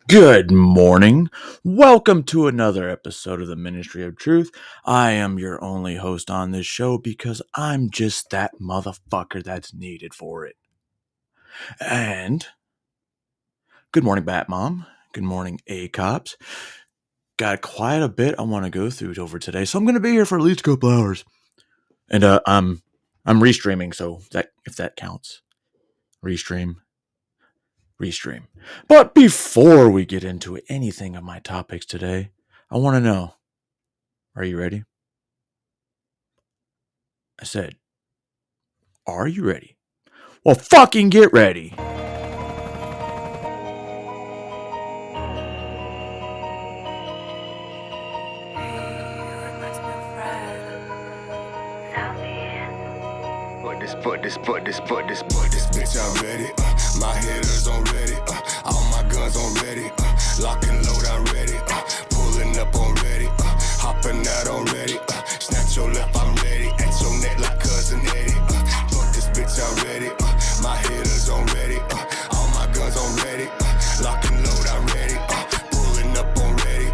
Good morning. Welcome to another episode of the Ministry of Truth. I am your only host on this show because I'm just that motherfucker that's needed for it. And good morning, Bat Mom. Good morning, A-Cops. Got quite a bit I want to go through over today, so I'm going to be here for at least a couple hours. And I'm restreaming, so if that counts. Restream. But before we get into anything of my topics today, I want to know, are you ready? I said, are you ready? Well, fucking get ready. Put this bitch I'm ready. My hitters on ready. All my guns on ready. Lock and load I'm ready. Pulling up on ready. Hopping out on ready. Snatch your left I'm ready. At your neck like cousin Eddie. Put this bitch I'm ready. My hitters on ready. All my guns on ready. Lock and load I'm ready. Pulling up on ready.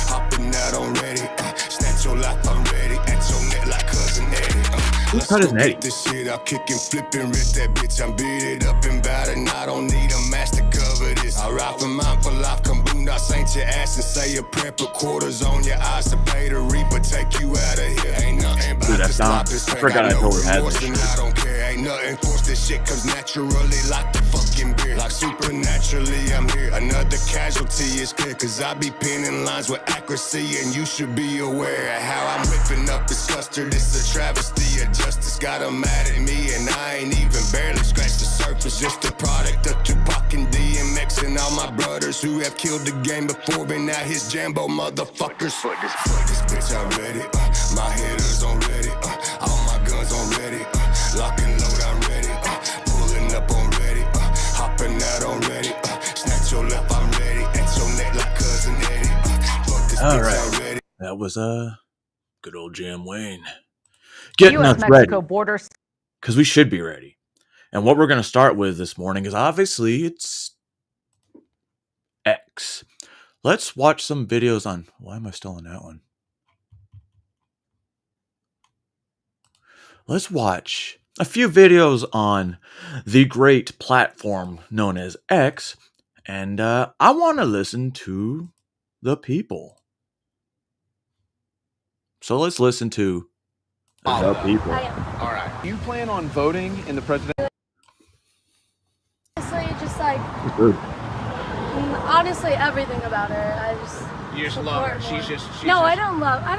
Hopping out on ready. Snatch your left I'm ready. At your neck like cousin Eddie. Who's cousin Eddie? This shit I'm kicking, flipping, rip that bitch. I'm beat it up and bout it. And I don't need a mask to cover this. I ride for mine for life. Come boom, I saint your ass and say a prayer. Put quarters on your eyes to pay the reaper. Take you out of here. Ain't nothing about Dude, that to sound. stop this. I forgot I totally had this And shit. I don't care. Ain't nothing forced. This shit comes naturally like the fucking beer. Like supernaturally, I'm here. Another casualty is clear. Cause I be pinning lines with accuracy. And you should be aware of how I'm whipping up this cluster. This a travesty of justice. Got them mad at me and I ain't even barely scratched the surface. Just a product of Tupac and DMX and all my brothers who have killed the game before me. Now his Jambo motherfuckers. For this bitch I'm ready. My hitters on ready. All my guns on ready. Lock and load I'm ready. Pulling up on ready. Hopping out on ready. Snatch your left I'm ready. At your neck like cousin Eddie. This All bitch right. I'm ready. That was good old Jam Wayne. Getting us U.S.-Mexico ready. border. Because we should be ready. And what we're going to start with this morning is obviously it's X. Let's watch some videos on... Why am I still on that one? Let's watch a few videos on the great platform known as X. And I want to listen to the people. So let's listen to the people. All right. Do you plan on voting in the presidential? Honestly, just like Good. honestly everything about her. I just You just love her. support She's more. just. No, I don't love. I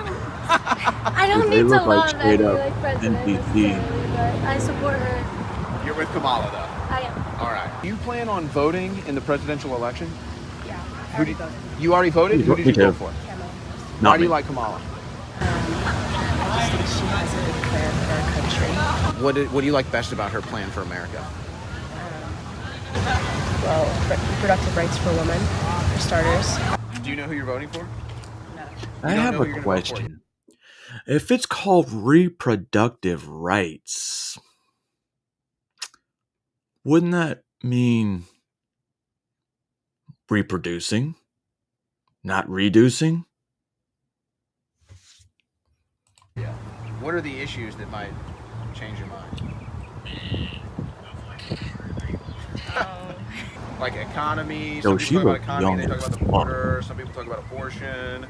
don't They need to look like love straight any up like president NPC. necessarily, but I support her. You're with Kamala, though. I am. All right. Do you plan on voting in the presidential election? Yeah. Who do you already voted? Who did you vote for? Why Not do you me. like Kamala? I think she has a good plan for our country. What do you like best about her plan for America? Well, reproductive rights for women, for starters. Do you know who you're voting for? I You don't have know who a you're gonna vote for question. If it's called reproductive rights, wouldn't that mean reproducing, not reducing? Yeah. What are the issues that might change your mind? Like economy. Some Yo, people she talk about look economy. young They talk as about the fuck. border. Some people talk about abortion.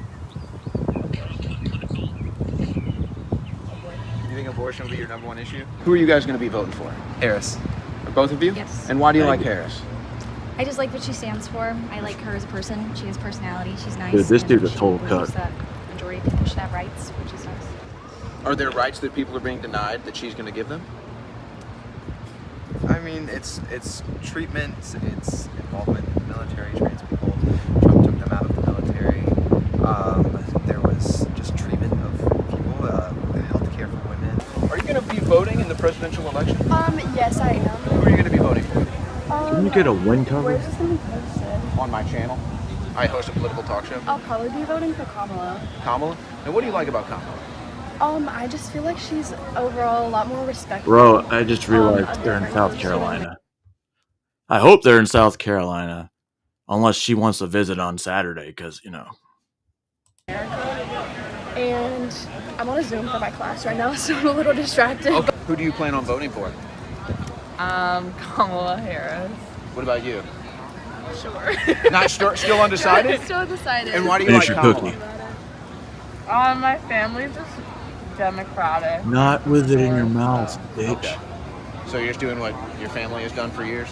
You think abortion will be your number one issue? Who are you guys going to be voting for? Harris. Both of you? Yes. And why do you Thank like you. Harris? I just like what she stands for. I like her as a person. She has personality. She's nice. Dude, this and dude's a she total believes cuck. that majority of people should have rights, which is nice. Are there rights that people are being denied that she's going to give them? I mean, it's treatment, it's involvement in the military, trans people. Trump took them out of the military. There was just treatment of people, health care for women. Are you going to be voting in the presidential election? Yes, I am. Who are you going to be voting for? Can you get a win cover? Where's this gonna be posted? On my channel. I host a political talk show. I'll probably be voting for Kamala. Kamala? And what do you like about Kamala? I just feel like she's overall a lot more respectful. Bro, I just realized of they're in different South groups, Carolina. I hope they're in South Carolina. unless she wants to visit on Saturday, because And I'm on a Zoom for my class right now, so I'm a little distracted. Okay. Who do you plan on voting for? Kamala Harris. What about you? Sure. Not sure, still undecided? Still undecided. And why do you finish like your Kamala? cookie. My family's just Democratic. Not with it in your mouth, bitch. Okay. So you're just doing what your family has done for years?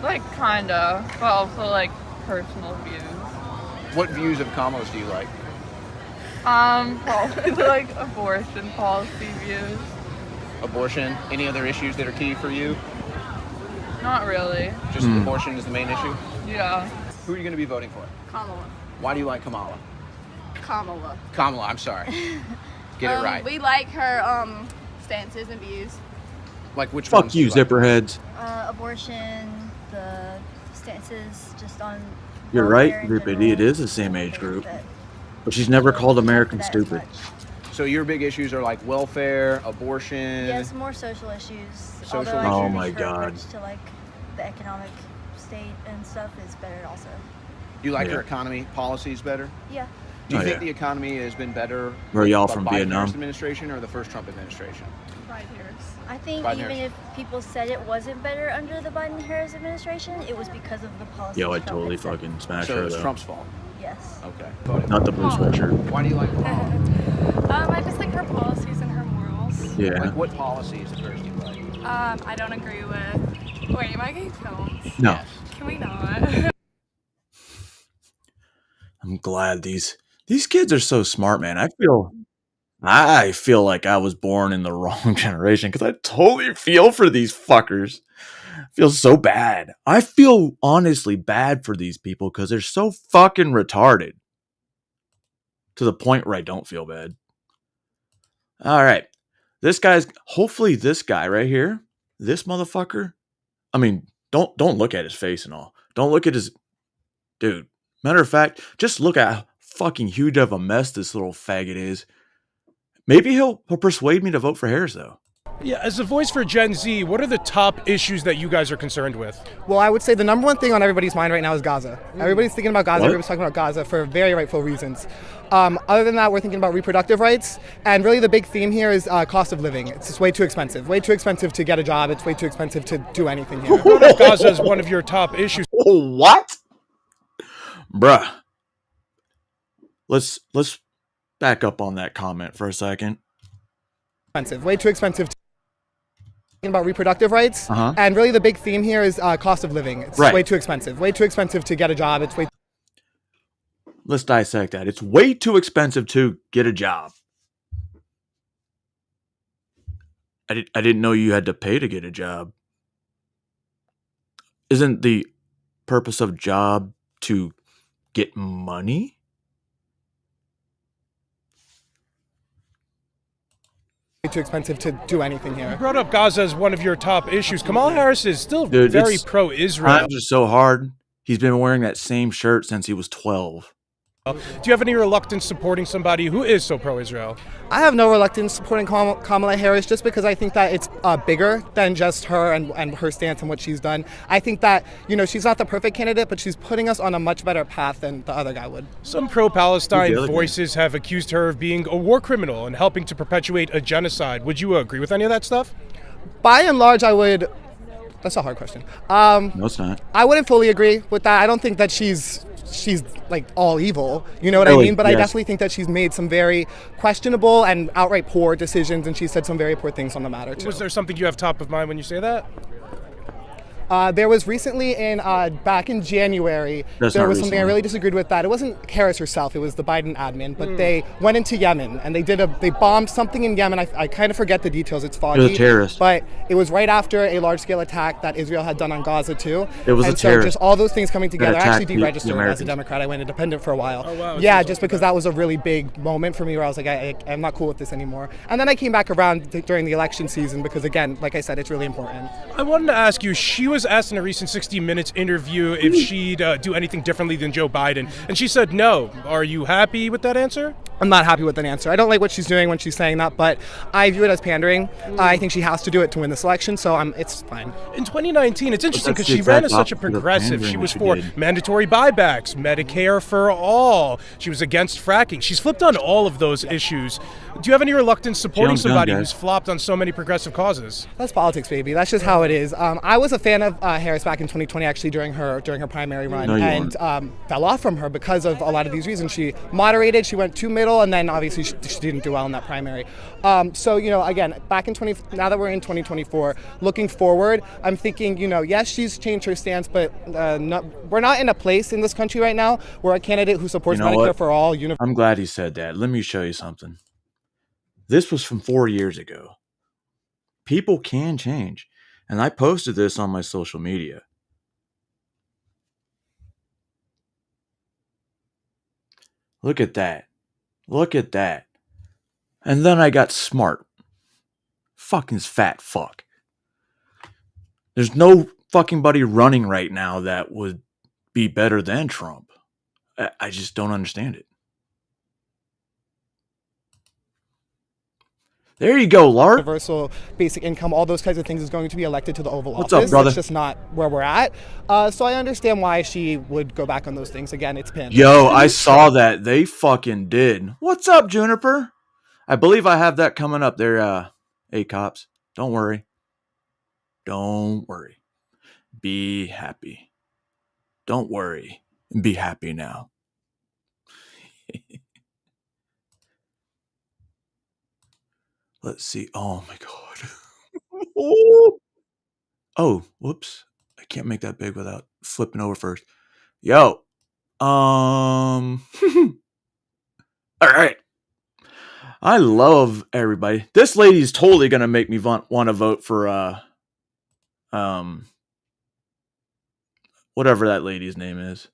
Like, kinda, but also, like, personal views. What views of Kamala's do you like? Probably, like, abortion policy views. Abortion? Any other issues that are key for you? Not really. Just abortion is the main issue? Yeah. Who are you going to be voting for? Kamala. Why do you like Kamala? Kamala. Kamala, I'm sorry. Get it right. We like her stances and views. Like which Fuck ones do you, like? zipperheads. Abortion, the stances just on. You're welfare right, in Group general. It is the same age group. That- But she's never called that American as stupid. much. So your big issues are like welfare, abortion. Yes, more social issues. Social Although I issues. think Oh my her God. approach to like the economic state and stuff is better also. You like Yeah. her economy policies better? Yeah. Do you Oh, think yeah. the economy has been better? Where are y'all with the from, Biden Vietnam? Harris administration or the first Trump administration? Right here. I think Biden even Harris. if people said it wasn't better under the Biden-Harris administration, it was because of the policies. Yo, I'd Trump totally had set. fucking smash So her it's though. Trump's fault. Yes. Okay. Not the blue sweatshirt. Why do you like Kamala? I just like her policies and her morals. Yeah. Like what policies of hers do you like? I don't agree with. Wait, am I getting filmed? No. Can we not? I'm glad these kids are so smart, man. I feel like I was born in the wrong generation because I totally feel for these fuckers. I feel so bad. I feel honestly bad for these people because they're so fucking retarded. To the point where I don't feel bad. All right. Hopefully this guy right here, this motherfucker. I mean, don't look at his face and all. Don't look at his dude. Matter of fact, just look at how fucking huge of a mess this little faggot is. Maybe he'll persuade me to vote for Harris, though. Yeah, as a voice for Gen Z, what are the top issues that you guys are concerned with? Well, I would say the number one thing on everybody's mind right now is Gaza. Everybody's thinking about Gaza. What? Everybody's talking about Gaza for very rightful reasons. Other than that, we're thinking about reproductive rights. And really the big theme here is cost of living. It's just way too expensive. Way too expensive to get a job. It's way too expensive to do anything here. Brought up Gaza is one of your top issues. What? Bruh. Let's back up on that comment for a second. Way too expensive. Thinking about reproductive rights. Uh-huh. And really the big theme here is cost of living. It's Right. way too expensive. Way too expensive to get a job. It's way Let's dissect that. It's way too expensive to get a job. I didn't know you had to pay to get a job. Isn't the purpose of job to get money? too expensive to do anything here. You brought up Gaza as one of your top issues. Kamala Harris is still Dude, very it's- pro-Israel. Times are so hard. He's been wearing that same shirt since he was 12. Do you have any reluctance supporting somebody who is so pro-Israel? I have no reluctance supporting Kamala Harris just because I think that it's bigger than just her and her stance and what she's done. I think that, she's not the perfect candidate, but she's putting us on a much better path than the other guy would. Some pro-Palestine Who's the other guy? voices have accused her of being a war criminal and helping to perpetuate a genocide. Would you agree with any of that stuff? By and large, I would. That's a hard question. No, it's not. I wouldn't fully agree with that. I don't think that she's like all evil, you know what I Really? mean? But I Yes. definitely think that she's made some very questionable and outright poor decisions, and she said some very poor things on the matter too. Was there something you have top of mind when you say that? There was recently back in January, That's there not was something I recently. really disagreed with that. It wasn't Harris herself, it was the Biden admin, but they went into Yemen and they bombed something in Yemen. I kind of forget the details, it's foggy. It was a terrorist. But it was right after a large-scale attack that Israel had done on Gaza too. It was a and so terrorist just all those things coming together. I attacked actually the deregistered as a Americans. Democrat. I went independent for a while. Oh, wow. Yeah, So just because that was a really big moment for me where I was like, I'm not cool with this anymore. And then I came back around during the election season because, again, like I said, it's really important. I wanted to ask you, she was asked in a recent 60 Minutes interview if she'd do anything differently than Joe Biden, and she said no. Are you happy with that answer? I'm not happy with that answer. I don't like what she's doing when she's saying that, but I view it as pandering. I think she has to do it to win this election, so it's fine. In 2019, it's interesting that's because the she ran as exact such a opposite of progressive. pandering She was that she for did. mandatory buybacks, Medicare for all. She was against fracking. She's flipped on all of those issues. Do you have any reluctance supporting owns guns, somebody guys. who's flopped on so many progressive causes? That's politics, baby. That's just how it is. I was a fan of Harris back in 2020, actually during her primary run, No, you and fell off from her because of a lot of these reasons. She moderated, she went too middle, and then obviously she didn't do well in that primary. So again, now that we're in 2024, looking forward, I'm thinking, yes, she's changed her stance, but we're not in a place in this country right now where a candidate who supports You know Medicare what? for all, I'm glad he said that. Let me show you something. This was from 4 years ago. People can change. And I posted this on my social media. Look at that. Look at that. And then I got smart. Fucking fat fuck. There's no fucking buddy running right now that would be better than Trump. I just don't understand it. There you go, Lark. universal basic income, all those kinds of things, is going to be elected to the Oval What's Office. up, brother? It's just not where we're at. So I understand why she would go back on those things. Again, it's pandemic. Yo, I saw that. They fucking did. What's up, Juniper? I believe I have that coming up there, A-Cops. Don't worry. Don't worry. Be happy. Don't worry. Be happy now. Let's see. Oh my god. Oh, whoops. I can't make that big without flipping over first. Yo. All right. I love everybody. This lady's totally gonna make me want to vote for whatever that lady's name is.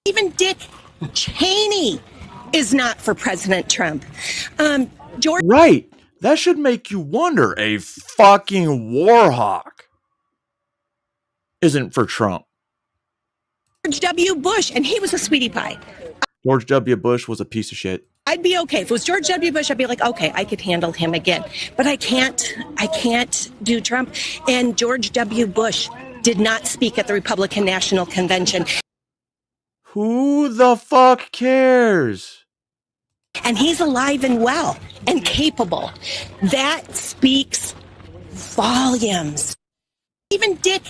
Even Dick Cheney is not for President Trump. George Right. That should make you wonder. A fucking war hawk isn't for Trump. W. Bush, and he was a sweetie pie. George W. Bush was a piece of shit. I'd be okay. If it was George W. Bush, I'd be like, okay, I could handle him again. But I can't do Trump. And George W. Bush did not speak at the Republican National Convention. Who the fuck cares? And he's alive and well and capable. That speaks volumes. Even Dick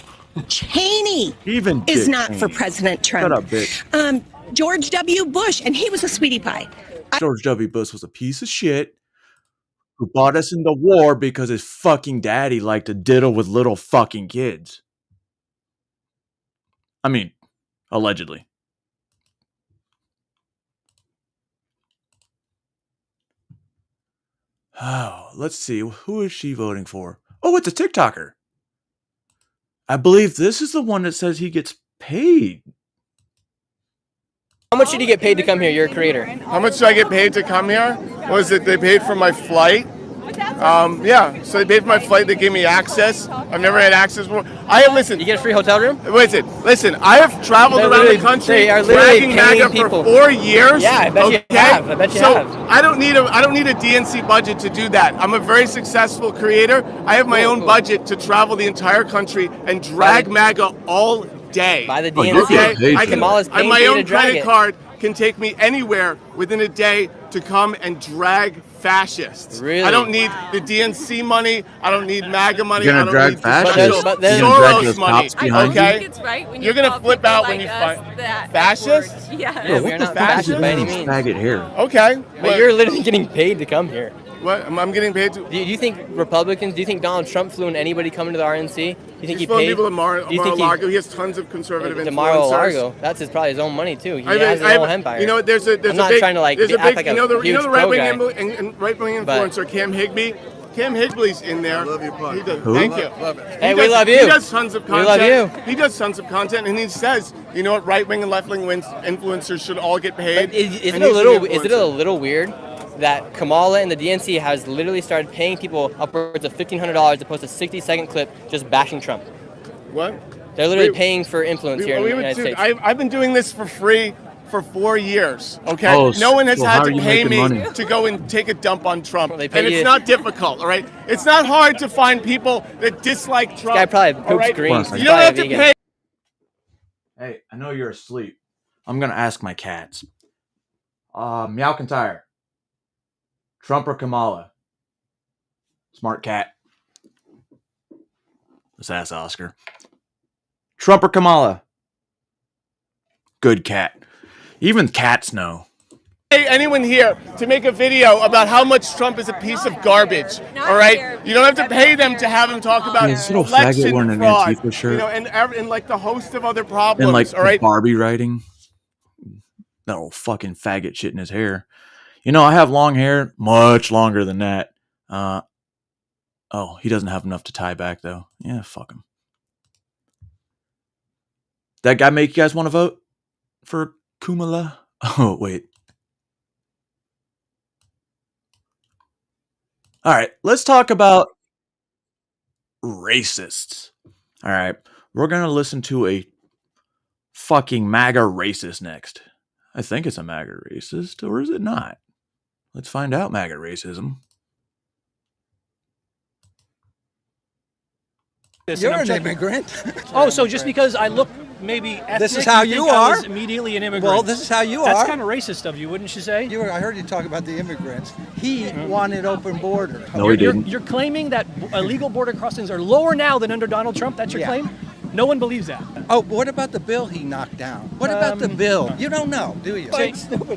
Cheney Even is Dick not for Cheney. President Trump. Shut up, bitch. George W. Bush, and he was a sweetie pie. George W. Bush was a piece of shit who brought us into war because his fucking daddy liked to diddle with little fucking kids. I mean, allegedly. Oh, let's see. Who is she voting for? Oh, it's a TikToker. I believe this is the one that says he gets paid. How much did you get paid to come here? You're a creator. How much did I get paid to come here? Was it they paid for my flight? Yeah, so they paid for my flight. They gave me access. I've never had access before. Listen. You get a free hotel room? Listen. I have traveled They're around the literally- country they are literally dragging MAGA paying for people. 4 years. Yeah, I bet you have. I bet you so have. I don't need a DNC budget to do that. I'm a very successful creator. I have my own budget to travel the entire country and drag MAGA all day. By the Oh, you're DNC. getting paid I for can. Kamala's paying My you to own drag credit it. card can take me anywhere within a day to come and drag fascists. Really? I don't need the DNC money. I don't need MAGA money. You're I gonna don't drag need fascists? But then- You're gonna drag Soros those money. cops behind you? Okay? it's right when You're gonna call flip people out like when you us find that fascist? F-word. Yeah, Yeah. we're not fascist fascist by any means. Faggot hair. Okay. But you're literally getting paid to come here. What? I'm getting paid to. Do you think Republicans, do you think Donald Trump flew in anybody coming to the RNC? Do you think He's he flown paid? people to do you Mar-a-Lago. He has tons of conservative to influencers. Mar-a-Lago? That's probably his own money too. He has his own empire. You know, there's a I'm not big, trying to like there's a act big, like you a know the huge pro right-wing guy. and right-wing But- influencer Cam Higbee. Cam Higbley's in there. I love your podcast. Who? Thank you. Hey, we love you. He does tons of We content. love you. He does tons of content, and he says, you know what, right-wing and left-wing influencers should all get paid. But is and it he's a the little weird that Kamala and the DNC has literally started paying people upwards of $1,500 to post a 60-second clip just bashing Trump? What? They're literally paying for influence here in the would United do- States. I've been doing this for free for 4 years. Okay, Oh, no one has well, had how are to you pay making me money? to go and take a dump on Trump, They and pay it's you- not difficult. All right, it's not hard to find people that dislike Trump. guy probably all poops right? greens. You He's don't probably have a to vegan. pay. Hey, I know you're asleep. I'm gonna ask my cats. Meowkintyre. Trump or Kamala? Smart cat. Let's ask Oscar. Trump or Kamala? Good cat. Even cats know. Pay anyone here to make a video about how much Trump is a piece of garbage. All right, you don't have to pay them to have him talk about This little faggot election wearing an fraud. Antifa shirt. You know, and like the host of other problems. And like all right, Barbie writing. That old fucking faggot shit in his hair. You know, I have long hair, much longer than that. Oh, he doesn't have enough to tie back though. Yeah, fuck him. That guy make you guys want to vote for Kamala? Oh, wait. All right, let's talk about racists. All right, we're going to listen to a fucking MAGA racist next. I think it's a MAGA racist, or is it not? Let's find out MAGA racism. You're an immigrant. Oh, so just because I look maybe ethnic, This is how you you think I are? was immediately an immigrant? Well, this is how you That's are. kind of racist of you, wouldn't you say? I heard you talk about the immigrants. He wanted open border. No, he didn't. You're claiming that illegal border crossings are lower now than under Donald Trump? That's your claim? No one believes that. Oh, what about the bill he knocked down? What about the bill? You don't know, do you?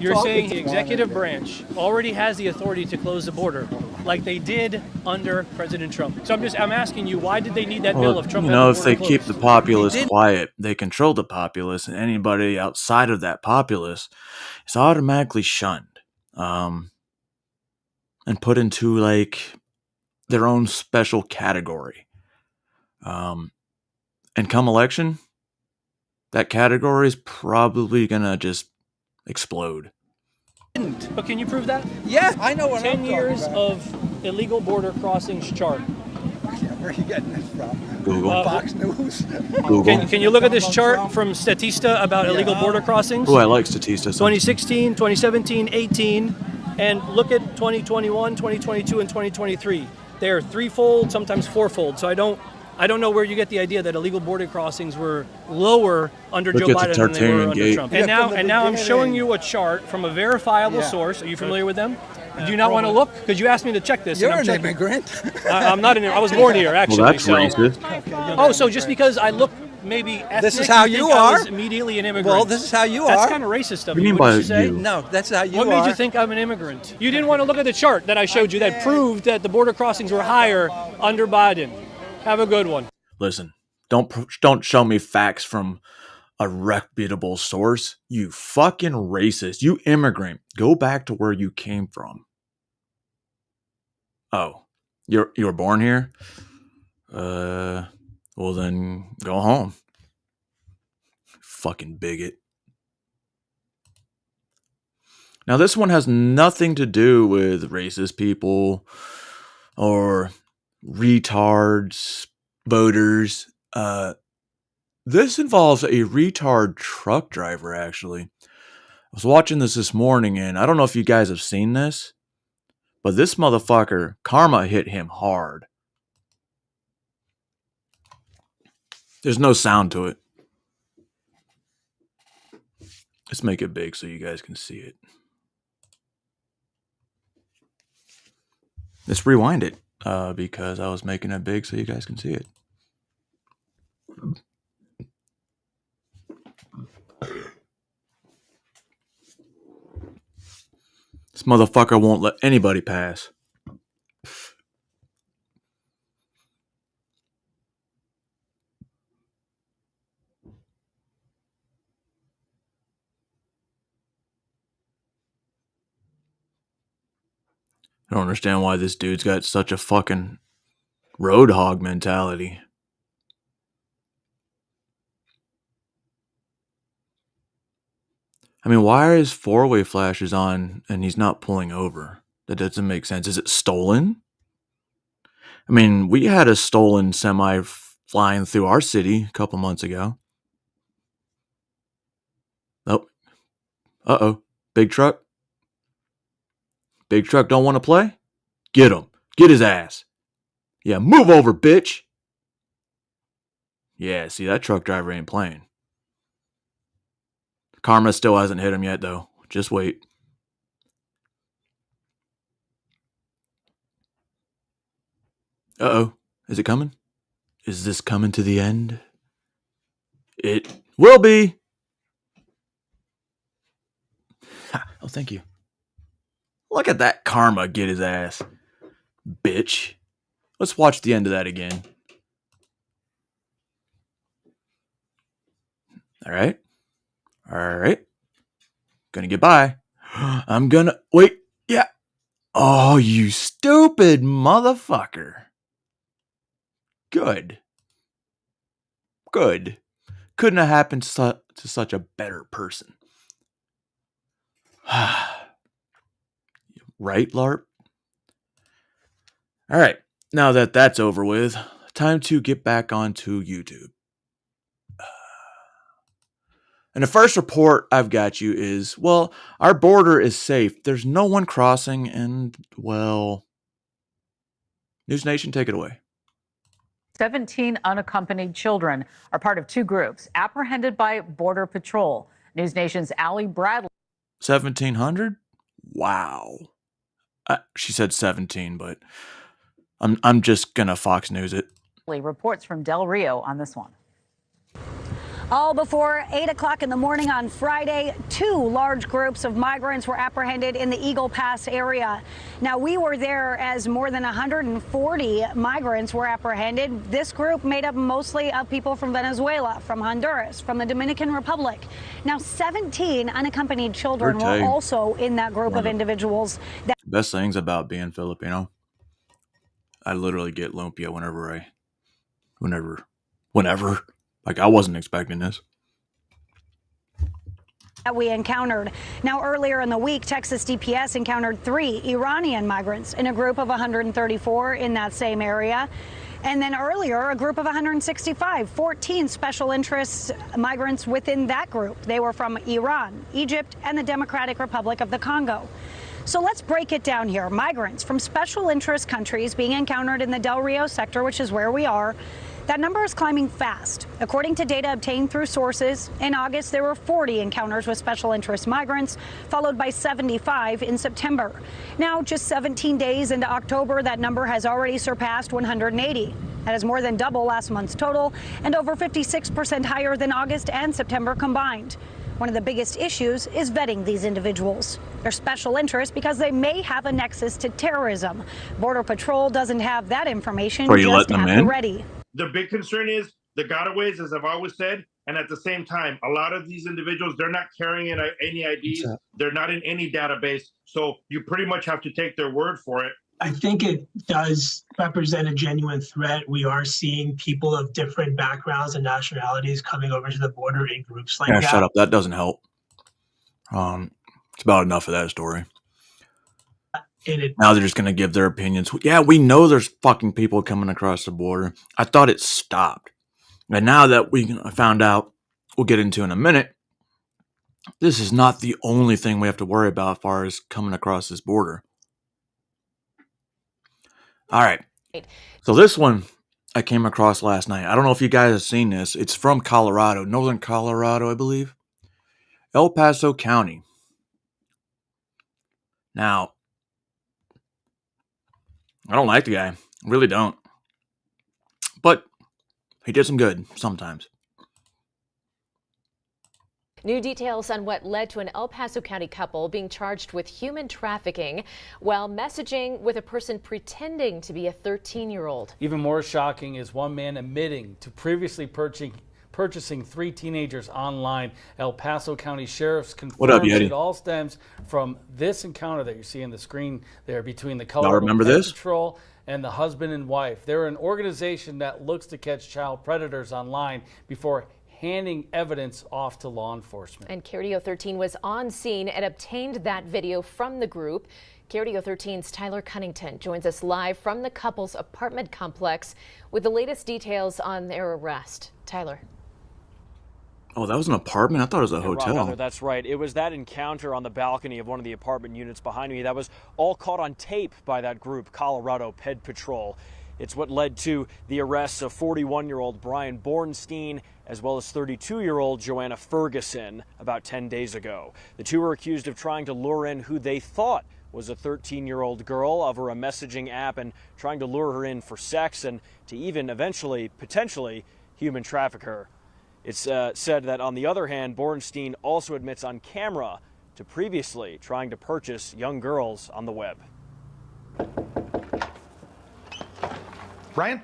You're saying the executive branch already has the authority to close the border, like they did under President Trump. So I'm asking you, why did they need that bill Well, if Trump? you had know, the if they border keep closed? the populace quiet, they control the populace, and anybody outside of that populace is automatically shunned, and put into like their own special category. And come election, that category is probably gonna just explode. But can you prove that? Yeah, I know what 10 I'm years talking about. of illegal border crossings chart. Where are you getting this from? Google. Fox News. Google. Can you look at this chart from Statista about illegal border crossings? Oh, I like Statista. 2016, 2017, 18, and look at 2021, 2022, and 2023. They're threefold, sometimes fourfold. So I don't know where you get the idea that illegal border crossings were lower under Look Joe at the Biden than they were Tartarian under Gate. Trump. Yeah, And now I'm beginning. showing you a chart from a verifiable Yeah. source. Are you familiar with them? Do you not want to look? Because you asked me to check this. You're and I'm an checking. immigrant. I'm not an immigrant. I was born here, actually. Well, that's so. racist. Oh, so just because I look maybe ethnic, This is how you think I was are? immediately an immigrant? Well, this is how you That's are. kind of racist of What do you you, mean wouldn't by you say? you? No, that's how you What are. made you think I'm an immigrant? You didn't want to look at the chart that I showed you that proved that the border crossings were higher under Biden. Have a good one. Listen, don't show me facts from a reputable source. You fucking racist. You immigrant. Go back to where you came from. Oh, you were born here? Well then go home. Fucking bigot. Now this one has nothing to do with racist people or retards, voters. This involves a retard truck driver, actually. I was watching this morning, and I don't know if you guys have seen this, but this motherfucker, karma hit him hard. There's no sound to it. Let's make it big so you guys can see it. Let's rewind it, because I was making it big so you guys can see it. This motherfucker won't let anybody pass. I don't understand why this dude's got such a fucking road hog mentality. I mean, why are his four-way flashes on and he's not pulling over? That doesn't make sense. Is it stolen? I mean, we had a stolen semi flying through our city a couple months ago. Oh, uh-oh. Big truck. Big truck don't want to play? Get him. Get his ass. Yeah, move over, bitch. Yeah, see, that truck driver ain't playing. Karma still hasn't hit him yet, though. Just wait. Uh-oh. Is it coming? Is this coming to the end? It will be. Oh, thank you. Look at that Karma get his ass. Bitch. Let's watch the end of that again. All right. Gonna get by. I'm gonna... Wait. Yeah. Oh, you stupid motherfucker. Good. Couldn't have happened to such a better person. Right, LARP? All right. Now that that's over with, time to get back onto YouTube. And the first report I've got you is, well, our border is safe. There's no one crossing and, well, News Nation, take it away. 17 unaccompanied children are part of two groups apprehended by Border Patrol. News Nation's Allie Bradley. 1,700? Wow. She said 17, but I'm just gonna Fox News it. Reports from Del Rio on this one. All before 8 o'clock in the morning on Friday, two large groups of migrants were apprehended in the Eagle Pass area. Now, we were there as more than 140 migrants were apprehended. This group made up mostly of people from Venezuela, from Honduras, from the Dominican Republic. Now, 17 unaccompanied children were also in that group of individuals. Best things about being Filipino, I literally get lumpia whenever. Like, I wasn't expecting this. That we encountered. Now, earlier in the week, Texas DPS encountered 3 Iranian migrants in a group of 134 in that same area. And then earlier, a group of 165, 14 special interest migrants within that group. They were from Iran, Egypt, and the Democratic Republic of the Congo. So let's break it down here. Migrants from special interest countries being encountered in the Del Rio sector, which is where we are. That number is climbing fast. According to data obtained through sources, in August there were 40 encounters with special interest migrants, followed by 75 in September. Now, just 17 days into October, that number has already surpassed 180. That is more than double last month's total and over 56% higher than August and September combined. One of the biggest issues is vetting these individuals. They're special interest because they may have a nexus to terrorism. Border Patrol doesn't have that information just at the ready. The big concern is the gotaways, as I've always said, and at the same time, a lot of these individuals, they're not carrying any IDs. They're not in any database. So you pretty much have to take their word for it. I think it does represent a genuine threat. We are seeing people of different backgrounds and nationalities coming over to the border in groups like that. Shut up. That doesn't help. It's about enough of that story. Now they're just going to give their opinions. Yeah, we know there's fucking people coming across the border. I thought it stopped. And now that we found out, we'll get into in a minute, this is not the only thing we have to worry about as far as coming across this border. All right. So this one I came across last night. I don't know if you guys have seen this. It's from Colorado, northern Colorado, I believe. El Paso County. Now, I don't like the guy. I really don't. But he did some good sometimes. New details on what led to an El Paso County couple being charged with human trafficking while messaging with a person pretending to be a 13-year-old. Even more shocking is one man admitting to previously purchasing 3 teenagers online. El Paso County Sheriff's confirmed it all stems from this encounter that you see on the screen there between the Colorado Pest Patrol and the husband and wife. They're an organization that looks to catch child predators online before handing evidence off to law enforcement. And KRDO 13 was on scene and obtained that video from the group. KRDO 13's Tyler Cunnington joins us live from the couple's apartment complex with the latest details on their arrest. Tyler. Oh, that was an apartment? I thought it was a hotel. Rob, that's right. It was that encounter on the balcony of one of the apartment units behind me that was all caught on tape by that group, Colorado Ped Patrol. It's what led to the arrests of 41-year-old Brian Bornstein as well as 32-year-old Joanna Ferguson about 10 days ago. The two were accused of trying to lure in who they thought was a 13-year-old girl over a messaging app and trying to lure her in for sex and to even eventually, potentially, human traffic her. It's said that, on the other hand, Bornstein also admits on camera to previously trying to purchase young girls on the web. Brian?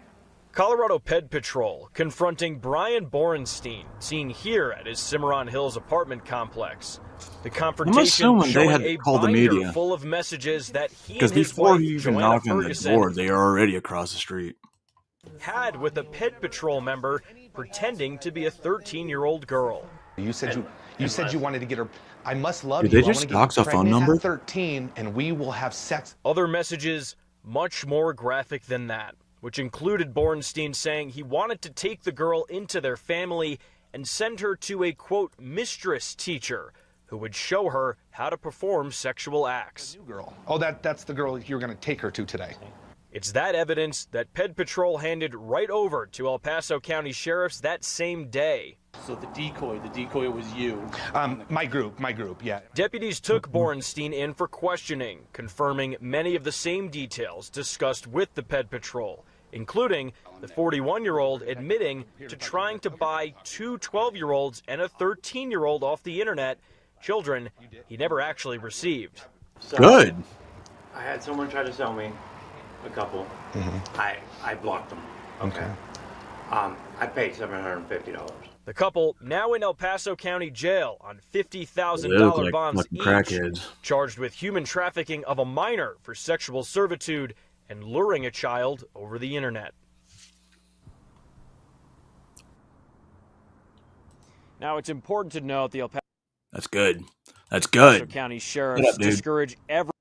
Colorado Ped Patrol confronting Brian Bornstein, seen here at his Cimarron Hills apartment complex. The confrontation showing a binder full of messages that he and his before wife, he even Joanna knocked on the Ferguson, door, they are already across the street. had with a Ped Patrol member pretending to be a 13-year-old girl. You said you wanted to get her. I must love Did you. they just dox a phone pregnant number? at 13, and we will have sex. Other messages much more graphic than that, which included Bornstein saying he wanted to take the girl into their family and send her to a, quote, mistress teacher who would show her how to perform sexual acts. Oh, that's the girl you're going to take her to today. It's that evidence that Ped Patrol handed right over to El Paso County sheriffs that same day. So the decoy was you. My group, yeah. Deputies took Bornstein in for questioning, confirming many of the same details discussed with the Ped Patrol, including the 41-year-old admitting to trying to buy two 12-year-olds and a 13-year-old off the internet, children he never actually received. So, Good. I had someone try to sell me a couple. I blocked them. Okay. I paid $750. The couple now in El Paso County Jail on $50,000 They look like bonds fucking each, crackheads. charged with human trafficking of a minor for sexual servitude and luring a child over the internet. Now, it's important to note the El That's good. That's Paso good. County Shut sheriffs up, dude. discourage every.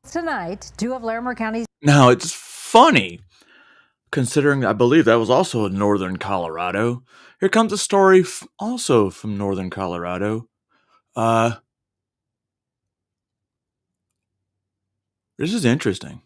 Tonight, two of Larimer County's Now, it's funny, considering I believe that was also in northern Colorado. Here comes a story also from northern Colorado. This is interesting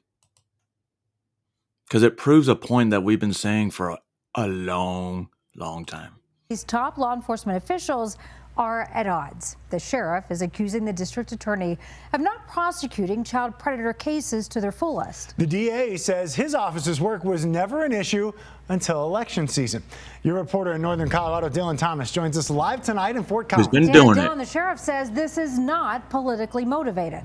because it proves a point that we've been saying for a long, long time. These top law enforcement officials are at odds. The sheriff is accusing the district attorney of not prosecuting child predator cases to their fullest. The DA says his office's work was never an issue until election season. Your reporter in northern Colorado, Dylan Thomas, joins us live tonight in Fort Collins. He's been doing Dylan, the sheriff says this is not politically motivated.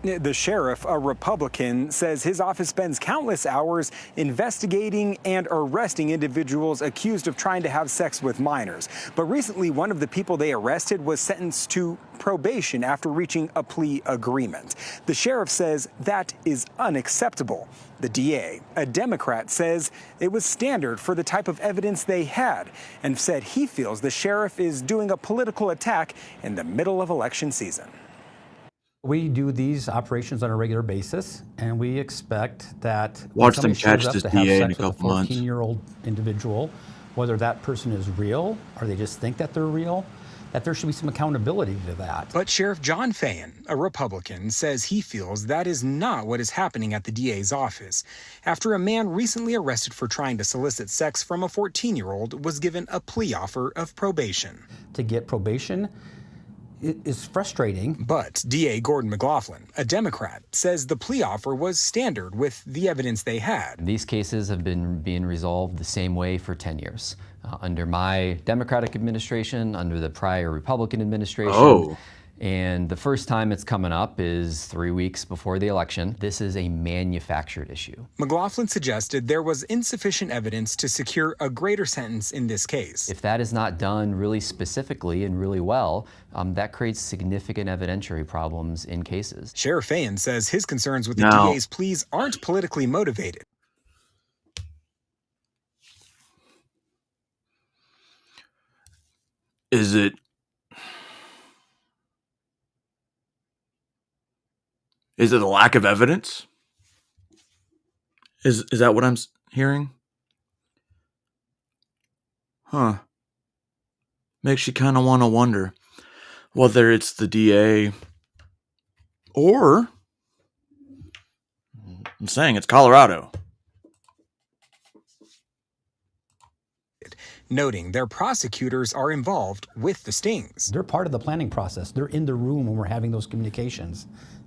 The sheriff, a Republican, says his office spends countless hours investigating and arresting individuals accused of trying to have sex with minors. But recently, one of the people they arrested was sentenced to probation after reaching a plea agreement. The sheriff says that is unacceptable. The DA, a Democrat, says it was standard for the type of evidence they had and said he feels the sheriff is doing a political attack in the middle of election season. We do these operations on a regular basis, and we expect that Watch when them somebody catch shows up this to have DA in a sex with couple months. 14-year-old individual, whether that person is real or they just think that they're real, that there should be some accountability to that. But Sheriff John Fayen, a Republican, says he feels that is not what is happening at the DA's office after a man recently arrested for trying to solicit sex from a 14-year-old was given a plea offer of probation. To get probation is frustrating. But DA Gordon McLaughlin, a Democrat, says the plea offer was standard with the evidence they had. These cases have been being resolved the same way for 10 years. Under my Democratic administration, under the prior Republican administration. Oh. And the first time it's coming up is 3 weeks before the election. This is a manufactured issue. McLaughlin suggested there was insufficient evidence to secure a greater sentence in this case. If that is not done really specifically and really well, that creates significant evidentiary problems in cases. Sheriff Fayen says his concerns with the DA's pleas aren't politically motivated. Is it Is it a lack of evidence? Is that what I'm hearing? Huh. Makes you kind of want to wonder whether it's the DA or, I'm saying it's Colorado. Noting their prosecutors are involved with the stings. They're part of the planning process. They're in the room when we're having those communications.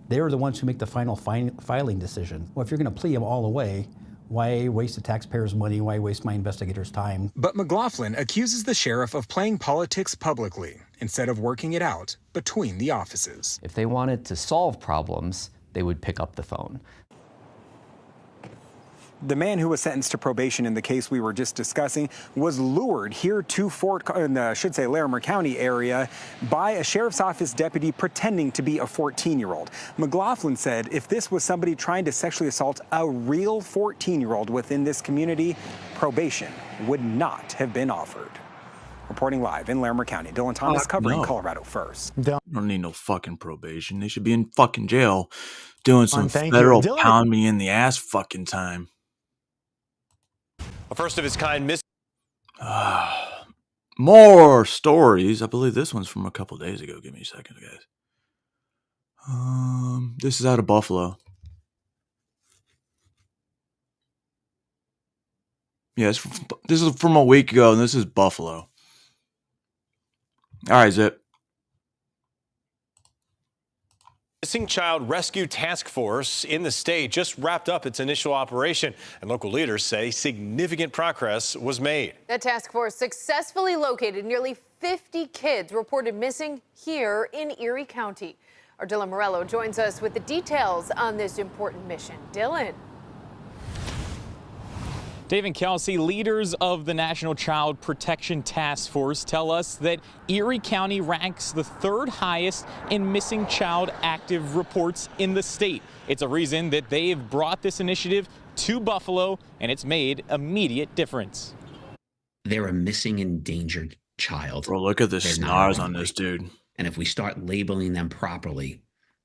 They're the ones who make the final filing decision. Well, if you're going to plea them all away, why waste the taxpayers' money? Why waste my investigators' time? But McLaughlin accuses the sheriff of playing politics publicly instead of working it out between the offices. If they wanted to solve problems, they would pick up the phone. The man who was sentenced to probation in the case we were just discussing was lured here to Larimer County area by a sheriff's office deputy pretending to be a 14-year-old. McLaughlin said if this was somebody trying to sexually assault a real 14-year-old within this community, probation would not have been offered. Reporting live in Larimer County, Dylan Thomas covering Colorado First. Don't need no fucking probation. They should be in fucking jail doing some Thank federal you. Dylan. pound me in the ass fucking time. A first of its kind More stories. I believe this one's from a couple days ago. Give me a second, guys. This is out of Buffalo. Yes, this is from a week ago, and this is Buffalo. All right, Zip. Missing Child Rescue Task Force in the state just wrapped up its initial operation, and local leaders say significant progress was made. The task force successfully located nearly 50 kids reported missing here in Erie County. Our Dylan Morello joins us with the details on this important mission. Dylan. Dave and Kelsey, leaders of the National Child Protection Task Force tell us that Erie County ranks the third highest in missing child active reports in the state. It's a reason that they've brought this initiative to Buffalo, and it's made immediate difference. They're a missing, endangered child. Bro, look at the snars on this dude. And if we start labeling them properly,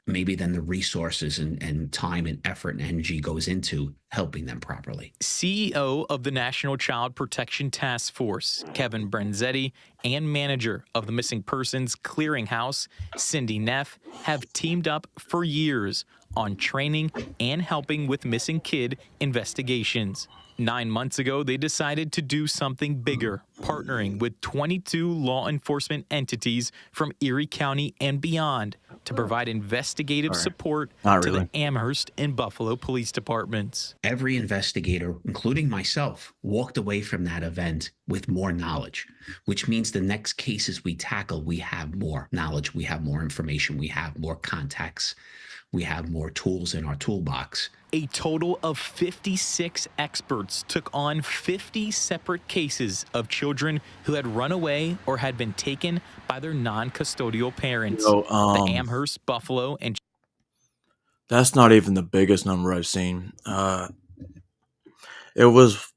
maybe then the resources and time and effort and energy goes into helping them properly. CEO of the National Child Protection Task Force, Kevin Brenzetti, and manager of the Missing Persons Clearinghouse, Cindy Neff, have teamed up for years on training and helping with missing kid investigations. 9 months ago, they decided to do something bigger, partnering with 22 law enforcement entities from Erie County and beyond to provide investigative support to the Amherst and Buffalo police departments. Every investigator, including myself, walked away from that event with more knowledge, which means the next cases we tackle, we have more knowledge, we have more information, we have more contacts, we have more tools in our toolbox. A total of 56 experts took on 50 separate cases of children who had run away or had been taken by their non-custodial parents. The Amherst, Buffalo, and... That's not even the biggest number I've seen. It was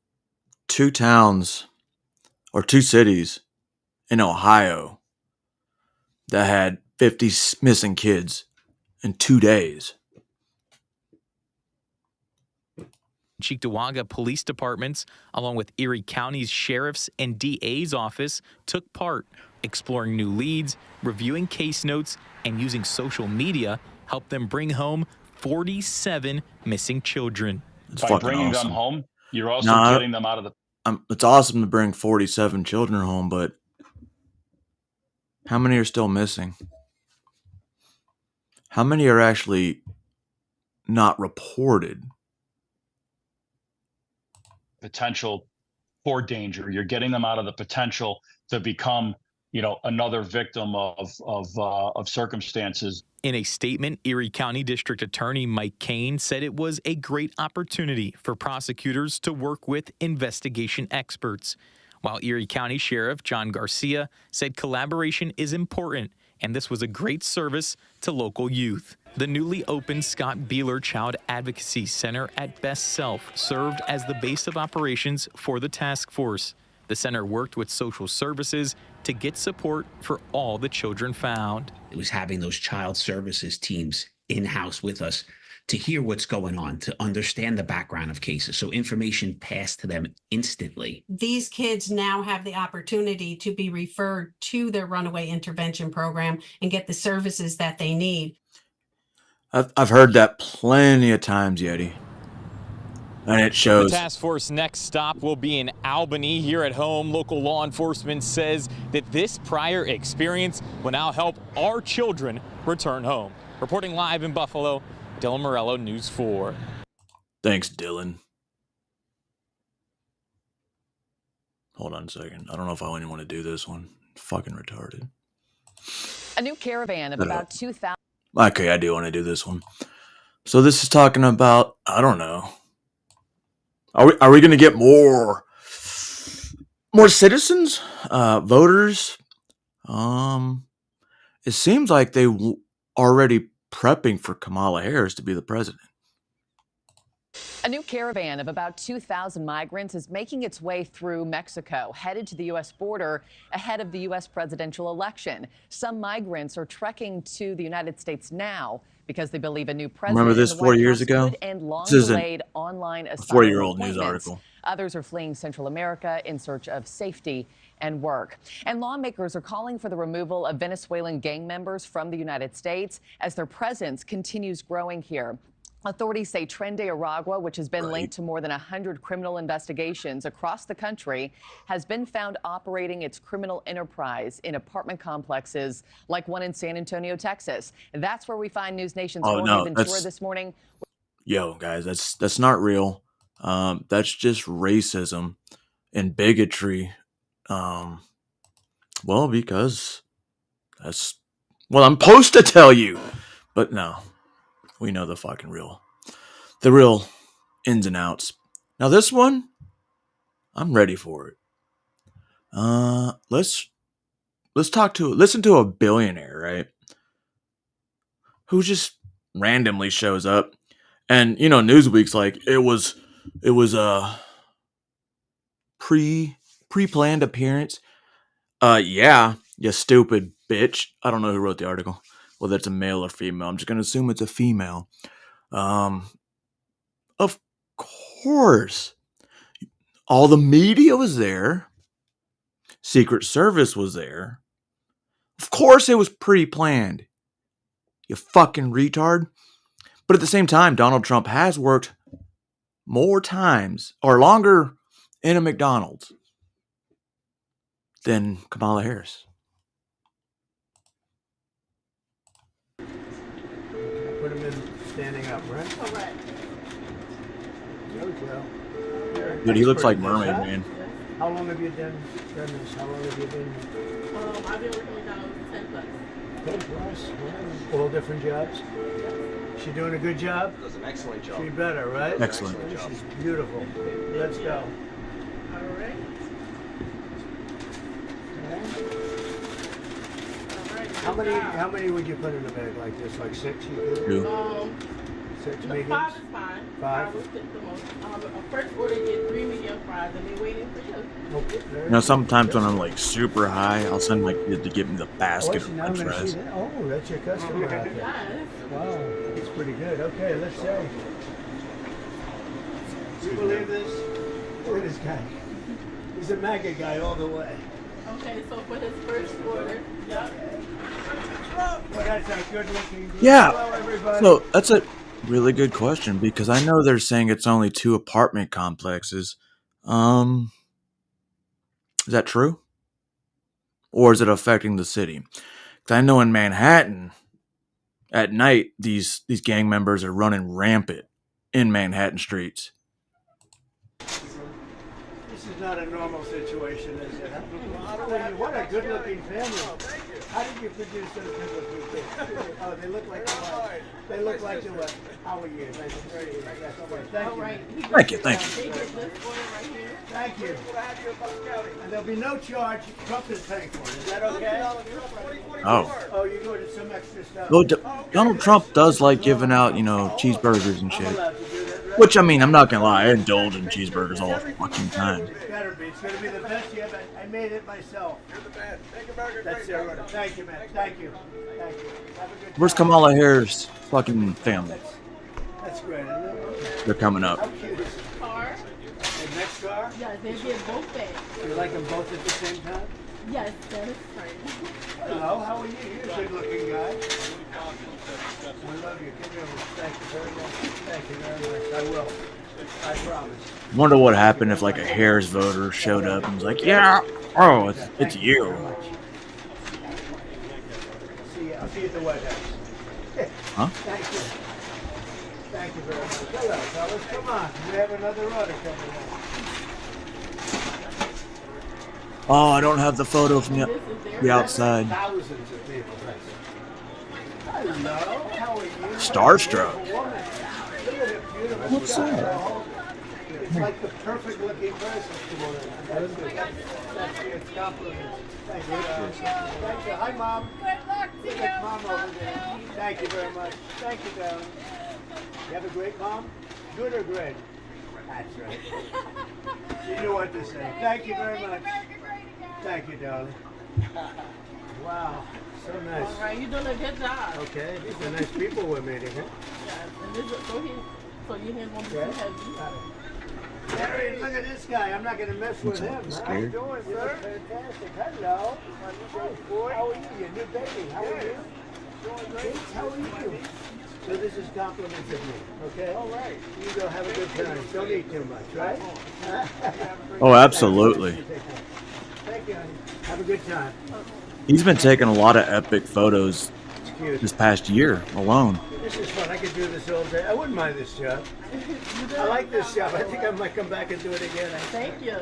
2 towns or 2 cities in Ohio that had 50 missing kids in 2 days. Cheektowaga police departments, along with Erie County's sheriff's and DA's office, took part, exploring new leads, reviewing case notes, and using social media helped them bring home 47 missing children. By bringing them home, you're also getting them out of the... It's awesome to bring 47 children home, but how many are still missing? How many are actually not reported? Potential for danger. You're getting them out of the potential to become, another victim of circumstances. In a statement, Erie County District Attorney Mike Kane said it was a great opportunity for prosecutors to work with investigation experts, while Erie County Sheriff John Garcia said collaboration is important and this was a great service to local youth. The newly opened Scott Beeler Child Advocacy Center at Best Self served as the base of operations for the task force. The center worked with social services to get support for all the children found. It was having those child services teams in-house with us to hear what's going on, to understand the background of cases, so information passed to them instantly. These kids now have the opportunity to be referred to their runaway intervention program and get the services that they need. I've heard that plenty of times, Yeti. And it shows. The task force next stop will be in Albany. Here at home, local law enforcement says that this prior experience will now help our children return home. Reporting live in Buffalo, Dylan Morello, News 4. Thanks, Dylan. Hold on a second. I don't know if I even want to do this one. Fucking retarded. A new caravan of about 2,000. Okay, I do want to do this one. So this is talking about, I don't know. Are we going to get more citizens, voters? It seems like they already prepping for Kamala Harris to be the president. A new caravan of about 2,000 migrants is making its way through Mexico, headed to the U.S. border ahead of the U.S. presidential election. Some migrants are trekking to the United States now because they believe a new president. Remember this 4 years ago? This isn't a 4-year-old news article. Others are fleeing Central America in search of safety and work. And lawmakers are calling for the removal of Venezuelan gang members from the United States as their presence continues growing here. Authorities say Tren de Aragua, which has been linked to more than 100 criminal investigations across the country, has been found operating its criminal enterprise in apartment complexes like one in San Antonio, Texas. That's where we find News Nation's Jorge Ventura this morning. Yo, guys, that's not real. That's just racism and bigotry. Well, because that's what I'm supposed to tell you. But no. We know the real ins and outs. Now this one, I'm ready for it. Listen to a billionaire, right? Who just randomly shows up, and Newsweek's like it was a pre-planned appearance. Yeah, you stupid bitch. I don't know who wrote the article. Whether it's a male or female. I'm just going to assume it's a female. Of course. All the media was there. Secret Service was there. Of course it was pre-planned. You fucking retard. But at the same time, Donald Trump has worked more times or longer in a McDonald's than Kamala Harris. Put him in standing up, right? Correct. Dude, he looks like Mermaid Man. How long have you done this? How long have you been here? I've been working now 10 plus. 10 plus? All different jobs? She doing a good job? Does an excellent job. She better, right? Excellent. She's beautiful. Let's go. All right. How many would you put in a bag like this? Like 6 you could? 2. 6 mediums? 5 is fine. 5? Would pick the most. First order, get 3 medium fries, and they're waiting for you. Sometimes when I'm like super high, I'll send my kid to get me the basket of French fries. Oh, that's your customer out there. Wow, it's pretty good. Okay, let's say. Do you believe this? Look at this guy. He's a MAGA guy all the way. Okay, so for his first order, yep. Well, that's a good looking. Yeah. Hello, everybody. So that's a really good question because I know they're saying it's only 2 apartment complexes. Is that true? Or is it affecting the city? Because I know in Manhattan, at night, these gang members are running rampant in Manhattan streets. This is not a normal situation, is it? What a good-looking family. How did you produce those good-looking kids? Oh, they look like what? They look like the what? How are you? Nice to see you. Thank you. Thank you. Thank you. And there'll be no charge. Trump is paying for it. Is that okay? Oh. Oh, you're doing some extra stuff. Well, Donald Trump does like giving out, cheeseburgers and shit. Which, I mean, I'm not going to lie. I indulge in cheeseburgers all the fucking time. It's better be. It's going to be the best you ever. I made it myself. You're the best. Take a burger. That's it. Thank you, man. Thank you. Thank you. Have a good Where's time. Kamala Harris? fucking family. That's great, isn't it? They're coming up. How cute is it? Car? The next car? Yes, they get both bags. You like them both at the same time? Yes, that is right. Hello, how are you? You're a good-looking guy. We love you. Give me a thank you very much. Thank you very much. I will. I promise. Wonder what happened if like a Harris voter showed up and was like, "Yeah, oh, it's you." I'll see you at the White House. Huh? Thank you. Thank you very much. Hello, fellas. Come on. We have another order coming in. Oh, I don't have the photo from the outside. Thousands of people. Hello. How are you? Starstruck. What's that? It's like the perfect looking person. That's good. It's compliments. Thank you. Thank you. Hi, Mom. Good luck to Look at Mom over there. Thank you very much. Thank you, darling. You have a great mom? Good or great? That's right. You knew what to say. Thank you very much. Thank you, darling. Wow. So nice. All right, you're doing a good job. Okay. These are nice people we're meeting, huh? Yes, and this is, so your hands won't be too heavy. Harry, look at this guy. I'm not going to mess with him. How you doing, sir? Fantastic. Hello. How are you? Your new baby. How are you? Doing great. How are you? So this is compliments of me, okay? All right. You go have a good time. Don't eat too much, right? Oh, absolutely. Thank you, honey. Have a good time. He's been taking a lot of epic photos this past year alone. This is fun. I could do this all day. I wouldn't mind this job. I like this job. I think I might come back and do it again. Thank you.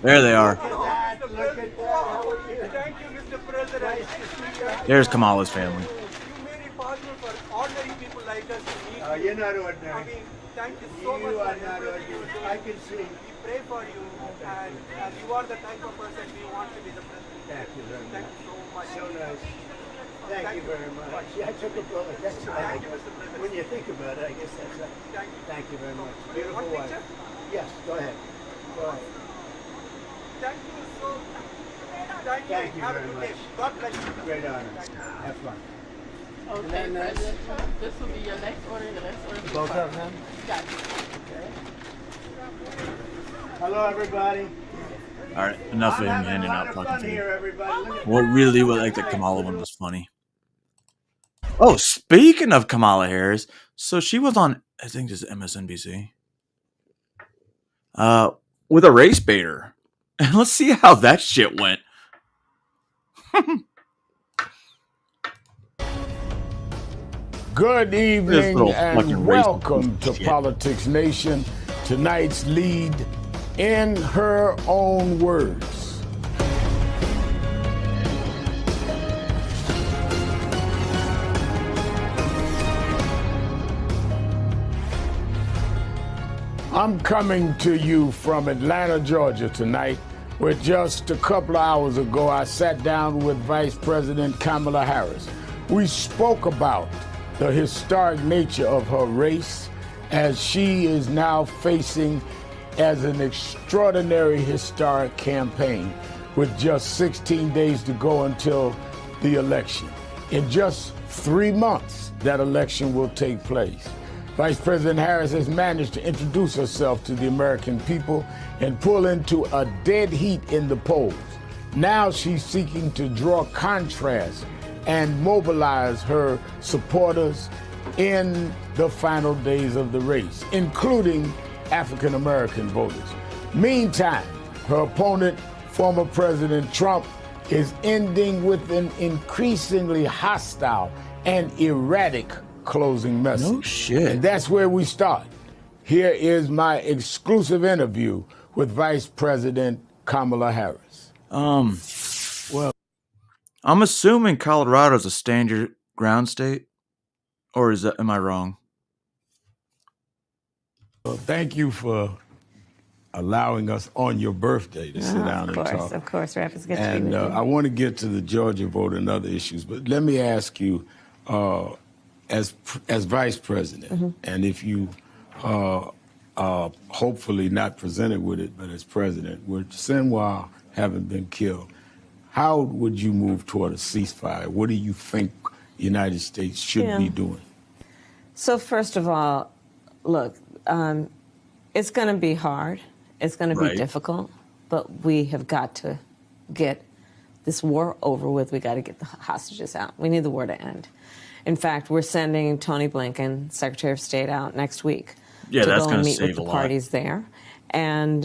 There they are. Look at that. Look at that. How are you? Thank you, Mr. President. Nice to see you. There's Kamala's family. You made it possible for ordinary people like us to meet. You're not ordinary. I mean, thank you so much. You are not ordinary. I can see. We pray for you, and you are the type of person we want to be the president. Thank you very much. Thank you so much. So nice. Thank you very much. Yeah, I took a photo. That's right. When you think about it, I guess that's right. Thank you very much. Beautiful wife. Yes, go ahead. Go ahead. Thank you so much. Thank you Have a very good much. day. God bless you. Great honor. Have fun. Okay, President Trump, this will be your next order. The next order. Both of them? Yes. Hello, everybody. All right, enough of him I'm having handing a lot out of fucking fun things. here, everybody. Look at What really was like the Kamala one was funny. Oh, speaking of Kamala Harris, so she was on, I think this is MSNBC, with a race baiter. And let's see how that shit went. Good evening little and fucking welcome racist to shit. Politics Nation. Tonight's lead, in her own words. I'm coming to you from Atlanta, Georgia tonight, where just a couple of hours ago I sat down with Vice President Kamala Harris. We spoke about the historic nature of her race as she is now facing as an extraordinary historic campaign with just 16 days to go until the election. In just 3 months, that election will take place. Vice President Harris has managed to introduce herself to the American people and pull into a dead heat in the polls. Now she's seeking to draw contrast and mobilize her supporters in the final days of the race, including African American voters. Meantime, her opponent, former President Trump, is ending with an increasingly hostile and erratic closing message. No shit. And that's where we start. Here is my exclusive interview with Vice President Kamala Harris. Well, I'm assuming Colorado's a stand your ground state, or am I wrong? Well, thank you for allowing us on your birthday to sit down and talk. Of course, Raph, it's good to be And with you. I want to get to the Georgia vote and other issues, but let me ask you, as Vice President, and if you hopefully not presented with it, but as President, with Sinwar having been killed, how would you move toward a ceasefire? What do you think the United States should be doing? So first of all, look, it's going to be hard. It's going to be difficult, but we have got to get this war over with. We got to get the hostages out. We need the war to end. In fact, we're sending Tony Blinken, Secretary of State, out next week to that's go going and to meet with save the a lot. parties there. And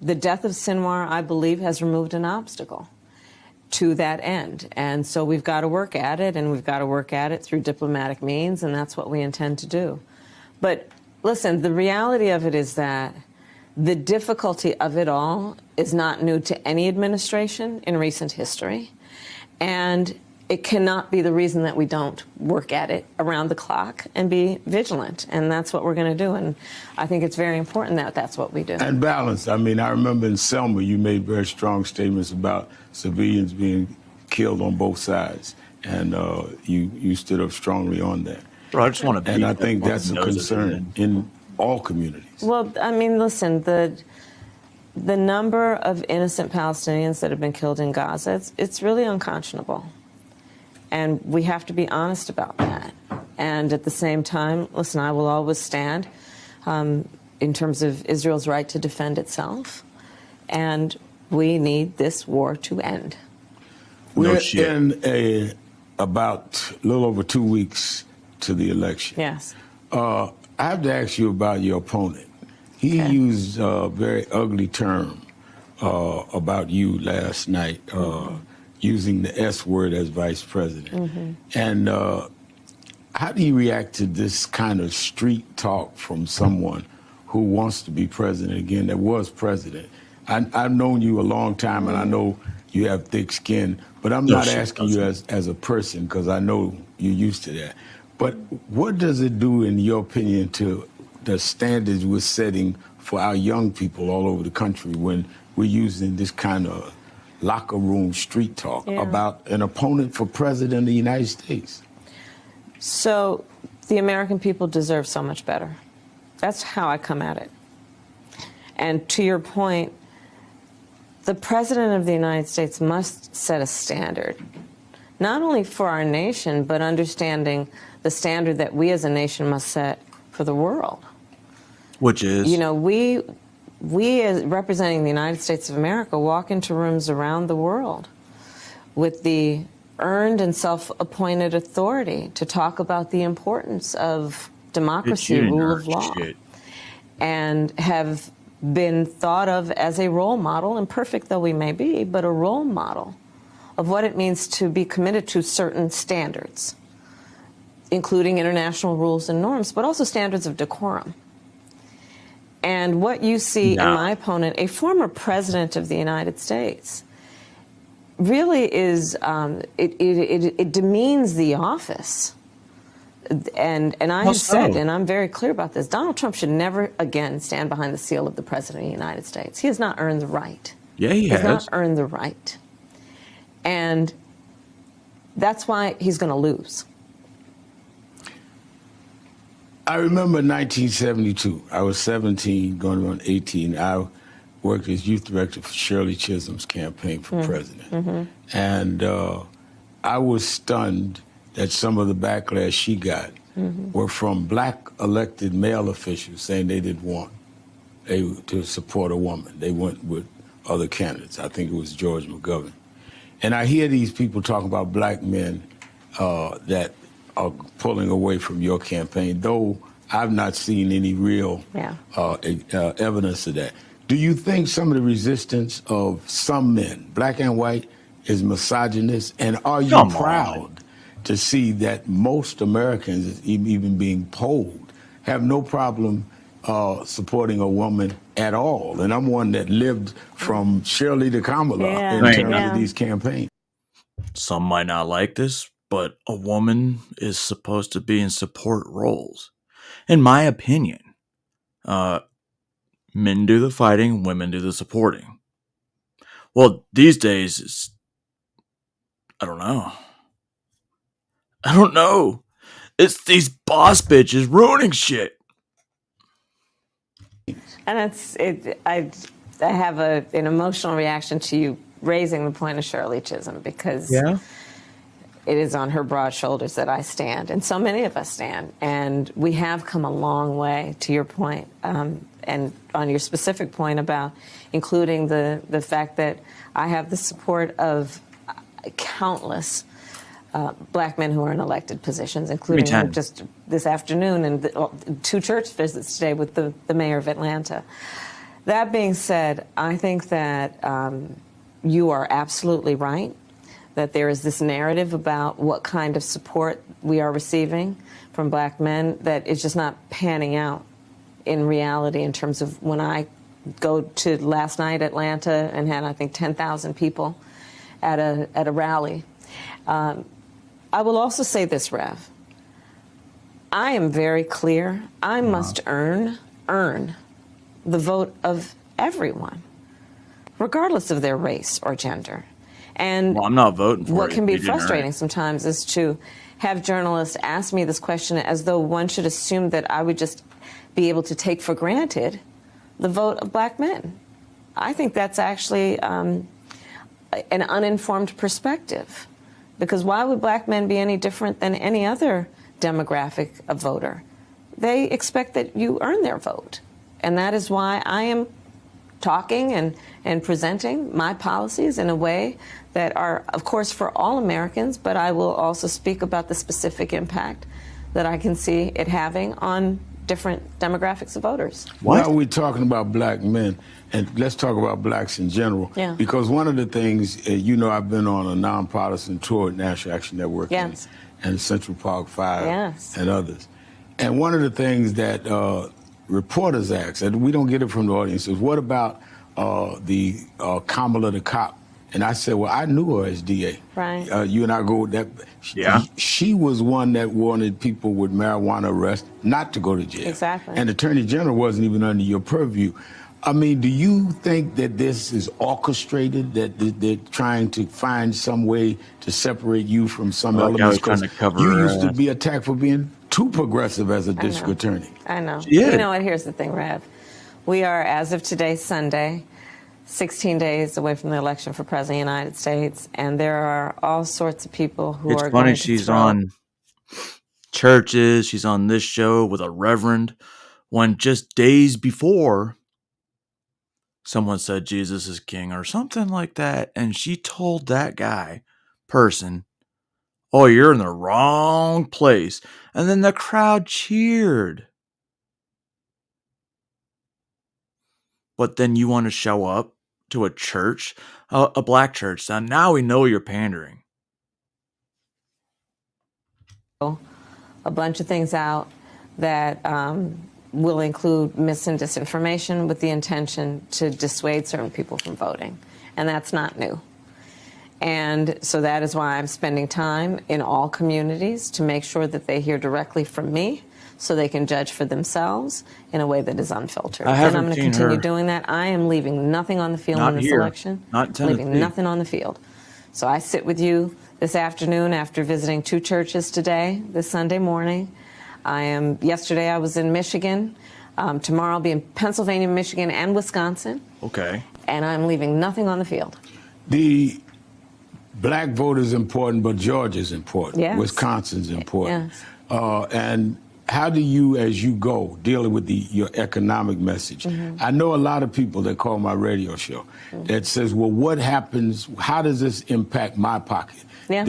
the death of Sinwar, I believe, has removed an obstacle to that end. And so we've got to work at it, and we've got to work at it through diplomatic means, and that's what we intend to do. But listen, the reality of it is that the difficulty of it all is not new to any administration in recent history. And it cannot be the reason that we don't work at it around the clock and be vigilant. And that's what we're going to do. And I think it's very important that that's what we do. And balance. I mean, I remember in Selma, you made very strong statements about civilians being killed on both sides. And you stood up strongly on that. Bro, I just want to And I think that's a concern in all communities. Well, I mean, listen, the number of innocent Palestinians that have been killed in Gaza, it's really unconscionable. And we have to be honest about that. And at the same time, listen, I will always stand in terms of Israel's right to defend itself. And we need this war to end. We're in about a little over 2 weeks to the election. Yes. I have to ask you about your opponent. He used a very ugly term about you last night, using the S word as vice president. And how do you react to this kind of street talk from someone who wants to be president again, that was president? I've known you a long time, and I know you have thick skin, but I'm not asking you as a person, because I know you're used to that. But what does it do, in your opinion, to the standards we're setting for our young people all over the country when we're using this kind of locker room street talk about an opponent for president of the United States? So the American people deserve so much better. That's how I come at it. And to your point, the president of the United States must set a standard, not only for our nation, but understanding the standard that we as a nation must set for the world. Which is? You know, we as representing the United States of America walk into rooms around the world with the earned and self-appointed authority to talk about the importance of democracy, rule of law, and have been thought of as a role model, imperfect though we may be, but a role model of what it means to be committed to certain standards, including international rules and norms, but also standards of decorum. And what you see in my opponent, a former president of the United States, really is, it demeans the office. And I have said, and I'm very clear about this, Donald Trump should never again stand behind the seal of the President of the United States. He has not earned the right. Yeah, he has. He has not earned the right. And that's why he's going to lose. I remember 1972. I was 17, going on 18. I worked as youth director for Shirley Chisholm's campaign for president. And I was stunned that some of the backlash she got were from black elected male officials saying they didn't want to support a woman. They went with other candidates. I think it was George McGovern. And I hear these people talk about black men that are pulling away from your campaign, though I've not seen any real evidence of that. Do you think some of the resistance of some men, black and white, is misogynist? And are you proud to see that most Americans, even being polled, have no problem supporting a woman at all? And I'm one that lived from Shirley to Kamala in terms of these campaigns. Some might not like this, but a woman is supposed to be in support roles. In my opinion, men do the fighting, women do the supporting. Well, these days, I don't know. It's these boss bitches ruining shit. And I have an emotional reaction to you raising the point of Shirley Chisholm, because it is on her broad shoulders that I stand, and so many of us stand. And we have come a long way, to your point, and on your specific point about including the fact that I have the support of countless black men who are in elected positions, including just this afternoon and 2 church visits today with the mayor of Atlanta. That being said, I think that you are absolutely right, that there is this narrative about what kind of support we are receiving from black men that is just not panning out in reality in terms of when I go to last night Atlanta and had, I think, 10,000 people at a rally. I will also say this, Rev. I am very clear. I must earn the vote of everyone, regardless of their race or gender. And I'm not voting for what it. can be frustrating sometimes is to have journalists ask me this question as though one should assume that I would just be able to take for granted the vote of black men. I think that's actually an uninformed perspective, because why would black men be any different than any other demographic of voter? They expect that you earn their vote. And that is why I am talking and presenting my policies in a way that are, of course, for all Americans, but I will also speak about the specific impact that I can see it having on different demographics of voters. Why are we talking about black men? And let's talk about blacks in general. Yeah. Because one of the things, you know, I've been on a nonpartisan tour at National Action Network and Central Park 5 and others. And one of the things that reporters ask, and we don't get it from the audience, is what about the Kamala the cop? And I said, well, I knew her as DA. Right. You and I go with that. She was one that wanted people with marijuana arrest not to go to jail. Exactly. And Attorney General wasn't even under your purview. I mean, do you think that this is orchestrated, that they're trying to find some way to separate you from some elements? Trying to cover you used to be attacked for being too progressive as a district attorney. I know. Yeah. You know what? Here's the thing, Rev. We are, as of today, Sunday, 16 days away from the election for President of the United States, and there are all sorts of people who It's are funny going she's to on churches, she's on this show with a reverend, when just days before someone said Jesus is king or something like that, and she told that person, oh, you're in the wrong place. And then the crowd cheered. But then you want to show up to a church, a black church. Now we know you're pandering. a bunch of things out that will include mis and disinformation with the intention to dissuade certain people from voting. And that's not new. And so that is why I'm spending time in all communities to make sure that they hear directly from me so they can judge for themselves in a way that is unfiltered. And I'm going to continue doing that. I am leaving nothing on the field in this election. Leaving nothing on the field. So I sit with you this afternoon after visiting 2 churches today, this Sunday morning. Yesterday I was in Michigan. Tomorrow I'll be in Pennsylvania, Michigan, and Wisconsin. Okay. And I'm leaving nothing on the field. The black vote is important, but Georgia's important. Yes. Wisconsin's important. Yes. And how do you, as you go, dealing with your economic message? Mm-hmm. I know a lot of people that call my radio show that says, well, what happens, how does this impact my pocket? Yeah.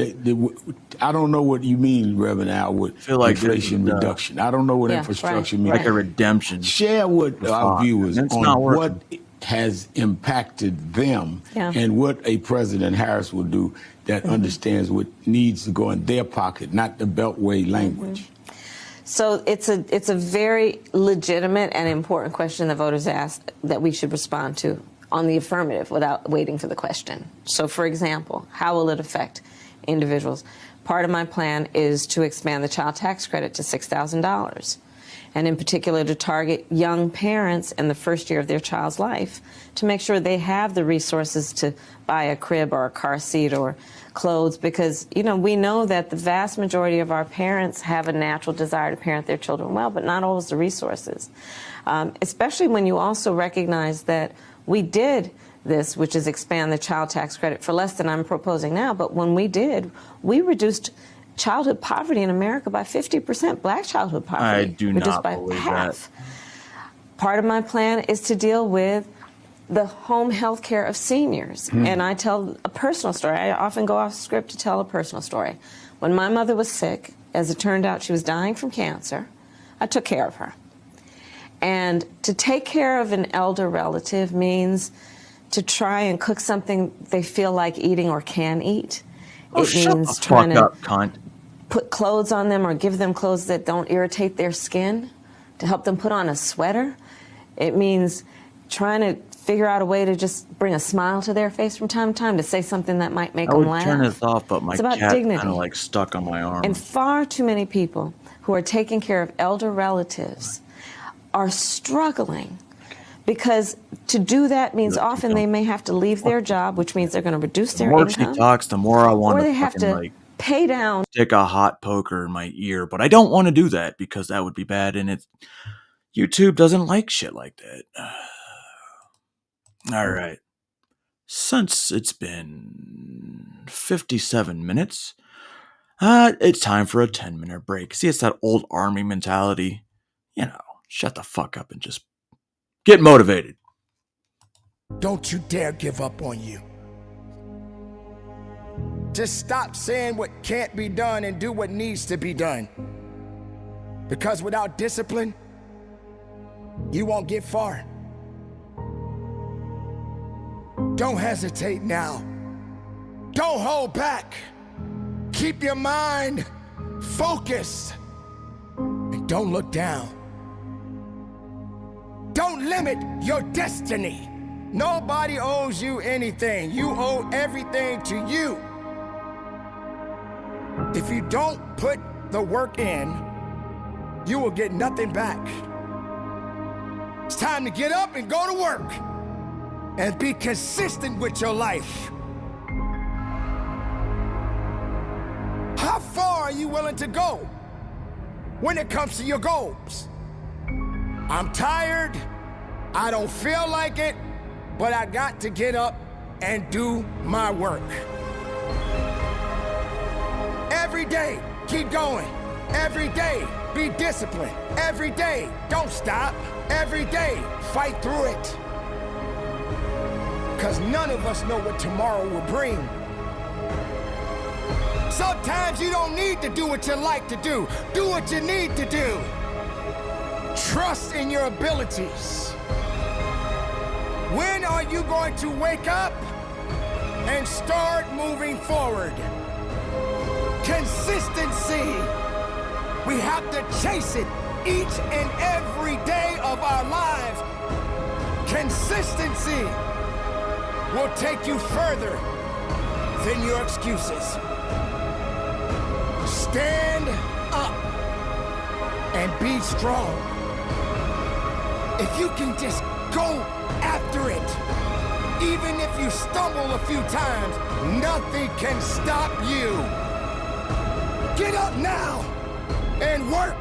I don't know what you mean, Reverend Al, with inflation reduction. I don't know what infrastructure means. Like a redemption. Share with our viewers on what has impacted them and what a President Harris will do that understands what needs to go in their pocket, not the Beltway language. So it's a very legitimate and important question that voters ask that we should respond to on the affirmative without waiting for the question. So, for example, how will it affect individuals? Part of my plan is to expand the child tax credit to $6,000, and in particular to target young parents in the first year of their child's life to make sure they have the resources to buy a crib or a car seat or clothes, because, you know, we know that the vast majority of our parents have a natural desire to parent their children well, but not always the resources. Especially when you also recognize that we did this, which is expand the child tax credit for less than I'm proposing now. But when we did, we reduced childhood poverty in America by 50%, black childhood poverty. I do reduced not by believe half. Part of my plan is to deal with the home health care of seniors. And I tell a personal story. I often go off script to tell a personal story. When my mother was sick, as it turned out she was dying from cancer, I took care of her. And to take care of an elder relative means to try and cook something they feel like eating or can eat. It means trying to put clothes on them or give them clothes that don't irritate their skin, to help them put on a sweater. It means trying to figure out a way to just bring a smile to their face from time to time, to say something that might make them laugh. I would turn this off, but my It's about cat dignity. kind of like stuck on my arm. And far too many people who are taking care of elder relatives are struggling, because to do that means often they may have to leave their job, which means they're going to reduce The their more she income. talks, the more I want Or to they have fucking, to like, pay down. stick a hot poker in my ear, but I don't want to do that because that would be bad, and YouTube doesn't like shit like that. All right. Since it's been 57 minutes, it's time for a 10-minute break. See, it's that old army mentality. You know, shut the fuck up and just get motivated. Don't you dare give up on you. Just stop saying what can't be done and do what needs to be done. Because without discipline, you won't get far. Don't hesitate now. Don't hold back. Keep your mind focused. And don't look down. Don't limit your destiny. Nobody owes you anything. You owe everything to you. If you don't put the work in, you will get nothing back. It's time to get up and go to work and be consistent with your life. How far are you willing to go when it comes to your goals? I'm tired, I don't feel like it, but I got to get up and do my work. Every day, keep going. Every day, be disciplined. Every day, don't stop. Every day, fight through it. Because none of us know what tomorrow will bring. Sometimes you don't need to do what you like to do. Do what you need to do. Trust in your abilities. When are you going to wake up and start moving forward? Consistency. We have to chase it each and every day of our lives. Consistency will take you further than your excuses. Stand up and be strong. If you can just go after it, even if you stumble a few times, nothing can stop you. Get up now and work.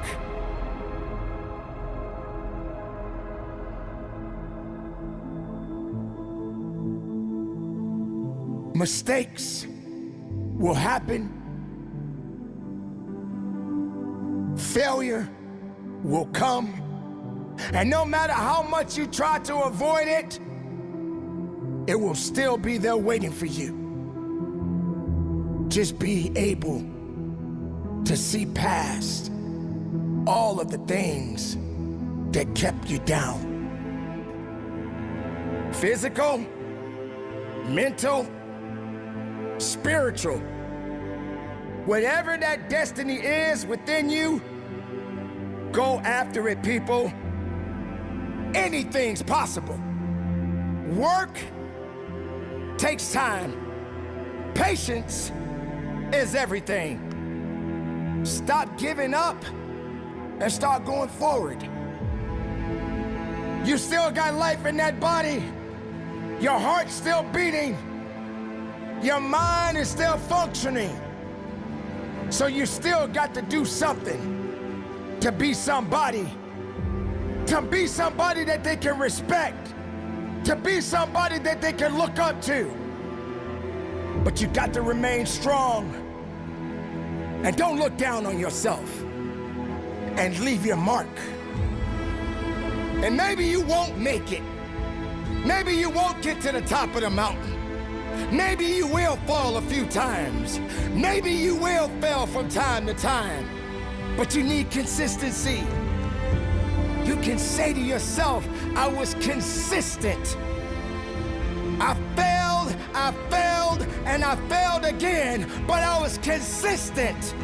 Mistakes will happen. Failure will come. And no matter how much you try to avoid it, it will still be there waiting for you. Just be able to see past all of the things that kept you down. Physical, mental, spiritual. Whatever that destiny is within you, go after it, people. Anything's possible. Work takes time. Patience is everything. Stop giving up and start going forward. You still got life in that body. Your heart's still beating. Your mind is still functioning. So you still got to do something to be somebody. To be somebody that they can respect. to be somebody that they can look up to. But you got to remain strong. And don't look down on yourself. And leave your mark. And maybe you won't make it. Maybe you won't get to the top of the mountain. Maybe you will fall a few times. Maybe you will fail from time to time. But you need consistency. You can say to yourself, I was consistent. I failed, and I failed again, but I was consistent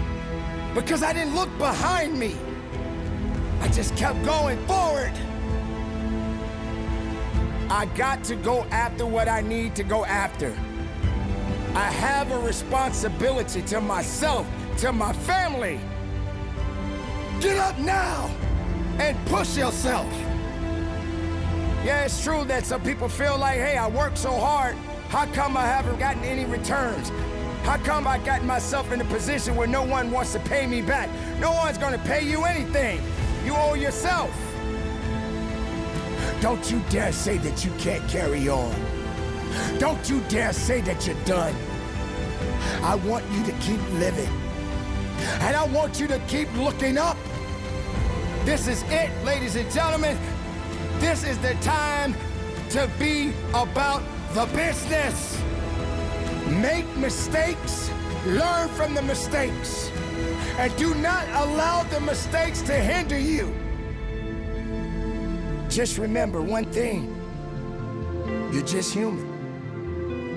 because I didn't look behind me. I just kept going forward. I got to go after what I need to go after. I have a responsibility to myself, to my family. Get up now and push yourself. Yeah, it's true that some people feel like, hey, I worked so hard, how come I haven't gotten any returns? How come I got myself in a position where no one wants to pay me back? No one's gonna pay you anything. You owe yourself. Don't you dare say that you can't carry on. Don't you dare say that you're done. I want you to keep living. And I want you to keep looking up. This is it, ladies and gentlemen. This is the time to be about the business. Make mistakes, learn from the mistakes, and do not allow the mistakes to hinder you. Just remember one thing, you're just human,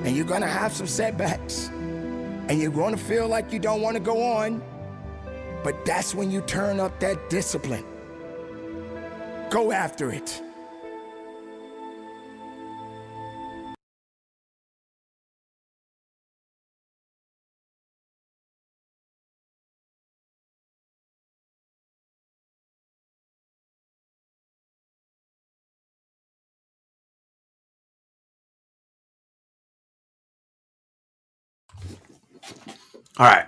and you're gonna have some setbacks, and you're gonna feel like you don't wanna go on, but that's when you turn up that discipline. Go after it. All right.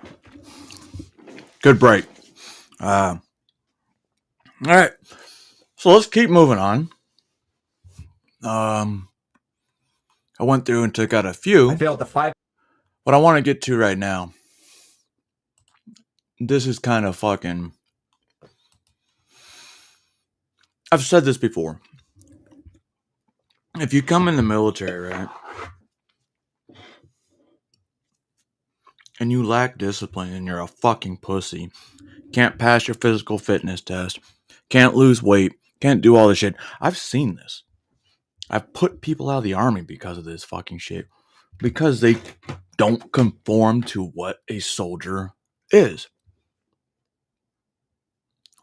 Good break. All right. So let's keep moving on. I went through and took out a few. I failed the 5. What I want to get to right now, this is kind of fucking... I've said this before. If you come in the military, right, and you lack discipline and you're a fucking pussy, can't pass your physical fitness test, can't lose weight, can't do all this shit. I've seen this. I've put people out of the army because of this fucking shit. Because they don't conform to what a soldier is.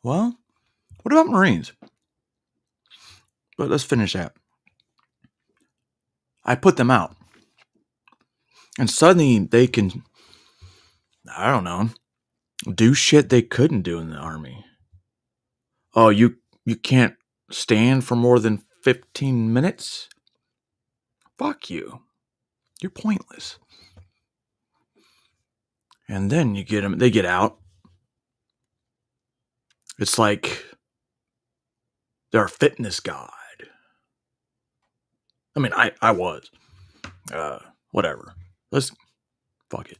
Well, what about Marines? But let's finish that. I put them out. And suddenly they can, I don't know, do shit they couldn't do in the army. Oh, you can't stand for more than 15 minutes? Fuck you. You're pointless. And then you get them, they get out. It's like they're a fitness god. I mean, I was. Whatever. Let's, fuck it.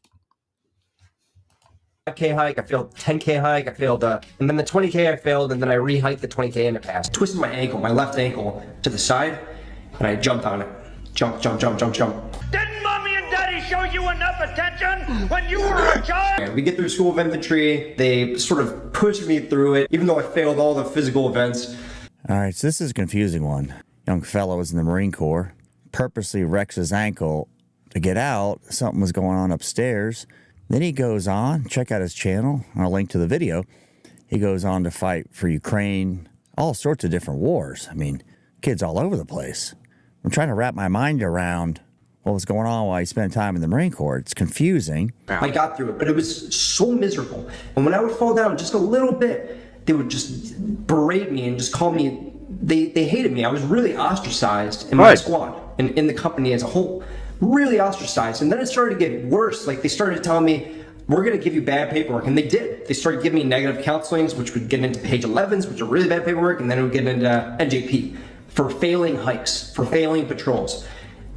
5K hike, I failed 10K hike, I failed, and then the 20K I failed, and then I re-hiked the 20K and it passed. Twisted my ankle, my left ankle, to the side, and I jumped on it. Jump. Didn't mommy and daddy show you enough attention when you were a child? We get through School of Infantry, they sort of pushed me through it, even though I failed all the physical events. All right, so this is a confusing one. Young fellow was in the Marine Corps, purposely wrecks his ankle to get out. Something was going on upstairs. Then he goes on, check out his channel, I'll link to the video. He goes on to fight for Ukraine, all sorts of different wars. I mean, kids all over the place. I'm trying to wrap my mind around what was going on while he spent time in the Marine Corps. It's confusing. I got through it, but it was so miserable. And when I would fall down just a little bit, they would just berate me and just call me, they hated me. I was really ostracized in my squad and in the company as a whole. Really ostracized. And then it started to get worse. Like they started telling me, we're going to give you bad paperwork. And they did. They started giving me negative counselings, which would get into page 11s, which are really bad paperwork. And then it would get into NJP, for failing hikes, for failing patrols.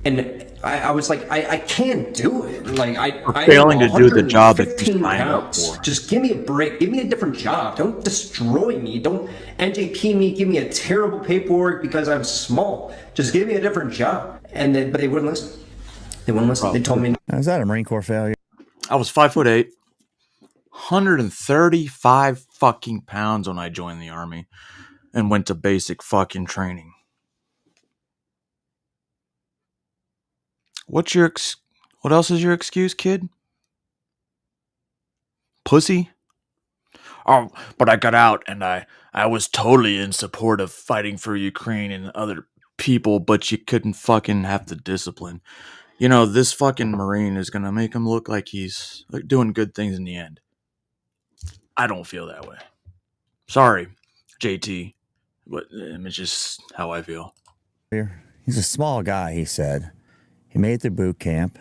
And I was like, I can't do it. Like I failing to do the job that you 115 signed up pounds. for. Just give me a break. Give me a different job. Don't destroy me. Don't NJP me. Give me a terrible paperwork because I'm small. Just give me a different job. But they wouldn't listen. They wouldn't listen. They told me. Now, is that a Marine Corps failure? I was 5'8", 135 fucking pounds when I joined the Army and went to basic fucking training. What else is your excuse, kid? Pussy? Oh, but I got out and I was totally in support of fighting for Ukraine and other people, but you couldn't fucking have the discipline. You know, this fucking Marine is going to make him look like he's doing good things in the end. I don't feel that way. Sorry, JT, but it's just how I feel. He's a small guy, he said. He made it through boot camp.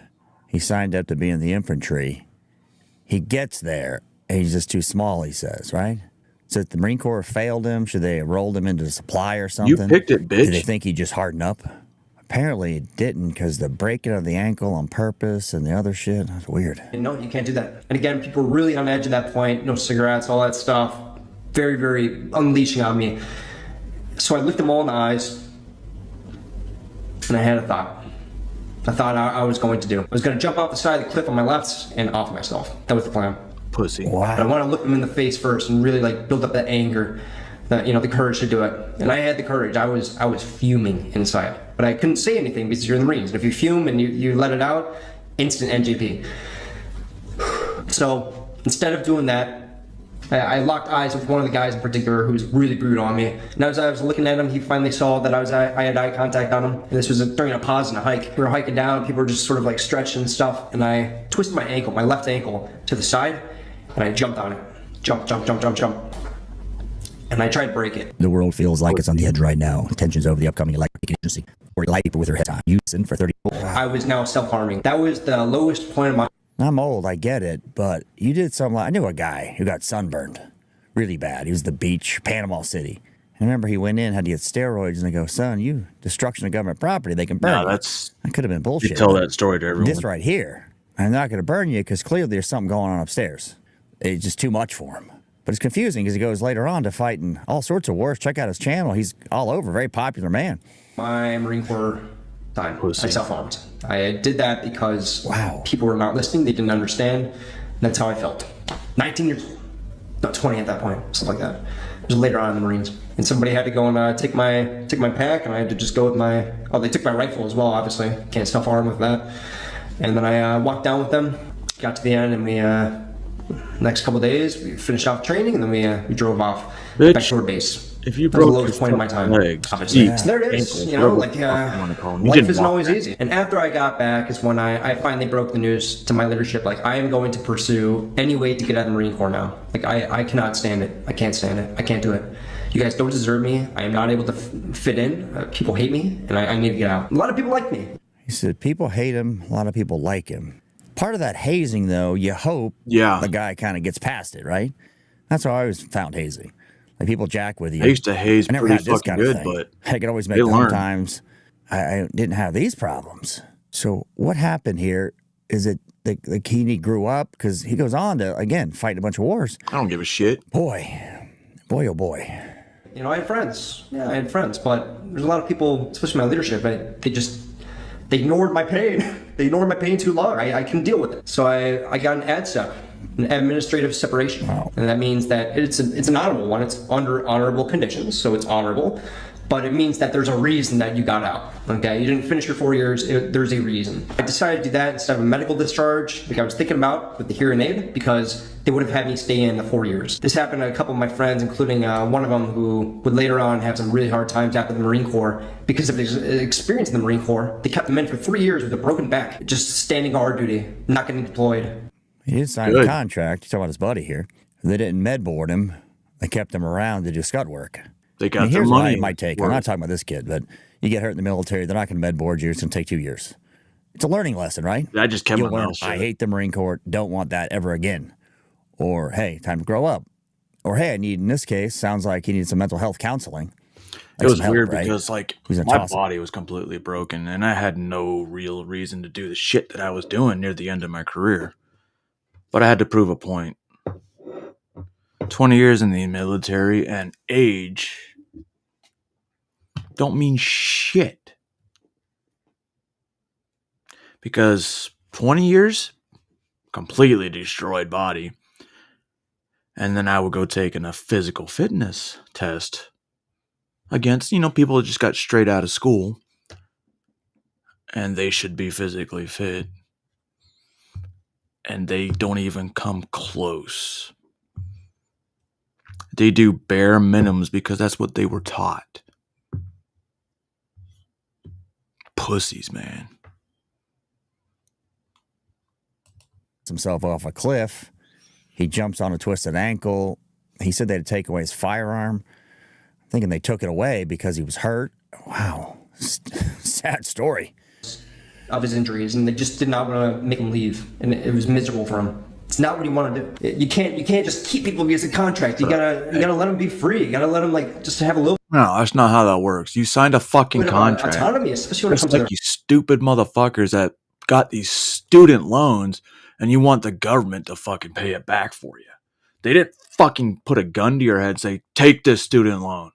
He signed up to be in the infantry. He gets there, and he's just too small, he says, right? So the Marine Corps failed him. Should they have rolled him into supply or something? You picked it, bitch. Did they think he'd just harden up? Apparently it didn't, because the breaking of the ankle on purpose and the other shit, that's weird. And no, you can't do that. And again, people were really on edge at that point. No cigarettes, all that stuff. Very, very unleashing on me. So I looked them all in the eyes, and I had a thought. I thought I was going to do. I was going to jump off the side of the cliff on my left and off myself. That was the plan. Pussy. Wow. But I want to look them in the face first and really build up that anger, that the courage to do it. And I had the courage. I was fuming inside, but I couldn't say anything because you're in the Marines. And if you fume and you let it out, instant NJP. So instead of doing that, I locked eyes with one of the guys in particular who was really brutal on me. And as I was looking at him, he finally saw that I had eye contact on him. And this was during a pause in a hike. We were hiking down, people were just sort of stretching and stuff. And I twisted my ankle, my left ankle, to the side, and I jumped on it. Jump. And I tried to break it. The world feels like it's on the edge right now. Tensions over the upcoming election agency. Or light people with her head on. You listen for 34. I was now self-harming. That was the lowest point of my... I'm old, I get it, but you did something I knew a guy who got sunburned really bad. He was at the beach, Panama City. And remember, he went in, had to get steroids, and they go, son, you destruction of government property, they can burn you. That could have been bullshit. You tell that story to everyone. This right here, I'm not going to burn you because clearly there's something going on upstairs. It's just too much for him. But it's confusing because he goes later on to fighting all sorts of wars. Check out his channel. He's all over, very popular man. My Marine Corps time, I self-harmed. I did that because people were not listening. They didn't understand. And that's how I felt. 19 years old. Not 20 at that point, something like that. It was later on in the Marines. And somebody had to go and take my pack, and I had to just go with my... Oh, they took my rifle as well, obviously. Can't self-harm with that. And then I walked down with them, got to the end, and we... next couple of days, we finished off training, and then we drove off back to our base. If you broke the broke lowest your point of my time, legs, obviously. feet, So there it is. ankles, You know, whatever you life isn't walk always that. easy. And after I got back is when I finally broke the news to my leadership. I am going to pursue any way to get out of the Marine Corps now. I cannot stand it. I can't stand it. I can't do it. You guys don't deserve me. I am not able to fit in. People hate me, and I need to get out. A lot of people like me. He said people hate him, a lot of people like him. Part of that hazing, though, you hope the guy kind of gets past it, right? That's how I always found hazing. People jack with you. I used to haze I never pretty had this fucking kind of good, thing. but I could always make they them learn. times. I didn't have these problems. So what happened here is that the Keeney grew up because he goes on to, again, fight a bunch of wars. I don't give a shit. Boy, oh boy. You know, I had friends. Yeah, I had friends, but there's a lot of people, especially my leadership, they ignored my pain. They ignored my pain too long. I couldn't deal with it. So I got an ADSEP, an administrative separation. Wow. And that means that it's an honorable one. It's under honorable conditions, so it's honorable. But it means that there's a reason that you got out. Okay, you didn't finish your 4 years. There's a reason. I decided to do that instead of a medical discharge, like I was thinking about with the Hearing Aid, because they would have had me stay in the 4 years. This happened to a couple of my friends, including one of them who would later on have some really hard times after the Marine Corps because of his experience in the Marine Corps. They kept him in for 3 years with a broken back, just standing guard duty, not getting deployed. He did sign a contract. He's talking about his buddy here. They didn't med board him. They kept him around to do scud work. They got their here's money. what it might take. I'm not talking about this kid, but you get hurt in the military, they're not going to med board you. It's going to take 2 years. It's a learning lesson, right? I just kept my You'll learn, mouth shut. I hate the Marine Corps. Don't want that ever again. Or, hey, time to grow up. Or, hey, I need, in this case, sounds like he needs some mental health counseling. It was some help, weird right? because like Who's gonna my toss it? body was completely broken and I had no real reason to do the shit that I was doing near the end of my career. But I had to prove a point. 20 years in the military and age don't mean shit. Because 20 years, completely destroyed body. And then I would go take a physical fitness test against, people that just got straight out of school. And they should be physically fit. And they don't even come close. They do bare minimums because that's what they were taught. Pussies, man. Himself off a cliff. He jumps on a twisted ankle. He said they had to take away his firearm. Thinking they took it away because he was hurt. Wow. Sad story. Of his injuries, and they just did not want to make him leave, and it was miserable for him. It's not what you want to do. You can't just keep people against a contract. You gotta let them be free. You gotta let them just have a little. No, that's not how that works. You signed a fucking contract. Autonomy, especially when it Just comes like to you stupid motherfuckers that got these student loans, and you want the government to fucking pay it back for you. They didn't fucking put a gun to your head and say, "Take this student loan."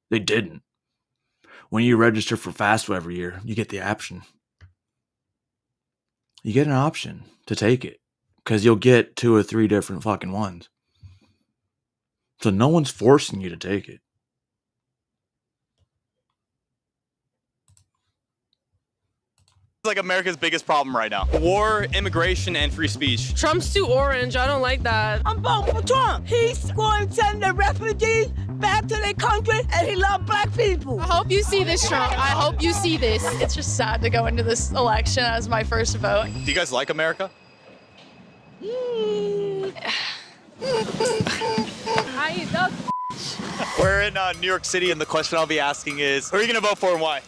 They didn't. When you register for FAFSA every year, you get the option. You get an option to take it because you'll get 2 or 3 different fucking ones. So no one's forcing you to take it. Like America's biggest problem right now. War, immigration, and free speech. Trump's too orange. I don't like that. I'm voting for Trump. He's going to send the refugees back to their country, and he loves black people. I hope you see this, Trump. I hope you see this. It's just sad to go into this election as my first vote. Do you guys like America? We're in New York City, and the question I'll be asking is, who are you going to vote for and why?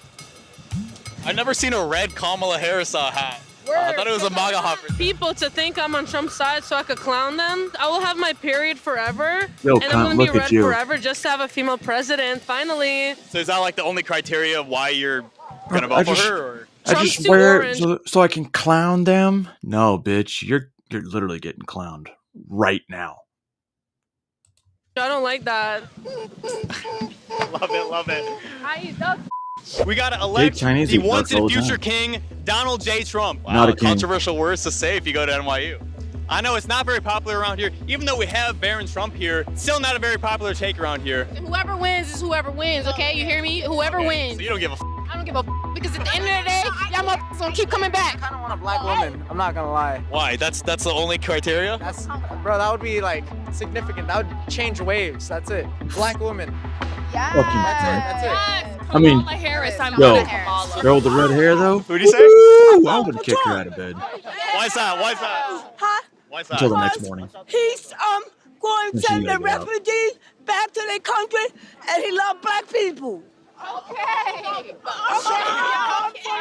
I've never seen a red Kamala Harris hat. I thought it was a MAGA hopper. People to think I'm on Trump's side so I could clown them. I will have my period forever. Yo, and I'm going to be red you. forever just to have a female president, finally. So is that like the only criteria of why you're going to vote for her? Or? I Trump's just too wear orange. so I can clown them? No, bitch. You're literally getting clowned right now. I don't like that. Love it. I love We got to elect Chinese the eat once ducks all and the future time. king, Donald J. Trump. Wow, Not a king. controversial words to say if you go to NYU. I know it's not very popular around here. Even though we have Barron Trump here, still not a very popular take around here. Whoever wins is whoever wins, okay? You hear me? Whoever wins. So you don't give a I don't give a because at the end of the day, y'all motherfuckers gonna keep coming back. I don't want a black woman. I'm not gonna lie. Why? That's the only criteria? Bro, that would be like significant. That would change waves. That's it. Black woman. Yeah. That's it. I mean, Kamala Harris. I'm yo, voting Kamala. girl with the red hair though. Who'd you say? Woo, I would kick her out of bed Why is that? Why is that? Huh? Why is until that? the next morning. He's going to And she send the gotta get out. refugees back to their country, and he loves black people. Okay. I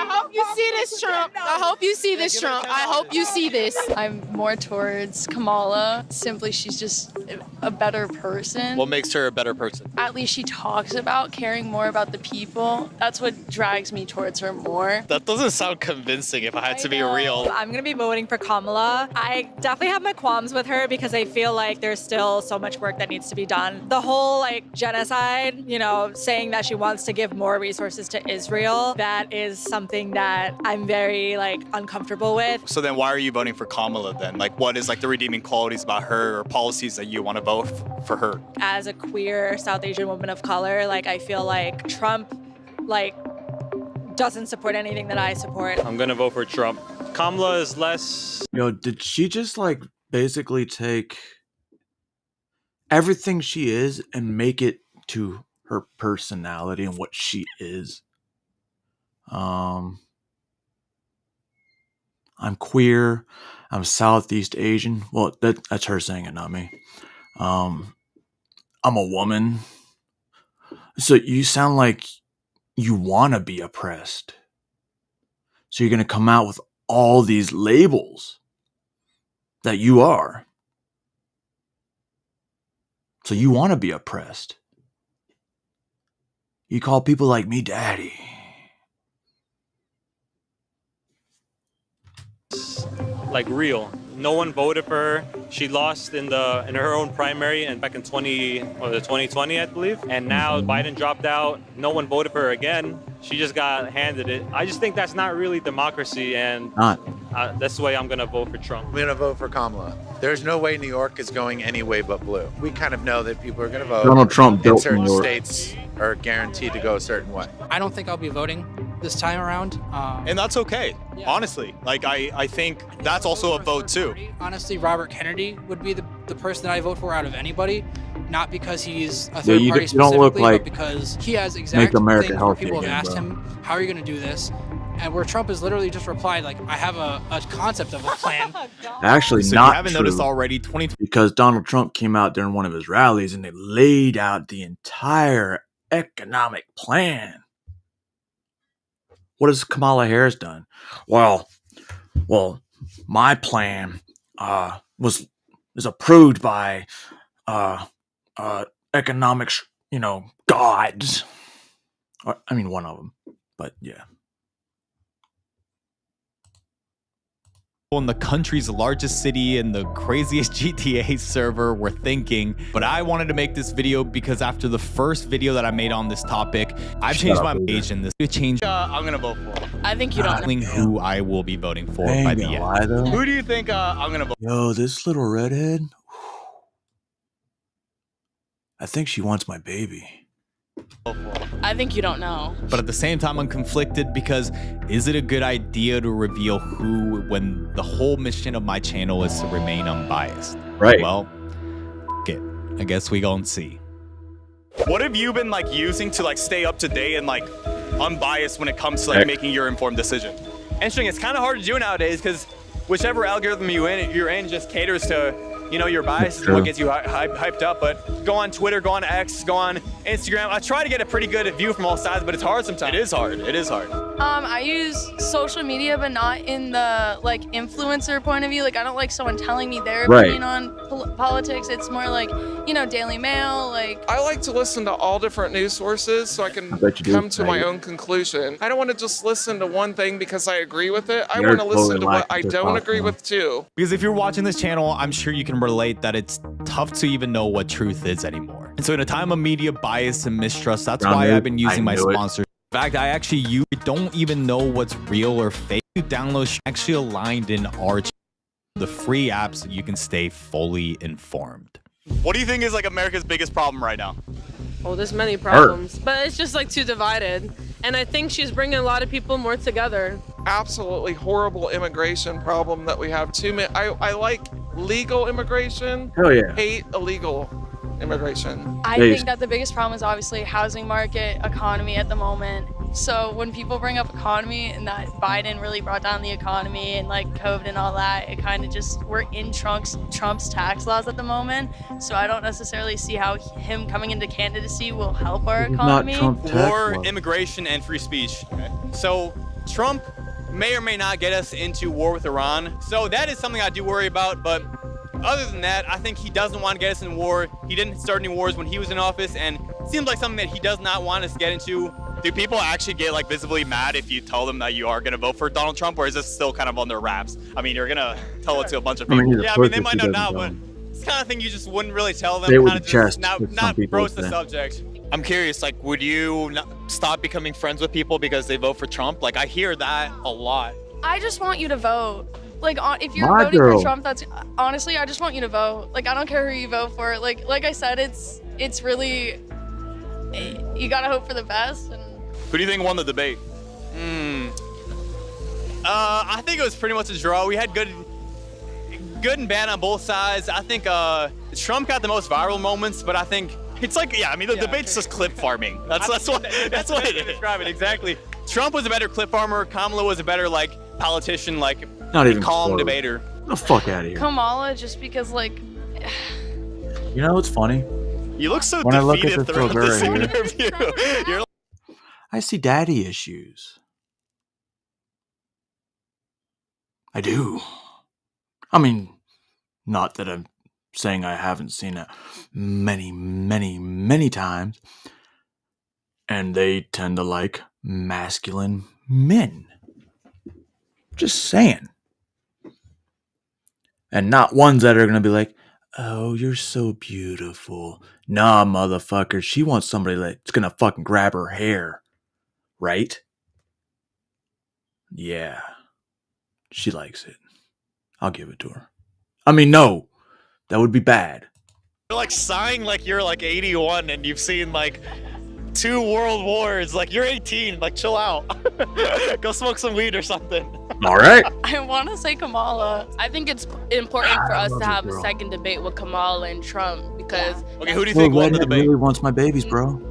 hope you see this, Trump. I hope you see this, Trump. I hope you see this. I'm more towards Kamala. Simply, she's just a better person. What makes her a better person? At least she talks about caring more about the people. That's what drags me towards her more. That doesn't sound convincing if I had to be real. I'm going to be voting for Kamala. I definitely have my qualms with her because I feel like there's still so much work that needs to be done. The whole genocide, saying that she wants to give more resources to Israel, that is something that I'm very uncomfortable with. So then why are you voting for Kamala then? What is the redeeming qualities about her or policies that you want to vote for her? As a queer South Asian woman of color, I feel like Trump doesn't support anything that I support. I'm going to vote for Trump. Kamala is less... Yo, did she just basically take everything she is and make it to her personality and what she is? I'm queer. I'm Southeast Asian. Well, that's her saying it, not me. I'm a woman. So you sound like you want to be oppressed. So you're going to come out with all these labels that you are. So you want to be oppressed. You call people like me daddy. Like real. No one voted for her. She lost in her own primary and back in 2020, I believe. And now Biden dropped out. No one voted for her again. She just got handed it. I just think that's not really democracy, and that's the way I'm gonna vote for Trump. I'm gonna vote for Kamala. There's no way New York is going any way but blue. We kind of know that people are gonna vote. Donald Trump built certain New York. states are guaranteed to go a certain way. I don't think I'll be voting this time around. And that's okay, honestly. Like, I think that's also a vote too. Honestly, Robert Kennedy would be the person that I vote for out of anybody. Not because he's a third party you don't look specifically, like but because he has Make exact America things where Healthy people have Again, asked bro. him, how are you going to do this? And where Trump has literally just replied, like, I have a concept of a plan. Actually, So not you haven't true, noticed already, 2020 because Donald Trump came out during one of his rallies and they laid out the entire economic plan. What has Kamala Harris done? Well, my plan is approved by economics, gods. I mean, one of them, but yeah. in the country's largest city and the craziest GTA server were thinking. But I wanted to make this video because after the first video that I made on this topic, I've changed my page in this. I'm gonna vote for him. I think you don't know. Who I will be voting for Ain't by the gonna end. lie, though. Who do you think I'm gonna vote for? Yo, this little redhead. I think she wants my baby. I think you don't know. But at the same time, I'm conflicted because is it a good idea to reveal who when the whole mission of my channel is to remain unbiased? Right. Well, it. I guess we gonna see. What have you been like using to like stay up to date and like unbiased when it comes to like making your informed decision? Interesting. It's kind of hard to do nowadays because whichever algorithm you're in just caters to, you know, your biases and what gets you hyped up. But go on Twitter, go on X, go on Instagram. I try to get a pretty good view from all sides, but it's hard sometimes. It is hard. It is hard. I use social media, but not in the like influencer point of view. Like I don't like someone telling me their opinion on politics. It's more like, you know, Daily Mail. Like I like to listen to all different news sources so I can come to my own conclusion. I don't want to just listen to one thing because I agree with it. I want to listen to what I don't agree with too. Because if you're watching this channel, I'm sure you can relate that it's tough to even know what truth is anymore. And so in a time of media bias and mistrust, that's why I've been using my sponsors. In fact, I actually don't even know what's real or fake. You download actually aligned in our channel, the free apps so you can stay fully informed. What do you think is like America's biggest problem right now? Oh, there's many problems, but it's just like too divided. And I think she's bringing a lot of people more together. Absolutely horrible immigration problem that we have too many. I like legal immigration. Hell yeah. Hate illegal immigration. I think that the biggest problem is obviously housing market, economy at the moment. So when people bring up economy and that Biden really brought down the economy and like COVID and all that, it kind of just, we're in Trump's tax laws at the moment. So I don't necessarily see how him coming into candidacy will help our economy. War, immigration, and free speech. So Trump may or may not get us into war with Iran. So that is something I do worry about. But other than that, I think he doesn't want to get us in war. He didn't start any wars when he was in office, and it seems like something that he does not want us to get into. Do people actually get like visibly mad if you tell them that you are going to vote for Donald Trump, or is this still kind of on their wraps? I mean, you're going to tell it to a bunch of people. Yeah, I mean, they might know now, but it's the kind of thing you just wouldn't really tell them. Kind of just not broach the subject. I'm curious, like, would you stop becoming friends with people because they vote for Trump? Like, I hear that a lot. I just want you to vote. Like, if you're My voting girl. for Trump, that's honestly, I just want you to vote. Like, I don't care who you vote for. Like I said, it's really, you gotta hope for the best. And Who do you think won the debate? I think it was pretty much a draw. We had good and bad on both sides. I think Trump got the most viral moments, but I think it's like, yeah, I mean, the debate's just clip farming. That's what it is. Describe it exactly. Trump was a better clip farmer. Kamala was a better like politician, like Not even calm close. debater. Get the fuck out of here. Kamala, just because like, You know what's funny? You look so When I look at defeated this throughout girl this right here. interview. You're I see daddy issues. I do. I mean, not that I'm saying I haven't seen it many, many, many times. And they tend to like masculine men. Just saying. And not ones that are going to be like, oh, you're so beautiful. Nah, motherfucker. She wants somebody that's going to fucking grab her hair. Right? Yeah. She likes it. I'll give it to her. I mean, no. That would be bad. You're like sighing like you're like 81 and you've seen like 2 world wars. Like you're 18. Like chill out. Go smoke some weed or something. All right. I want to say Kamala. I think it's important for us to have a second debate with Kamala and Trump because. Okay, who do you think won the debate? Really wants my babies, bro.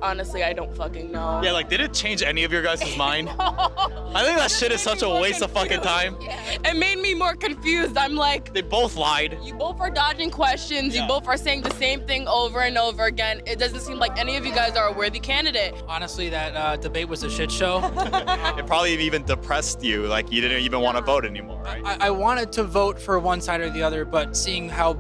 Honestly, I don't fucking know. Yeah, like did it change any of your guys' mind? I think that shit is such a waste of fucking time. It made me more confused. I'm like, they both lied. You both are dodging questions. You both are saying the same thing over and over again. It doesn't seem like any of you guys are a worthy candidate. Honestly, that debate was a shit show. It probably even depressed you. Like you didn't even want to vote anymore, right? I wanted to vote for one side or the other, but seeing how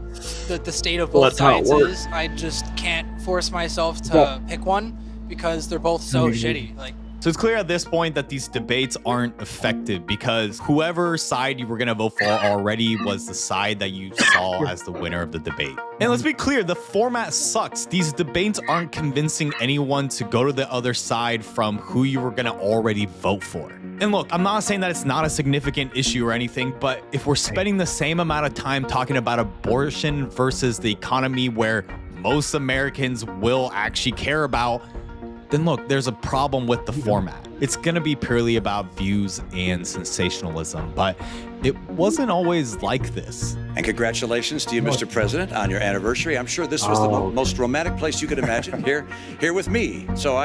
the state of both sides is, I just can't force myself to pick one because they're both so shitty. Like. So it's clear at this point that these debates aren't effective because whoever side you were going to vote for already was the side that you saw as the winner of the debate. And let's be clear, the format sucks. These debates aren't convincing anyone to go to the other side from who you were going to already vote for. And look, I'm not saying that it's not a significant issue or anything, but if we're spending the same amount of time talking about abortion versus the economy where most Americans will actually care about, then look, there's a problem with the format. It's gonna be purely about views and sensationalism, but it wasn't always like this. And congratulations to you, Mr. President, on your anniversary. I'm sure this was the most romantic place you could imagine, here with me. So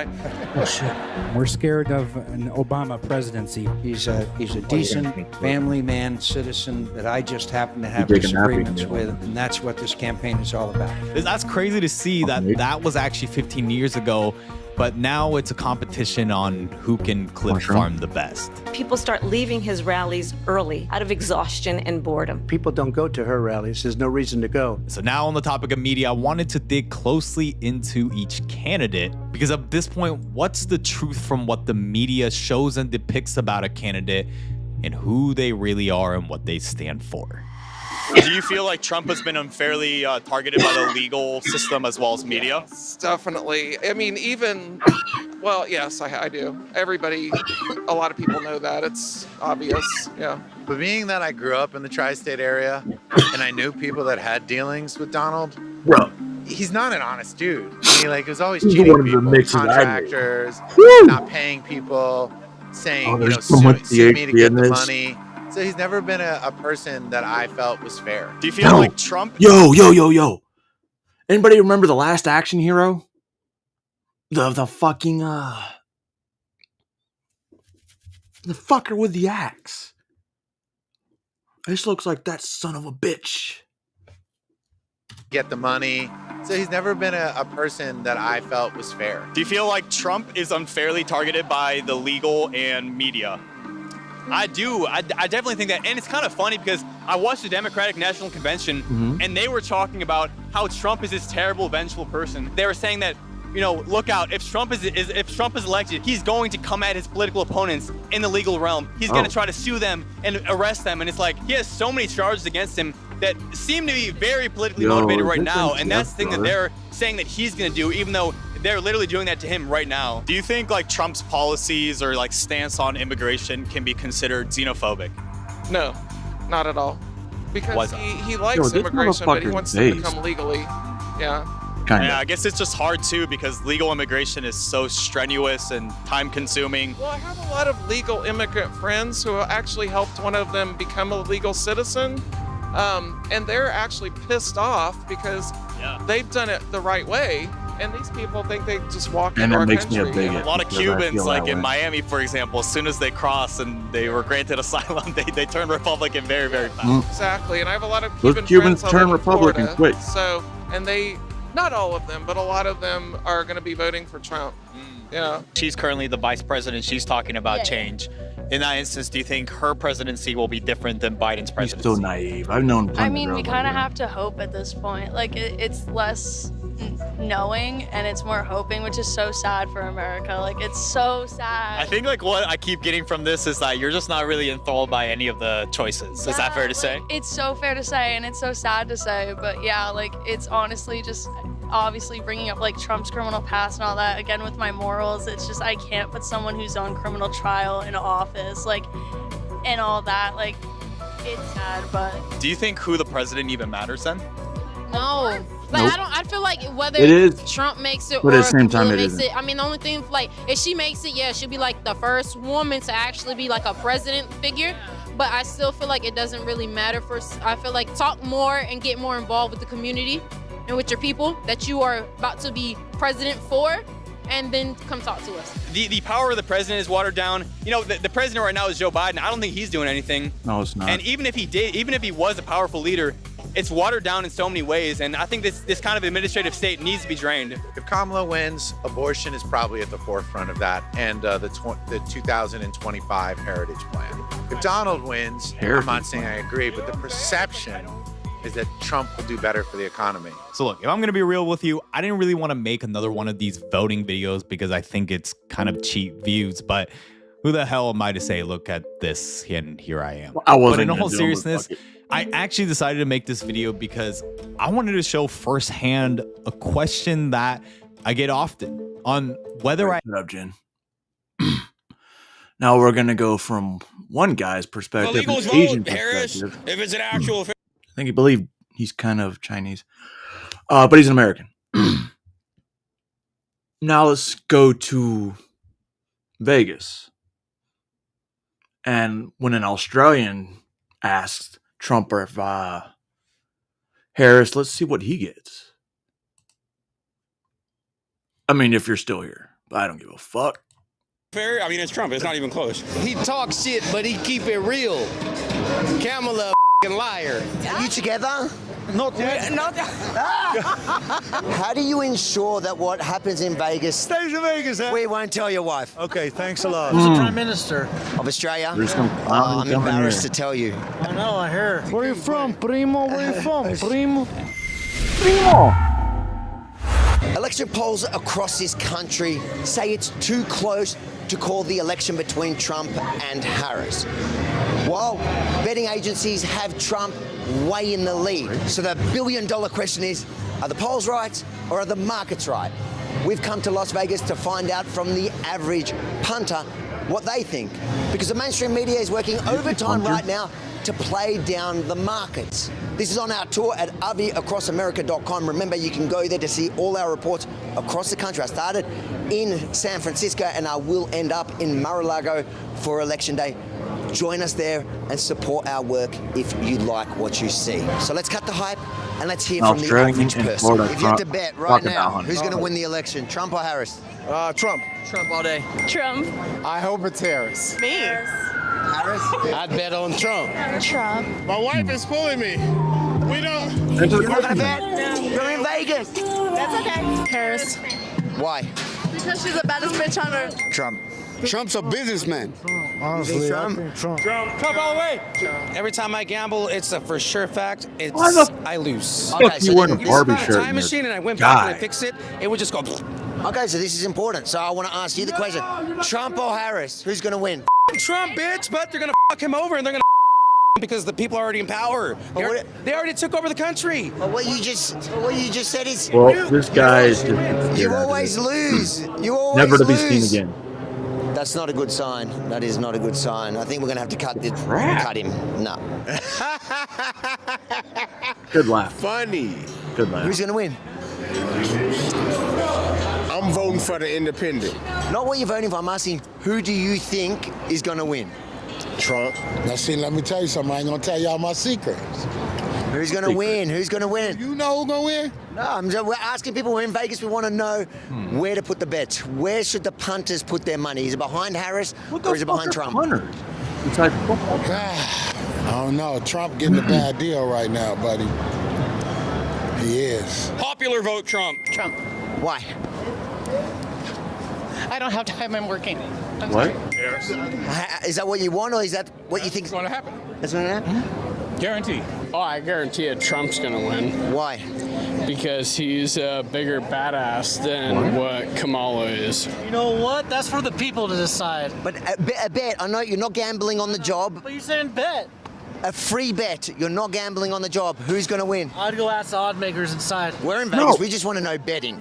We're scared of an Obama presidency. He's a decent family man, citizen that I just happen to have disagreements with, and that's what this campaign is all about. That's crazy to see that was actually 15 years ago, but now it's a competition on who can clip farm the best. People start leaving his rallies early out of exhaustion and boredom. People don't go to her rallies. There's no reason to go. So now on the topic of media, I wanted to dig closely into each candidate because at this point, what's the truth from what the media shows and depicts about a candidate and who they really are and what they stand for? Do you feel like Trump has been unfairly targeted by the legal system as well as media? Yes, definitely. I mean, well, yes, I do. A lot of people know that. It's obvious, yeah. But being that I grew up in the tri-state area and I knew people that had dealings with Donald, he's not an honest dude. He it was always cheating people, contractors, not paying people, saying, sue me to get the money. So he's never been a person that I felt was fair. Do you feel like Trump? Yo. Anybody remember the Last Action Hero? The fucking the fucker with the axe. This looks like that son of a bitch. Get the money. So he's never been a person that I felt was fair. Do you feel like Trump is unfairly targeted by the legal and media? I do. I definitely think that. And it's kind of funny because I watched the Democratic National Convention and they were talking about how Trump is this terrible, vengeful person. They were saying that, look out, if Trump is elected, he's going to come at his political opponents in the legal realm. He's going to try to sue them and arrest them. And it's like he has so many charges against him that seem to be very politically motivated right now. And that's the thing that they're saying that he's going to do, even though they're literally doing that to him right now. Do you think Trump's policies or stance on immigration can be considered xenophobic? No, not at all. Because he likes immigration, but he wants to become legally. Yeah. Yeah, I guess it's just hard too because legal immigration is so strenuous and time consuming. Well, I have a lot of legal immigrant friends who actually helped one of them become a legal citizen. And they're actually pissed off because they've done it the right way. And these people think they just walk in our country. A lot of Cubans, in Miami, for example, as soon as they cross and they were granted asylum, they turn Republican very, very fast. Exactly, and I have a lot of Cubans turn Republican quick. So, and not all of them, but a lot of them are going to be voting for Trump. Yeah. She's currently the vice president. She's talking about change. In that instance, do you think her presidency will be different than Biden's presidency? He's so naive. I've known. I mean, we kind of have to hope at this point. It's less knowing and it's more hoping, which is so sad for America. Like, it's so sad. I think like what I keep getting from this is that you're just not really enthralled by any of the choices. Is that fair to say? It's so fair to say, and it's so sad to say, but yeah, like, it's honestly just obviously bringing up like Trump's criminal past and all that again with my morals. It's just, I can't put someone who's on criminal trial in office, like, and all that. Like, it's sad, but Do you think who the president even matters then? No. Like, I feel like whether It is, Trump makes it but or at the same time, Kamala it makes isn't. it. I mean, the only thing, like, if she makes it, yeah, she'll be like the first woman to actually be like a president figure. But I still feel like it doesn't really matter for. I feel like talk more and get more involved with the community and with your people that you are about to be president for, and then come talk to us. The power of the president is watered down. You know, the president right now is Joe Biden. I don't think he's doing anything. No, it's not. And even if he did, even if he was a powerful leader, it's watered down in so many ways. And I think this kind of administrative state needs to be drained. If Kamala wins, abortion is probably at the forefront of that, and the 2025 Heritage Plan. If Donald wins, I'm not saying I agree, but the perception is that Trump will do better for the economy. So look, if I'm gonna be real with you, I didn't really want to make another one of these voting videos because I think it's kind of cheap views, but who the hell am I to say, look at this, and here I am. I wasn't But in gonna all do it, seriousness, fuck it. I actually decided to make this video because I wanted to show firsthand a question that I get often on whether Shut up, Jen. Now we're gonna go from one guy's perspective, an Asian perspective. If it's an actual. I think he believed he's kind of Chinese, but he's an American. Now let's go to Vegas. And when an Australian asked Trump or Harris, let's see what he gets. I mean, if you're still here, but I don't give a fuck. Fair? I mean, it's Trump. It's not even close. He talks shit, but he keep it real. Kamala a liar. You together? Not yet. Not. How do you ensure that what happens in Vegas stays in Vegas? Huh? We won't tell your wife. Okay, thanks a lot. Who's the Prime Minister of Australia? There's some I'm coming embarrassed here. to tell you. I know, I heard. Where you from, Primo? Where you from, Primo? Election polls across this country say it's too close to call the election between Trump and Harris. While betting agencies have Trump way in the lead. So the billion-dollar question is, are the polls right or are the markets right? We've come to Las Vegas to find out from the average punter what they think. Because the mainstream media is working overtime right now to play down the markets. This is on our tour at aviacrossamerica.com. Remember, you can go there to see all our reports across the country. I started in San Francisco and I will end up in Mar-a-Lago for Election Day. Join us there and support our work if you like what you see. So let's cut the hype and let's hear from the average person. If you had to bet right now, who's going to win the election, Trump or Harris? Trump. Trump all day. Trump. I hope it's Harris. Me. Harris? I'd bet on Trump. Trump. My wife is pulling me. We don't. You're not going to bet? You're in Vegas. That's okay. Harris. Why? Because she's the baddest bitch on earth. Trump. Trump's a businessman. Honestly, Trump all the way. Every time I gamble, it's a for sure fact. It's Why the I lose. fuck you wearing a Barbie shirt? Time in machine, your and I went back and I guy? fixed it. It would just go. Okay, so this is important. So I want to ask you the question. Trump or Harris? Who's going to win? Trump, bitch, but they're gonna fuck him over and they're gonna because the people are already in power. They already took over the country. But what you just said is Well, this guy is just you always lose. You always never to be lose. seen again. That's not a good sign. That is not a good sign. I think we're going to have to cut him. No. Good laugh. Funny. Good laugh. Who's going to win? I'm voting for the independent. Not what you're voting for. I'm asking, who do you think is going to win? Trump. Now, see, let me tell you something. I ain't going to tell y'all my secrets. Who's going to win? Who's going to win? You know who's going to win? No, we're asking people. We're in Vegas. We want to know where to put the bets. Where should the punters put their money? Is it behind Harris or is it behind Trump? Besides football. I don't know. Trump getting a bad deal right now, buddy. He is. Popular vote Trump. Trump. Why? I don't have time. I'm working. What? Is that what you want, or is that what you think is going to happen? That's going to happen? Guarantee. Oh, I guarantee it. Trump's gonna win. Why? because he's a bigger badass than what Kamala is. You know what? That's for the people to decide. But a bet, I know you're not gambling on the job. But you're saying bet. A free bet, you're not gambling on the job. Who's going to win? I'd go ask the odd makers inside. We're in Vegas, we just want to know betting.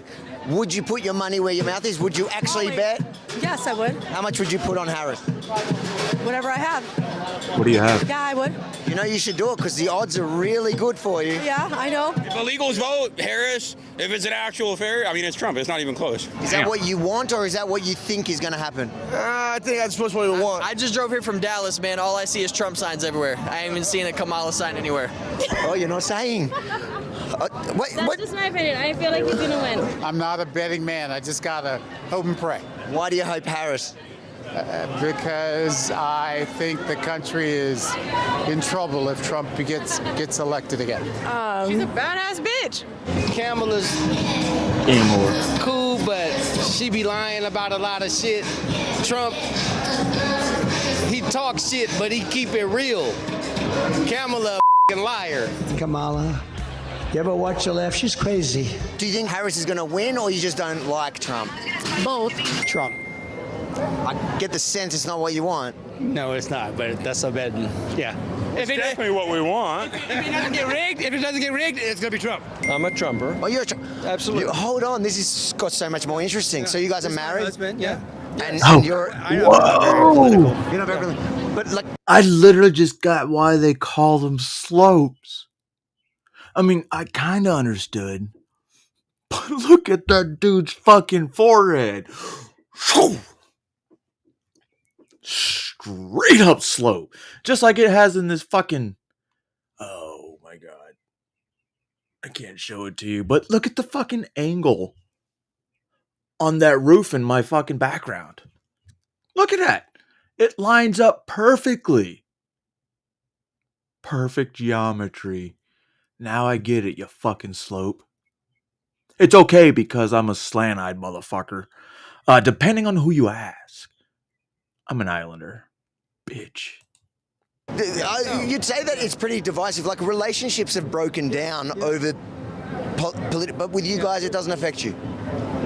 Would you put your money where your mouth is? Would you actually bet? Yes, I would. How much would you put on Harris? Whatever I have. What do you have? Yeah, I would. You know you should do it because the odds are really good for you. Yeah, I know. If illegals vote, Harris, if it's an actual affair, I mean, it's Trump. It's not even close. Is that what you want or is that what you think is going to happen? I think that's supposed to what we want. I just drove here from Dallas, man. All I see is Trump signs everywhere. I ain't even seen a Kamala sign anywhere. Oh, you're not saying? That's just my opinion. I feel like he's going to win. I'm not a betting man. I just got to hope and pray. Why do you hope Harris? Because I think the country is in trouble if Trump gets elected again. She's a badass bitch. Kamala's cool, but she be lying about a lot of shit. Trump, he talks shit, but he keep it real. Kamala a liar. Kamala. You ever watch her laugh? She's crazy. Do you think Harris is going to win or you just don't like Trump? Both. Trump. I get the sense it's not what you want. No, it's not, but that's a bet. Yeah. It's definitely what we want. If it doesn't get rigged, it's gonna be Trump. I'm a Trumper. Oh, you're a Trump. Absolutely. Hold on, this has got so much more interesting. So you guys are married? Husband, yeah. And you're... Whoa! You're not very political. But like... I literally just got why they call them slopes. I mean, I kind of understood. But look at that dude's fucking forehead. Straight up slope. Just like it has in this fucking... Oh my god. I can't show it to you, but look at the fucking angle on that roof in my fucking background. Look at that. It lines up perfectly. Perfect geometry. Now I get it, you fucking slope. It's okay because I'm a slant-eyed motherfucker. Depending on who you ask. I'm an islander. Bitch. You'd say that it's pretty divisive. Like, relationships have broken down over political, but with you guys, it doesn't affect you.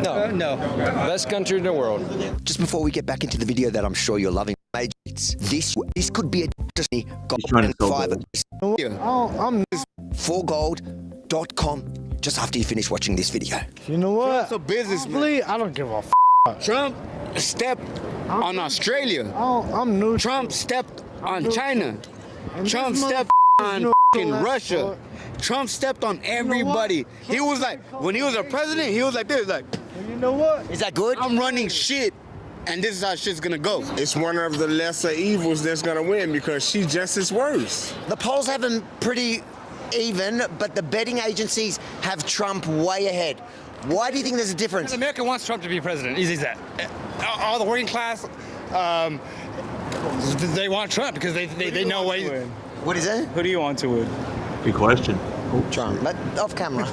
No. Best country in the world. Just before we get back into the video that I'm sure you're loving, this could be a destiny. ForGold.com. Just after you finish watching this video. You know what? It's a businessman. I don't give a Trump stepped on Australia. I'm new. Trump stepped on China. Trump stepped on Russia. Trump stepped on everybody. He was like, when he was a president, he was like this, like, You know what? Is that good? I'm running shit, and this is how shit's gonna go. It's one of the lesser evils that's gonna win because she's just as worse. The polls have them pretty even, but the betting agencies have Trump way ahead. Why do you think there's a difference? America wants Trump to be president. Easy as that. All the working class, they want Trump because they know what he's... What is it? Who do you want to win? Good question. Trump. Off camera.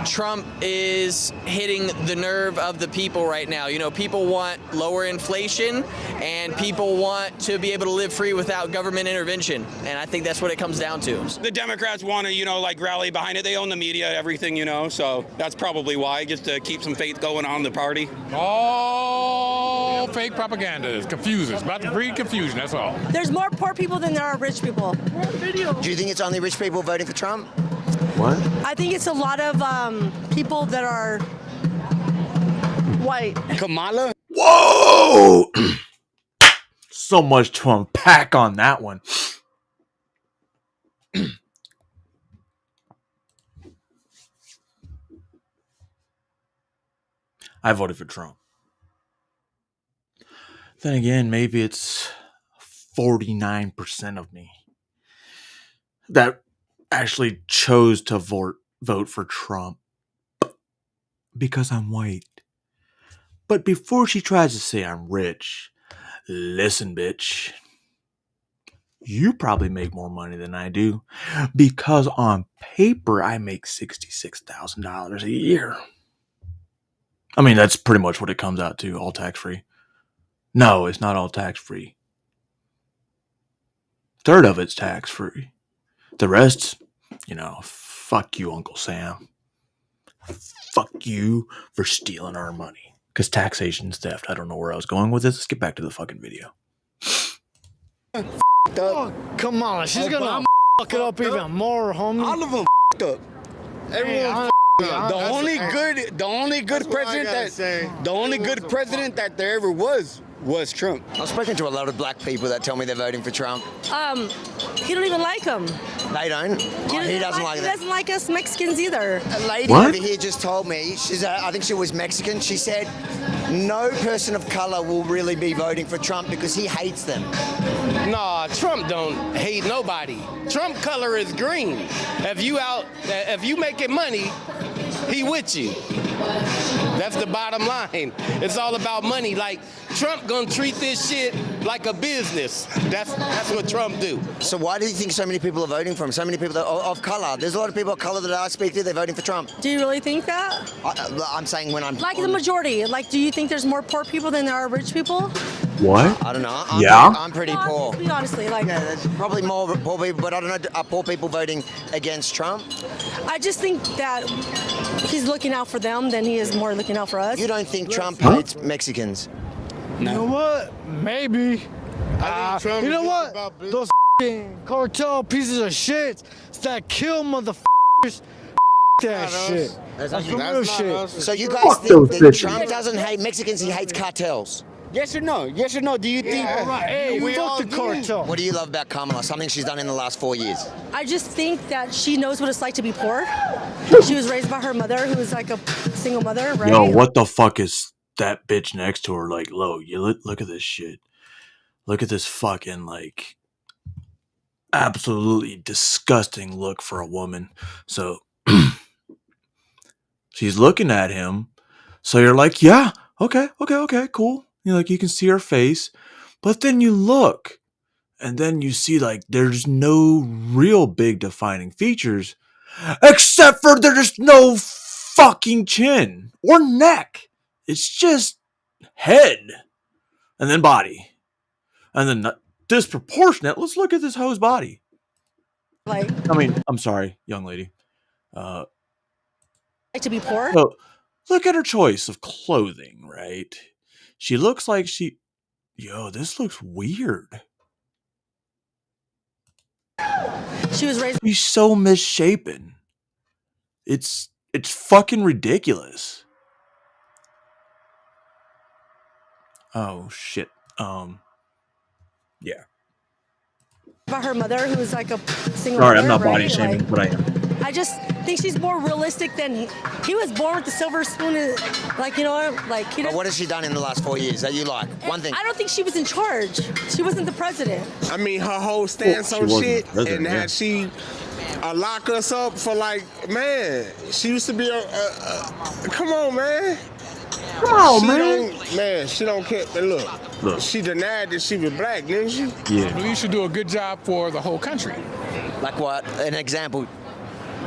Trump is hitting the nerve of the people right now. You know, people want lower inflation and people want to be able to live free without government intervention. And I think that's what it comes down to. The Democrats want to, like rally behind it. They own the media, everything, so that's probably why, just to keep some faith going on the party. All fake propaganda is confusing. It's about to breed confusion, that's all. There's more poor people than there are rich people. Do you think it's only rich people voting for Trump? What? I think it's a lot of people that are white. Kamala? Whoa! So much to unpack on that one. I voted for Trump. Then again, maybe it's 49% of me that actually chose to vote for Trump because I'm white. But before she tries to say I'm rich, listen, bitch. You probably make more money than I do because on paper I make $66,000 a year. I mean, that's pretty much what it comes out to, all tax-free. No, it's not all tax-free. Third of it's tax-free. The rest, fuck you, Uncle Sam. Fuck you for stealing our money. Because taxation's theft. I don't know where I was going with this. Let's get back to the fucking video. Oh, come on, she's gonna fuck it up even more, homie. All of them up. Everyone the only good president that there ever was Trump. I've spoken to a lot of black people that tell me they're voting for Trump. He don't even like him. They don't. He doesn't like He that. doesn't like us Mexicans either. A lady What? over here just told me, I think she was Mexican, she said no person of color will really be voting for Trump because he hates them. Nah, Trump don't hate nobody. Trump color is green. If you making money, he with you. That's the bottom line. It's all about money. Like, Trump gonna treat this shit like a business. That's what Trump do. So why do you think so many people are voting for him? So many people of color. There's a lot of people of color that I speak to, they're voting for Trump. Do you really think that? I'm saying when I'm... Like the majority. Like, do you think there's more poor people than there are rich people? What? I don't know. I'm pretty No, poor. be honestly, like... Yeah, there's probably more poor people, but I don't know, are poor people voting against Trump? I just think that he's looking out for them than he is more looking out for us. You don't think Trump hates Mexicans? You know what? Maybe. You know what? Those f***ing cartel pieces of shit that kill motherfuckers. That shit. That's some real shit. So you guys think that Trump doesn't hate Mexicans, he hates cartels? Yes or no? Yes or no? Do you think? Hey, we fuck the cartel. What do you love about Kamala? Something she's done in the last 4 years? I just think that she knows what it's like to be poor. She was raised by her mother, who was like a single mother, right? Yo, what the fuck is that bitch next to her? Like, you look at this shit. Look at this fucking, like, absolutely disgusting look for a woman. So, she's looking at him. So you're like, yeah, okay, cool. You can see her face. But then you look. And then you see, like, there's no real big defining features. Except for there's no fucking chin or neck. It's just head. And then body. And then disproportionate. Let's look at this hoe's body. Like, I mean, I'm sorry, young lady. Like to be poor. So look at her choice of clothing, right? She looks like this looks weird. She was raised. She's so misshapen. It's fucking ridiculous. Oh shit. Yeah. By her mother, who was like a single Sorry, mother, I'm not body right? shaming, Like, but I am. I just think she's more realistic than he was born with the silver spoon. Like, you know, like he But doesn't. what has she done in the last 4 years that you like? One thing. I don't think she was in charge. She wasn't the president. I mean, her whole stance Well, on she wasn't shit, president, and yeah. that she lock us up for like, man, she used to be come on, man. Come on, man. She don't care. Look, she denied that she was black, didn't she? Yeah. I believe she do a good job for the whole country. Like what? An example.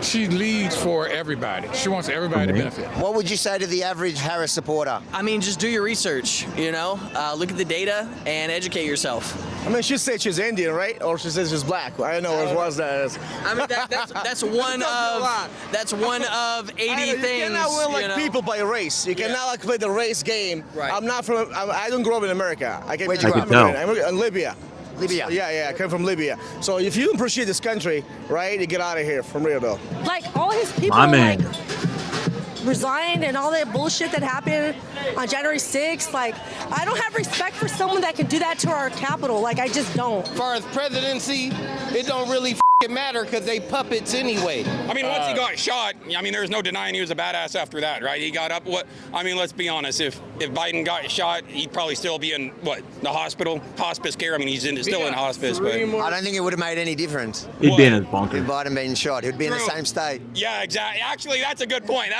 She leads for everybody. She wants everybody to benefit. What would you say to the average Harris supporter? I mean, just do your research, look at the data and educate yourself. I mean, she said she's Indian, right? Or she says she's black. I don't know what was that. I mean, that's one of 80 things. You cannot win people by race. You cannot like play the race game. Right. I don't grow up in America. Where'd you grow up? I'm in Libya. Libya. Yeah, I come from Libya. So if you don't appreciate this country, right, you get out of here from real though. Like all his people, My man. like resigned and all that bullshit that happened on January 6th. Like, I don't have respect for someone that can do that to our capital. Like, I just don't. As far as presidency, it don't really matter because they puppets anyway. I mean, once he got shot, I mean, there's no denying he was a badass after that, right? He got up. Let's be honest. If Biden got shot, he'd probably still be in the hospital, hospice care. I mean, he's still in hospice, but I don't think it would have made any difference. He'd be in his bunker. If Biden being shot, he'd be in the same state. yeah, exactly. Actually, that's a good point.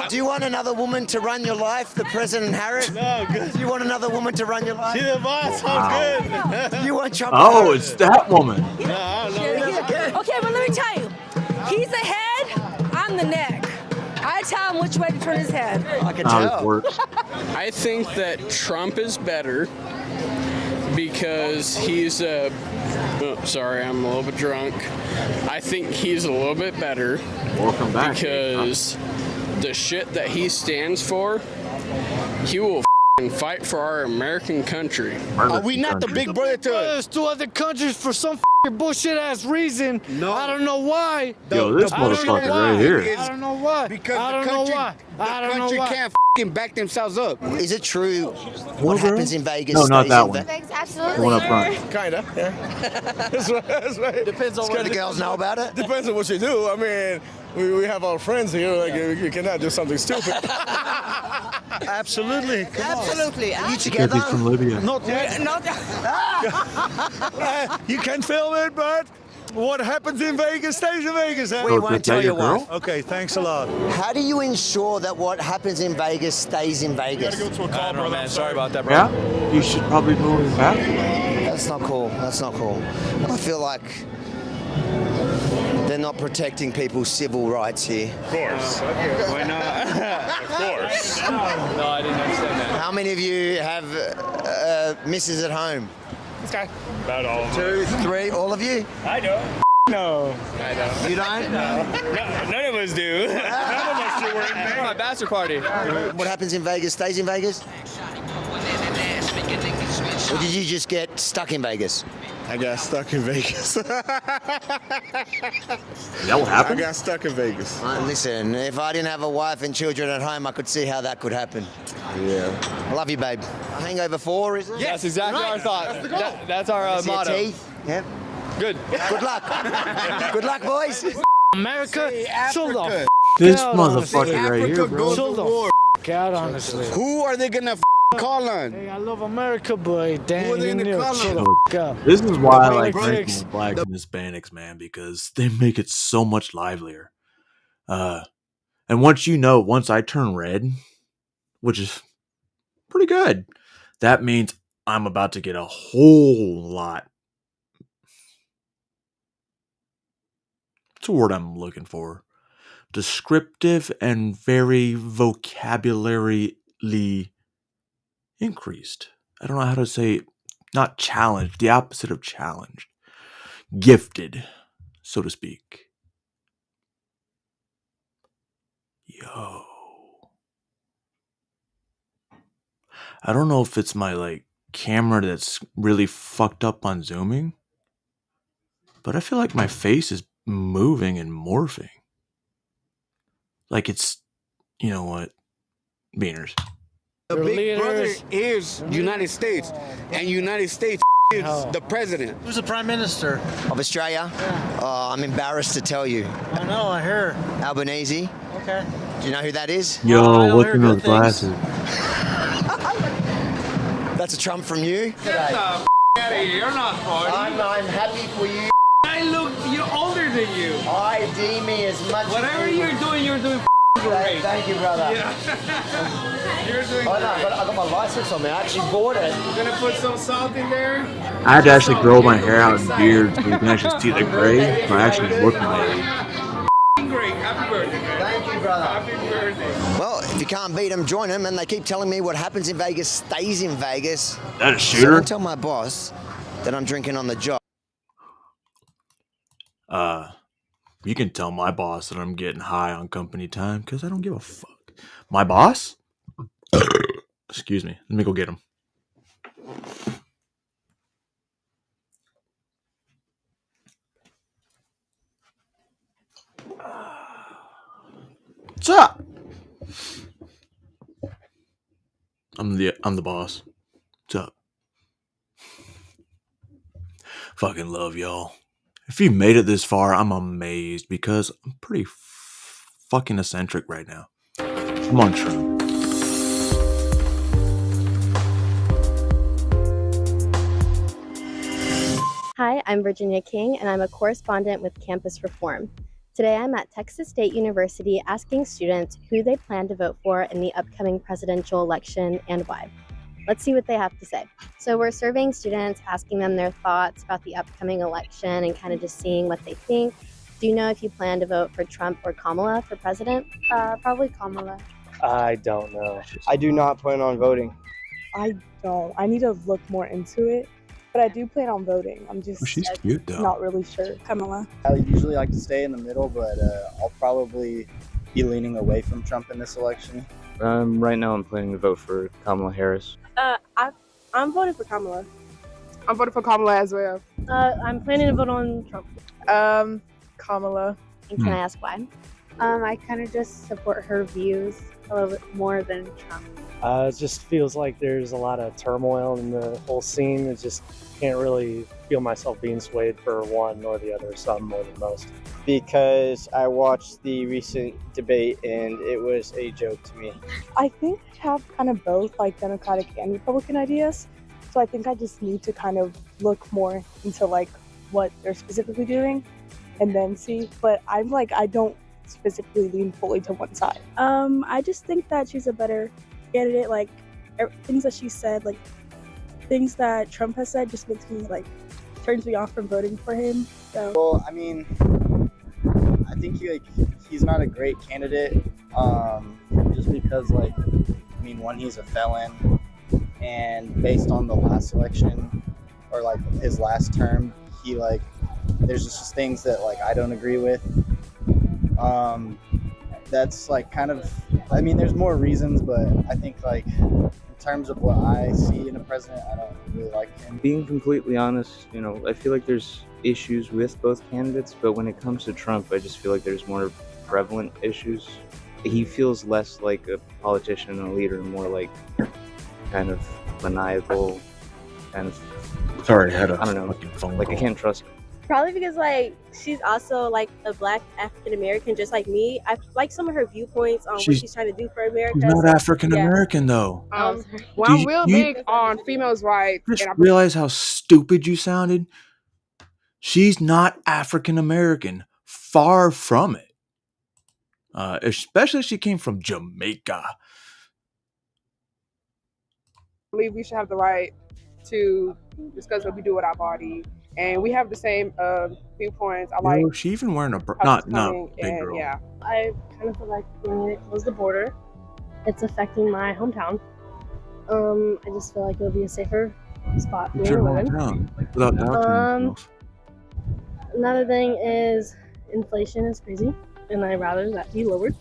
Do you want another woman to run your life, the President Harris? No, good. Do you want another woman to run your life? She's the boss. Sounds good. You want Trump? Oh, it's that woman. Okay, but let me tell you, he's the head, I'm the neck. I tell him which way to turn his head. I can How tell. it works. I think that Trump is better because he's sorry, I'm a little bit drunk. I think he's a little bit better. Welcome back. Because the shit that he stands for, he will fight for our American country. Are we not the big brother to other countries for some bullshit ass reason? No, I don't know why. Yo, this motherfucker right here. I don't know why. Because I don't know why. I don't know why. Can't back themselves up. Is it true what happens in Vegas? No, not that one. Absolutely. The one up front. Kinda, yeah. That's right. Depends on what the girls know about it. Depends on what you do. I mean, we have our friends here. Like, you cannot do something stupid. Absolutely. Absolutely. Are you together? He's from Libya. Not yet. You can film it, but what happens in Vegas stays in Vegas. Huh? We won't tell your wife. Okay, thanks a lot. How do you ensure that what happens in Vegas stays in Vegas? I don't know, man. Sorry about that, bro. Yeah? You should probably move back. That's not cool. That's not cool. I feel like they're not protecting people's civil rights here. Of course. Why not? Of course. No, I didn't understand that. How many of you have misses at home? This guy. About all of them. 2, 3, all of you? I don't. No. I don't. You don't? No. None of us do. None of us do. We're in my bachelor party. What happens in Vegas stays in Vegas? Or did you just get stuck in Vegas? I got stuck in Vegas. Is that what happened? I got stuck in Vegas. Listen, if I didn't have a wife and children at home, I could see how that could happen. Yeah. I love you, babe. Hangover 4, is it? Yes, that's exactly our thought. That's our motto. Yep. Good. Good luck. Good luck, boys. America, chill the This out, motherfucker right Africa here, bro. goes Chill to the war. out, honestly. Who are they gonna call on? Hey, I love America, but damn, Who are they you gonna know, call chill on? the out. This is why I like Politics. drinking with blacks and Hispanics, man, because they make it so much livelier. And once I turn red, which is pretty good, that means I'm about to get a whole lot. What's the word I'm looking for? Descriptive and very vocabulary-ly increased. I don't know how to say it. Not challenged, the opposite of challenged. Gifted, so to speak. Yo. I don't know if it's my camera that's really fucked up on zooming, but I feel like my face is moving and morphing. Like it's, you know what? Beaners. The big brother is United States, and United States is the president. Who's the prime minister? Of Australia? I'm embarrassed to tell you. I know, I hear. Albanese. Okay. Do you know who that is? Yo, look at those glasses. That's a Trump from you? Get the out of here. You're not party. I'm happy for you. You're older than you. ID me as much Whatever as you're doing great. Thank you, brother. Yeah. You're doing I got my license on me. I actually bought it. You're gonna put some salt in there? I had to actually grow my hair out and beard so you can actually see the gray, but I actually look my age. Great. Happy birthday, man. Thank you, brother. Happy birthday. Well, if you can't beat them, join them. And they keep telling me what happens in Vegas stays in Vegas. That a So shooter? I tell my boss that I'm drinking on the job. You can tell my boss that I'm getting high on company time because I don't give a fuck. My boss? Excuse me. Let me go get him. What's up? I'm the boss. What's up? Fucking love y'all. If you made it this far, I'm amazed because I'm pretty fucking eccentric right now. Come on, Trump. Hi, I'm Virginia King, and I'm a correspondent with Campus Reform. Today I'm at Texas State University asking students who they plan to vote for in the upcoming presidential election and why. Let's see what they have to say. So we're surveying students, asking them their thoughts about the upcoming election and kind of just seeing what they think. Do you know if you plan to vote for Trump or Kamala for president? Probably Kamala. I don't know. I do not plan on voting. I don't. I need to look more into it. But I do plan on voting. I'm just she's cute, though. not really sure. Kamala. I usually like to stay in the middle, but I'll probably be leaning away from Trump in this election. Right now I'm planning to vote for Kamala Harris. I'm voting for Kamala. I'm voting for Kamala as well. I'm planning to vote on Trump. Kamala. And can I ask why? I kind of just support her views a little bit more than Trump. It just feels like there's a lot of turmoil in the whole scene. It just can't really feel myself being swayed for one or the other, some more than most. Because I watched the recent debate and it was a joke to me. I think I have kind of both, like Democratic and Republican ideas. So I think I just need to kind of look more into like what they're specifically doing and then see. But I'm like, I don't specifically lean fully to one side. I just think that she's a better candidate. Like things that she said, like things that Trump has said, just makes me like turns me off from voting for him. So. Well, I mean, I think he's not a great candidate. Just because one, he's a felon, and based on the last election or like his last term, he there's just things that I don't agree with. That's kind of, there's more reasons, but I think in terms of what I see in a president, I don't really like him. Being completely honest, I feel like there's issues with both candidates, but when it comes to Trump, I just feel like there's more prevalent issues. He feels less like a politician and a leader, more like kind of maniacal, kind of. Sorry, I had a I don't know, fucking phone like I call. can't trust him. Probably because she's also a Black African American, just like me. I like some of her viewpoints on what she's trying to do for America. She's not African American though. Well, Do I'm you- real you- big on females' rights. Just and I realize how stupid you sounded. She's not African American. Far from it. Especially if she came from Jamaica. believe we should have the right to discuss what we do with our body, and we have the same viewpoints. I like. Yo, she even wearing a how it's not coming, big and girl. yeah. I kind of feel like when it closed the border, it's affecting my hometown. I just feel like it would be a safer spot for me What's to your live in. hometown? Without doubting yourself. Another thing is inflation is crazy, and I'd rather that be lowered.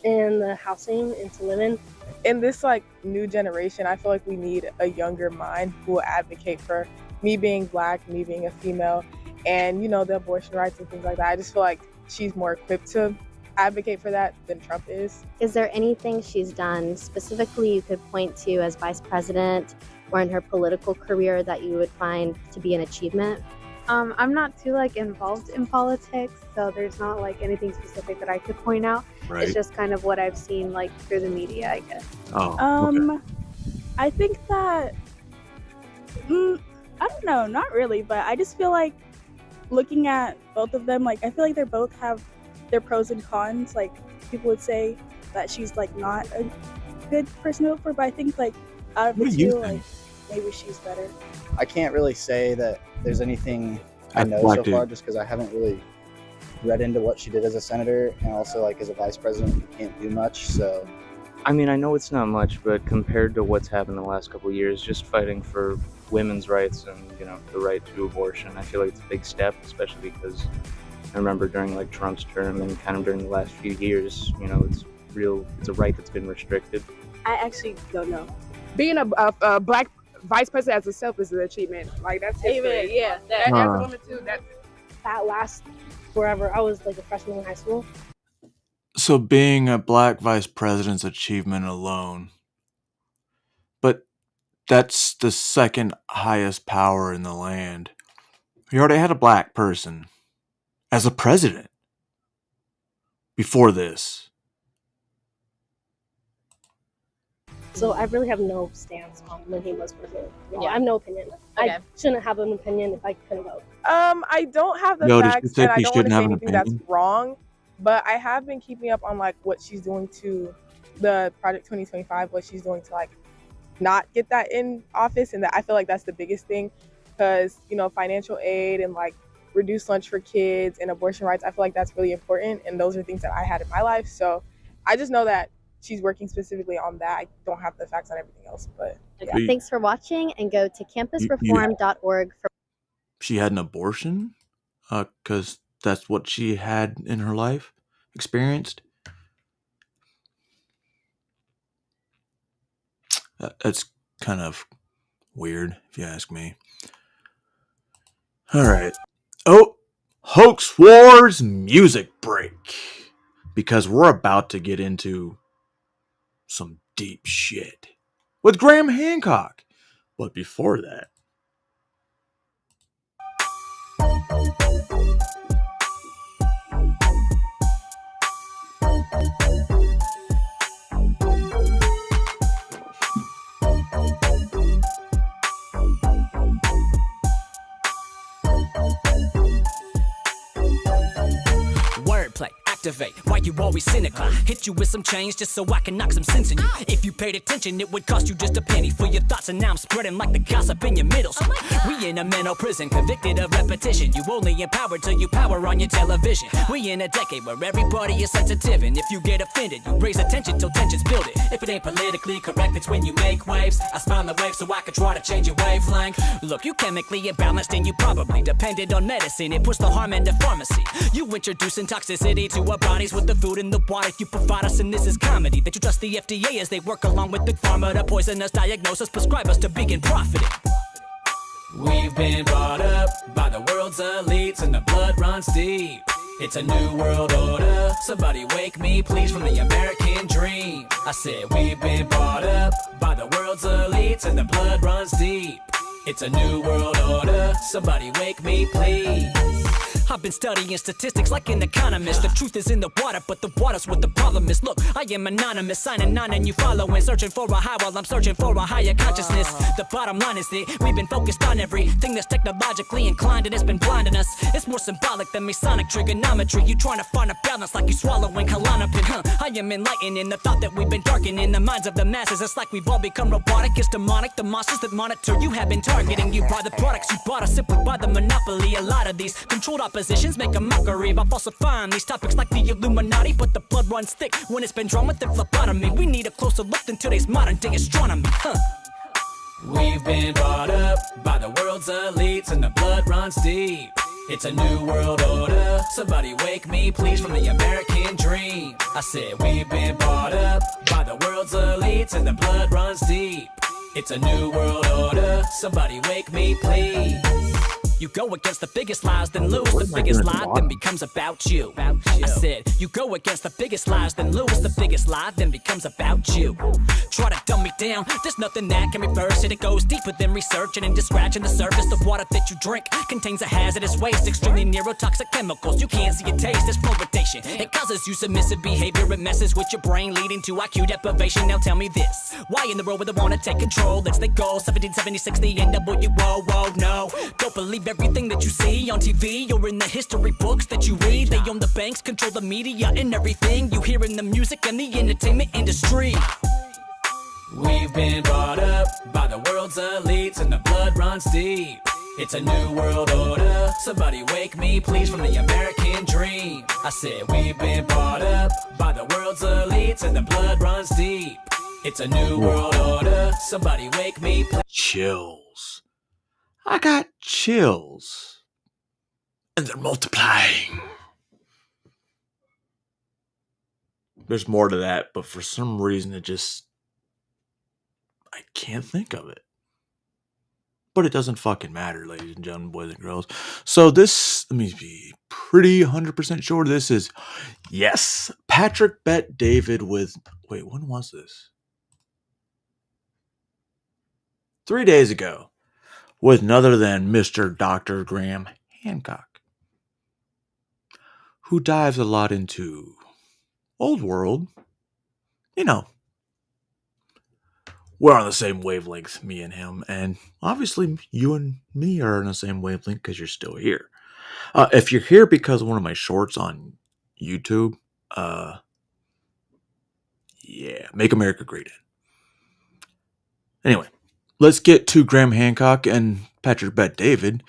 And the housing and to live in this new generation, I feel like we need a younger mind who will advocate for me being Black, me being a female, and the abortion rights and things like that. I just feel like she's more equipped to advocate for that than Trump is. Is there anything she's done specifically you could point to as vice president or in her political career that you would find to be an achievement? I'm not too involved in politics, so there's not anything specific that I could point out. Right. It's just kind of what I've seen through the media, I guess. Oh, okay. I think that I don't know, not really, but I just feel like looking at both of them, I feel like they both have their pros and cons. People would say that she's not a good person to vote for, but I think out of the What do you two, think? maybe she's better. I can't really say that there's anything I That's know Black so dude. far, just because I haven't really read into what she did as a senator, and also as a vice president, you can't do much. So I know it's not much, but compared to what's happened the last couple of years, just fighting for women's rights and the right to abortion, I feel like it's a big step, especially because I remember during Trump's term and kind of during the last few years, it's a right that's been restricted. I actually don't know. Being a Black vice president as itself is an achievement. That's history. Amen, yeah, As that- a woman too, That lasts forever. I was a freshman in high school. So being a Black vice president's achievement alone. But that's the second highest power in the land. You already had a Black person as a president before this. So I really have no stance on when he was president. Yeah. I have no opinion. Okay. I shouldn't have an opinion if I couldn't vote. I don't have the Yo, did you facts, say and I he don't want shouldn't to say have an anything that's opinion? wrong. But I have been keeping up on what she's doing to the Project 2025, what she's doing to not get that in office, and that I feel like that's the biggest thing, because financial aid and reduced lunch for kids and abortion rights, I feel like that's really important, and those are things that I had in my life. So I just know that she's working specifically on that. I don't have the facts on everything else, but yeah. Thanks for watching, and go to campusreform.org for. She had an abortion because that's what she had in her life experienced. That's kind of weird, if you ask me. All right. Oh, Hoax Wars music break. Because we're about to get into some deep shit with Graham Hancock. But before that, wordplay, activate. Why you always cynical? Hit you with some change just so I can knock some sense in you. If you paid attention, it would cost you just a penny for your thoughts, and now I'm spreading like the gossip in your middle school. We in a mental prison, convicted of repetition. You only empowered till you power on your television. We in a decade where everybody is sensitive, and if you get offended, you raise attention till tensions build it. If it ain't politically correct, it's when you make waves. I spawn the wave so I can try to change your wavelength. Look, you chemically imbalanced and you probably depended on medicine. It puts the harm into pharmacy. You introducing toxicity to our bodies with the food and the water you provide us, and this is comedy. That you trust the FDA as they work along with Big Pharma to poison us, diagnose us, prescribe us to begin profiting. We've been brought up by the world's elites and the blood runs deep. It's a new world order. Somebody wake me please from the American dream. I said we've been brought up by the world's elites and the blood runs deep. It's a new world order. Somebody wake me please. I've been studying statistics like an economist. The truth is in the water, but the water's what the problem is. Look, I am anonymous, signing on and you following. Searching for a high while I'm searching for a higher consciousness. The bottom line is that we've been focused on everything that's technologically inclined, and it's been blinding us. It's more symbolic than Masonic trigonometry. You trying to find a balance like you swallowing Klonopin, huh? I am enlightened in the thought that we've been darkening the minds of the masses. It's like we've all become robotic. It's demonic. The monsters that monitor you have been targeting you by the products you bought, or simply by the monopoly. A lot of these controlled oppositions make a mockery by falsifying these topics like the Illuminati, but the blood runs thick when it's been drawn with the phlebotomy. We need a closer look than today's modern day astronomy, huh? We've been brought up by the world's elites and the blood runs deep. It's a new world order. Somebody wake me please from the American dream. I said we've been brought up by the world's elites and the blood runs deep. It's a new world order. Somebody wake me please. You go against the biggest lies, then lose. The biggest lie then becomes about you. I said, you go against the biggest lies, then lose. The biggest lie then becomes about you. Try to dumb me down, there's nothing that can reverse it. It goes deeper than researching and just scratching the surface. The water that you drink contains a hazardous waste, extremely neurotoxic chemicals. You can't see your taste, there's fluoridation. It causes you submissive behavior, it messes with your brain, leading to IQ deprivation. Now tell me this, why in the world would they wanna take control? It's the goal, 1776, the NWO, whoa, no. Don't believe everything that you see on TV or in the history books that you read. They own the banks, control the media and everything you hear in the music and the entertainment industry. We've been brought up by the world's elites and the blood runs deep. It's a new world order. Somebody wake me please from the American dream. I said we've been brought up by the world's elites and the blood runs deep. It's a new world order. Somebody wake me please. Chills. I got chills. And they're multiplying. There's more to that, but for some reason I can't think of it. But it doesn't fucking matter, ladies and gentlemen, boys and girls. So this, let me be pretty 100% sure this is, yes, Patrick Bet David with, wait, when was this? 3 days ago, with none other than Mr. Dr. Graham Hancock, who dives a lot into old world. You know, we're on the same wavelength, me and him, and obviously you and me are on the same wavelength because you're still here. If you're here because of one of my shorts on YouTube, yeah, Make America Great Again. Anyway, let's get to Graham Hancock and Patrick Bet David,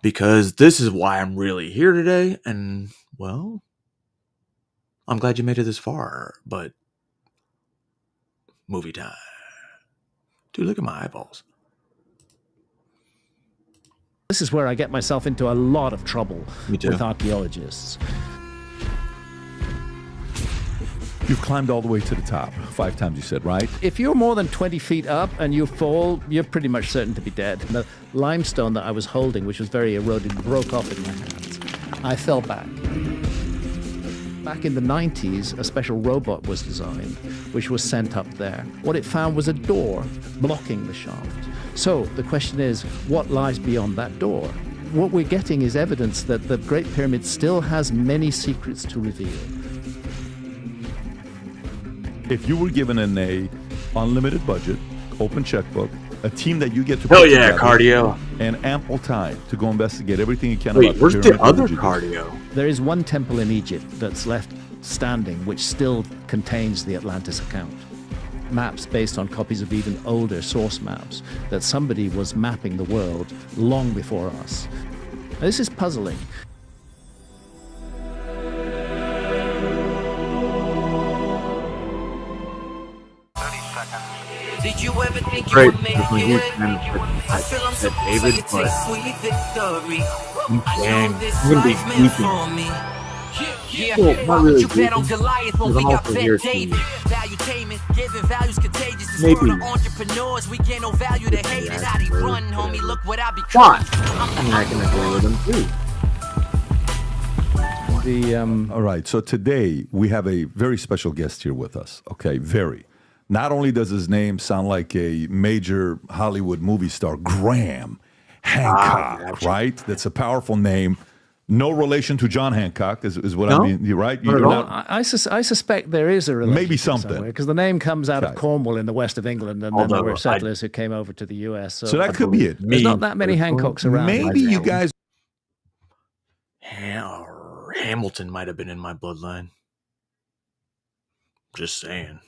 because this is why I'm really here today. And, well, I'm glad you made it this far, but movie time. Dude, look at my eyeballs. This is where I get myself into a lot of trouble with archaeologists. You've climbed all the way to the top 5 times, you said, right? If you're more than 20 feet up and you fall, you're pretty much certain to be dead. The limestone that I was holding, which was very eroded, broke off in my hands. I fell back. Back in the 90s, a special robot was designed, which was sent up there. What it found was a door blocking the shaft. So the question is, what lies beyond that door? What we're getting is evidence that the Great Pyramid still has many secrets to reveal. If you were given a unlimited budget, open checkbook, a team that you get to Hell put yeah, together, cardio. and ample time to go investigate everything you can Wait, about where's the pyramid, other what would you do? cardio? There is one temple in Egypt that's left standing, which still contains the Atlantis account. Maps based on copies of even older source maps, that somebody was mapping the world long before us. Now, this is puzzling. Did you ever think you Great. would make Definitely huge it? fan of I feel I'm David, supposed to but take sweet victory. dang, This I'm gonna be life meant weeping. for me. Yeah, Well, why not would really you bet on weeping, Goliath when because we I'm got also here Bet to David? Valuetainment, giving values contagious. This maybe world of entrepreneurs, we get no value to hate it. How they run, homie, look what I become. Why? I mean, I can agree with him too. All right, so today we have a very special guest here with us. Okay, very. Not only does his name sound like a major Hollywood movie star, Graham Hancock, right? That's a powerful name. No relation to John Hancock is what No? I mean, right? Well, I suspect there is a relation. Maybe something. Because the name comes out of Okay. Cornwall in the west of England, and then there were settlers who came over to the US. So that could be it. There's not that many Hancocks around. Maybe you guys Hamilton might have been in my bloodline. Just saying.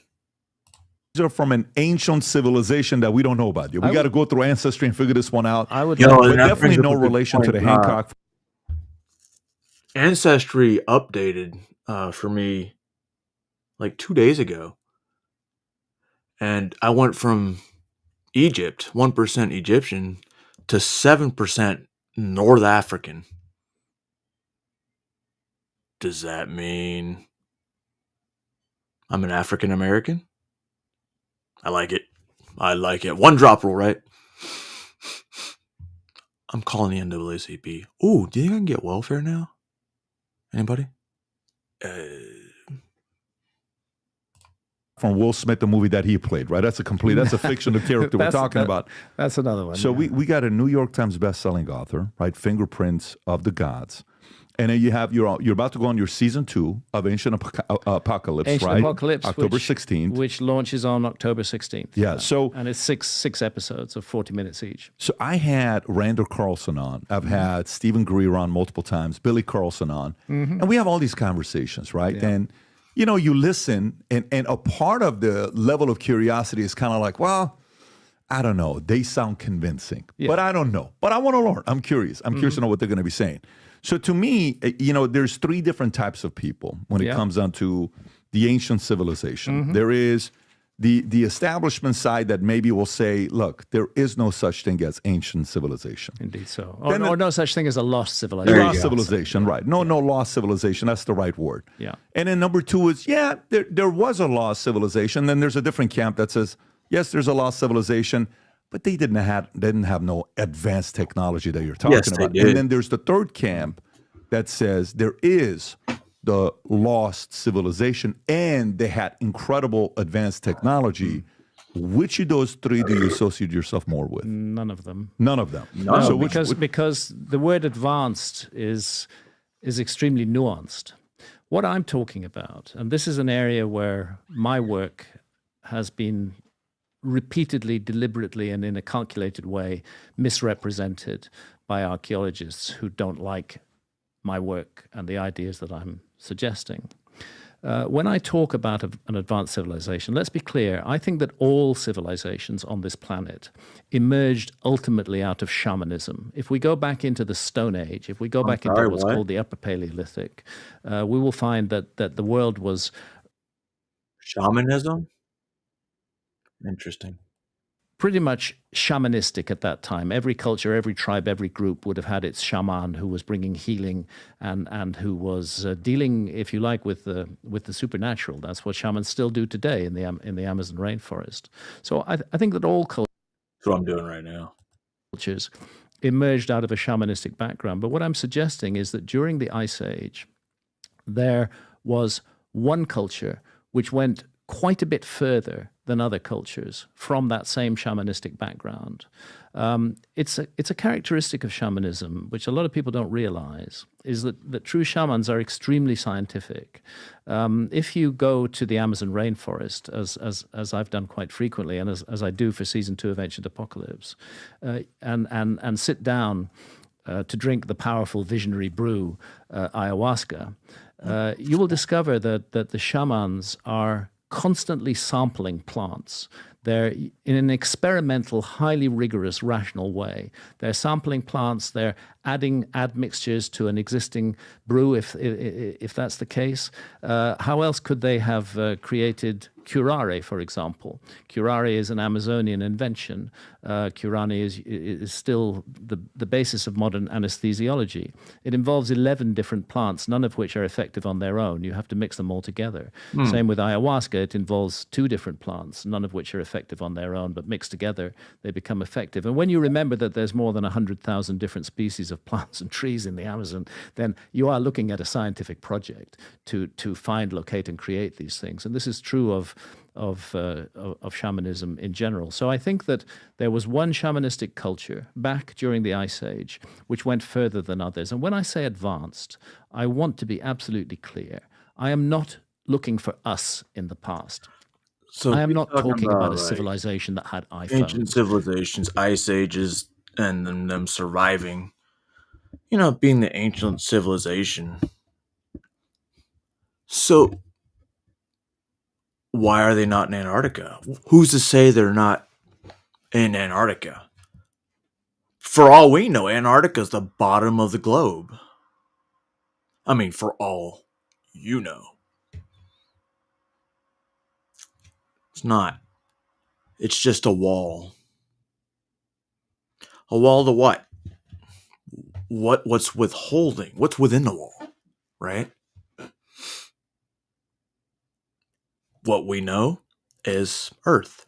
are from an ancient civilization that we don't know about. We got to go through Ancestry and figure this one out. I would, You know, but and that definitely brings up no a good relation to the point. Hancock. Ancestry updated for me like 2 days ago. And I went from Egypt, 1% Egyptian, to 7% North African. Does that mean I'm an African American? I like it. I like it. One drop rule, right? I'm calling the NAACP. Ooh, do you think I can get welfare now? Anybody? From Will Smith, the movie that he played, right? That's a fictional character we're talking about. That's another one. So we got a New York Times best-selling author, right? Fingerprints of the Gods. And then you're about to go on your season 2 of Ancient Apocalypse, Ancient right? Apocalypse, October 16th. which launches on October 16th. Yeah, so and it's six episodes of 40 minutes each. So I had Randall Carlson on. I've had Stephen Greer on multiple times, Billy Carlson on. And we have all these conversations, right? Yeah. And, you listen, and a part of the level of curiosity is kind of like, well, I don't know. They sound convincing, but I don't know. But I want to learn. I'm curious. I'm curious to know what they're going to be saying. So to me, there's 3 different types of people when it comes down to the ancient civilization. There is the establishment side that maybe will say, look, there is no such thing as ancient civilization. Indeed so. Then Or no such thing as a lost civilization. Lost civilization, right. No lost civilization. That's the right word. Yeah. And then number 2 is, there was a lost civilization. Then there's a different camp that says, yes, there's a lost civilization, but they didn't have no advanced technology that you're talking about. did. And then there's the third camp that says there is the lost civilization and they had incredible advanced technology. Which of those 3 do you associate yourself more with? None of them. None of them. No, So because the word advanced is extremely nuanced. What I'm talking about, and this is an area where my work has been repeatedly, deliberately, and in a calculated way misrepresented by archaeologists who don't like my work and the ideas that I'm suggesting. When I talk about an advanced civilization, let's be clear, I think that all civilizations on this planet emerged ultimately out of shamanism. If we go back into the Stone Age, if we go back into what's called the Upper Paleolithic, we will find that the world was... Shamanism? Interesting. Pretty much shamanistic at that time. Every culture, every tribe, every group would have had its shaman who was bringing healing and who was dealing, if you like, with the supernatural. That's what shamans still do today in the Amazon rainforest. So I think that all cultures. That's what I'm doing right now. Cultures emerged out of a shamanistic background. But what I'm suggesting is that during the Ice Age, there was one culture which went quite a bit further than other cultures from that same shamanistic background. It's a characteristic of shamanism, which a lot of people don't realize, is that true shamans are extremely scientific. If you go to the Amazon rainforest, as I've done quite frequently, and as I do for season 2 of Ancient Apocalypse, and sit down to drink the powerful visionary brew, ayahuasca, you will discover that the shamans are constantly sampling plants. They're in an experimental, highly rigorous, rational way. They're sampling plants. They're adding admixtures to an existing brew, if that's the case. How else could they have created curare, for example? Curare is an Amazonian invention. Curare is still the basis of modern anesthesiology. It involves 11 different plants, none of which are effective on their own. You have to mix them all together. Same with ayahuasca. It involves 2 different plants, none of which are effective on their own, but mixed together, they become effective. And when you remember that there's more than 100,000 different species of plants and trees in the Amazon, then you are looking at a scientific project to find, locate, and create these things. And this is true of shamanism in general. So I think that there was one shamanistic culture back during the Ice Age which went further than others. And when I say advanced, I want to be absolutely clear. I am not looking for us in the past. So I am you're not talking about, about a like, civilization that had iPhones. ancient civilizations, ice ages, and then them surviving. You know, being the ancient civilization. So why are they not in Antarctica? Who's to say they're not in Antarctica? For all we know, Antarctica is the bottom of the globe. I mean, for all you know. It's not. It's just a wall. A wall to what? What's withholding? What's within the wall? Right? What we know is Earth.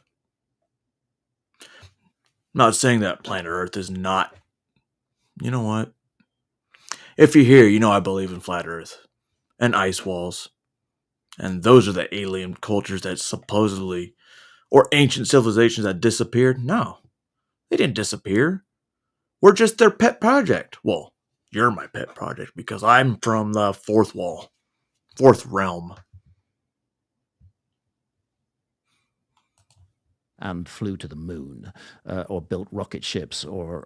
Not saying that planet Earth is not. You know what? If you're here, you know I believe in flat Earth and ice walls. And those are the alien cultures that supposedly, or ancient civilizations that disappeared. No, they didn't disappear. We're just their pet project. Well, you're my pet project because I'm from the fourth realm. And flew to the moon, or built rocket ships, or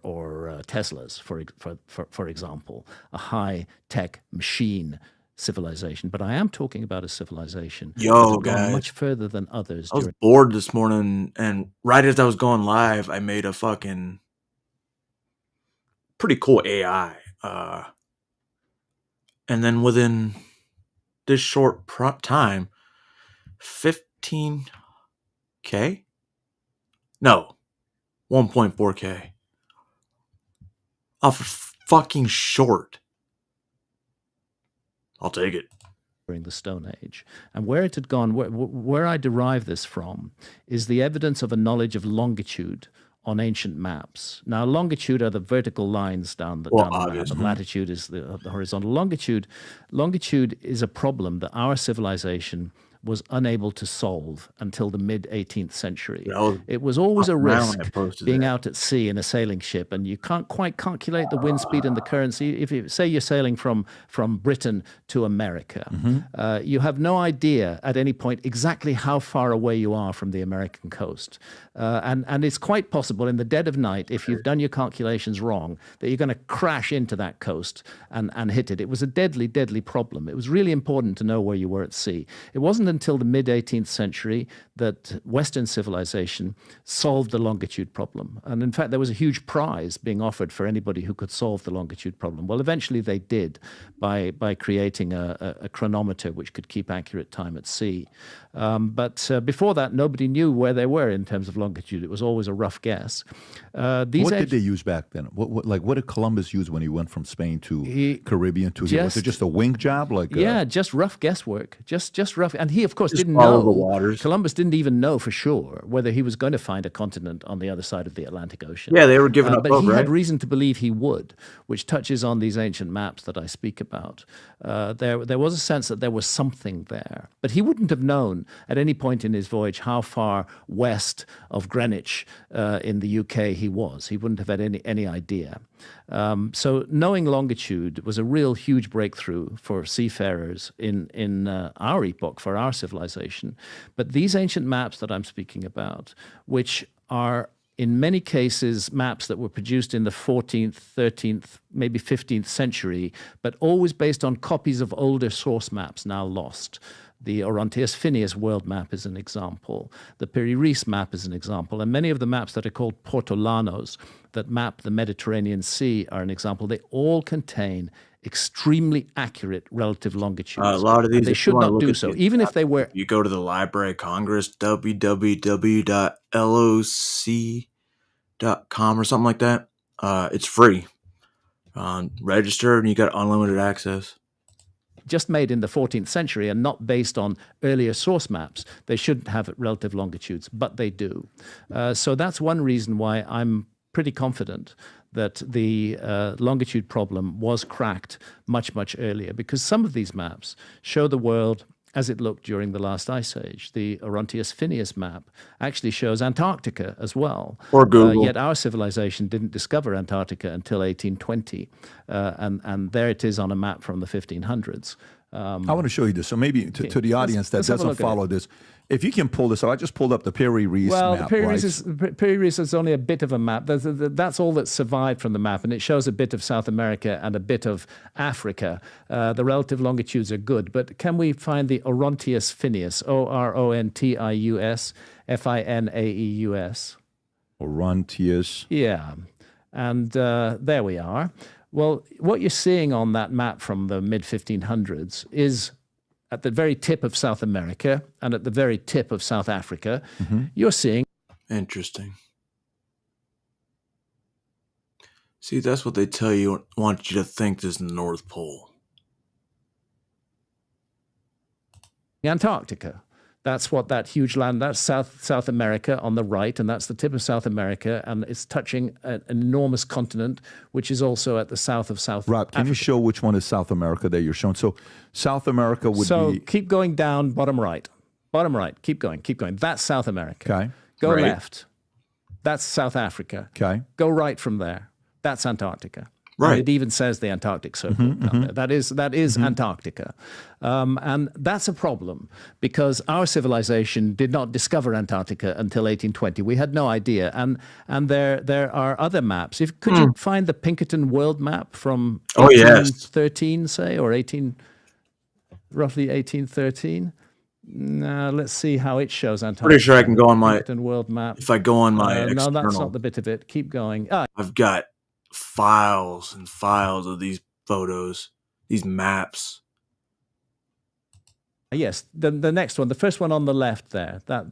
Teslas, for example, a high-tech machine civilization. But I am talking about a civilization that has gone much further than others. I was bored this morning, and right as I was going live, I made a fucking pretty cool AI. And then within this short time, 15K? No, 1.4K. Off of fucking short. I'll take it. During the Stone Age. And where it had gone, where I derive this from, is the evidence of a knowledge of longitude on ancient maps. Now, longitude are the vertical lines down the map, and latitude is the horizontal. Longitude is a problem that our civilization was unable to solve until the mid-18th century. It was always a risk being out at sea in a sailing ship, and you can't quite calculate the wind speed and the currency. If you say you're sailing from Britain to America, you have no idea at any point exactly how far away you are from the American coast. And it's quite possible in the dead of night, if you've done your calculations wrong, that you're going to crash into that coast and hit it. It was a deadly, deadly problem. It was really important to know where you were at sea. It wasn't wasn't until the mid-18th century that Western civilization solved the longitude problem. And in fact, there was a huge prize being offered for anybody who could solve the longitude problem. Well, eventually they did by creating a chronometer which could keep accurate time at sea. But before that, nobody knew where they were in terms of longitude. It was always a rough guess. What did they use back then? What did Columbus use when he went from Spain to Caribbean to here? Was it just a wing job? Just rough guesswork. Just rough. And he, of course, Just didn't follow know. the waters. Columbus didn't even know for sure whether he was going to find a continent on the other side of the Atlantic Ocean. Yeah, they were giving up But hope, he right? had reason to believe he would, which touches on these ancient maps that I speak about. There was a sense that there was something there. But he wouldn't have known at any point in his voyage how far west of Greenwich in the UK he was. He wouldn't have had any idea. So knowing longitude was a real huge breakthrough for seafarers in our epoch, for our civilization. But these ancient maps that I'm speaking about, which are in many cases maps that were produced in the 14th, 13th, maybe 15th century, but always based on copies of older source maps now lost. The Orontius Phineus world map is an example. The Piri Reis map is an example. And many of the maps that are called Portolanos that map the Mediterranean Sea are an example. They all contain extremely accurate relative longitudes. A lot of these, they if you should wanna not look do at so. the- Even if they were You go to the Library of Congress, www.loc.com or something like that. It's free. Register and you got unlimited access. just made in the 14th century and not based on earlier source maps. They shouldn't have relative longitudes, but they do. So that's one reason why I'm pretty confident that the longitude problem was cracked much, much earlier, because some of these maps show the world as it looked during the last ice age. The Orontius Phineus map actually shows Antarctica as well. Or Google. Yet our civilization didn't discover Antarctica until 1820, and there it is on a map from the 1500s. I want to show you this. So maybe to the audience let's that have a doesn't look at follow this, if you can pull this up, I just pulled up the Piri Reis Well, map. Piri right? Reis is only a bit of a map. That's all that's survived from the map, and it shows a bit of South America and a bit of Africa. The relative longitudes are good, but can we find the Orontius Phineus, Orontius Fineaeus? Orontius. Yeah, and there we are. Well, what you're seeing on that map from the mid-1500s is at the very tip of South America and at the very tip of South Africa, you're seeing. Interesting. See, that's what they tell you, want you to think is the North Pole. Antarctica. That's what that huge land, that's South America on the right, and that's the tip of South America, and it's touching an enormous continent, which is also at the south of South Rob, can you show which one is South America that you're showing? So South America would So be... keep going down, bottom right. Bottom right, keep going. That's South America. Okay. Go Right. left. That's South Africa. Okay. Go right from there. That's Antarctica. Right. And it even says the Antarctic Circle down there. That is Antarctica. And that's a problem because our civilization did not discover Antarctica until 1820. We had no idea. And there are other maps. Could you find the Pinkerton world map from Oh, yes. 1813, say, or roughly 1813? Now, let's see how it shows Antarctica. Pretty sure I can go on my Pinkerton world map. If I go on my No, that's external, not the bit of it. Keep going. I've got files and files of these photos, these maps. Yes, the next one, the first one on the left there. That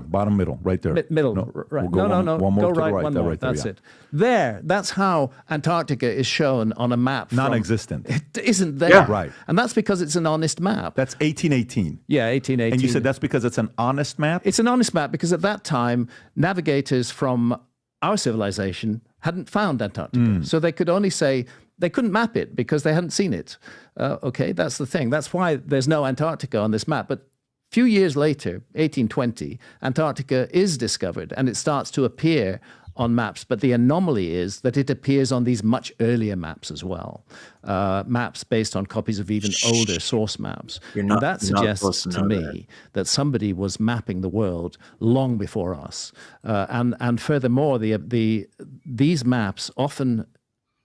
Bottom middle, right there. middle, No, right? we'll go No. one more Go to the right, right, one there, more. right there, That's yeah. it. There. That's how Antarctica is shown on a map. Non-existent. It isn't there. Yeah. Right. And that's because it's an honest map. That's 1818. Yeah, 1818. And you said that's because it's an honest map? It's an honest map because at that time, navigators from our civilization hadn't found Antarctica. So they could only say, they couldn't map it because they hadn't seen it. Okay, that's the thing. That's why there's no Antarctica on this map. But a few years later, 1820, Antarctica is discovered and it starts to appear on maps. But the anomaly is that it appears on these much earlier maps as well. Maps based on copies of even older source maps. You're not- and that you're not suggests supposed to to know me that somebody was mapping the world long before us. And furthermore, these maps often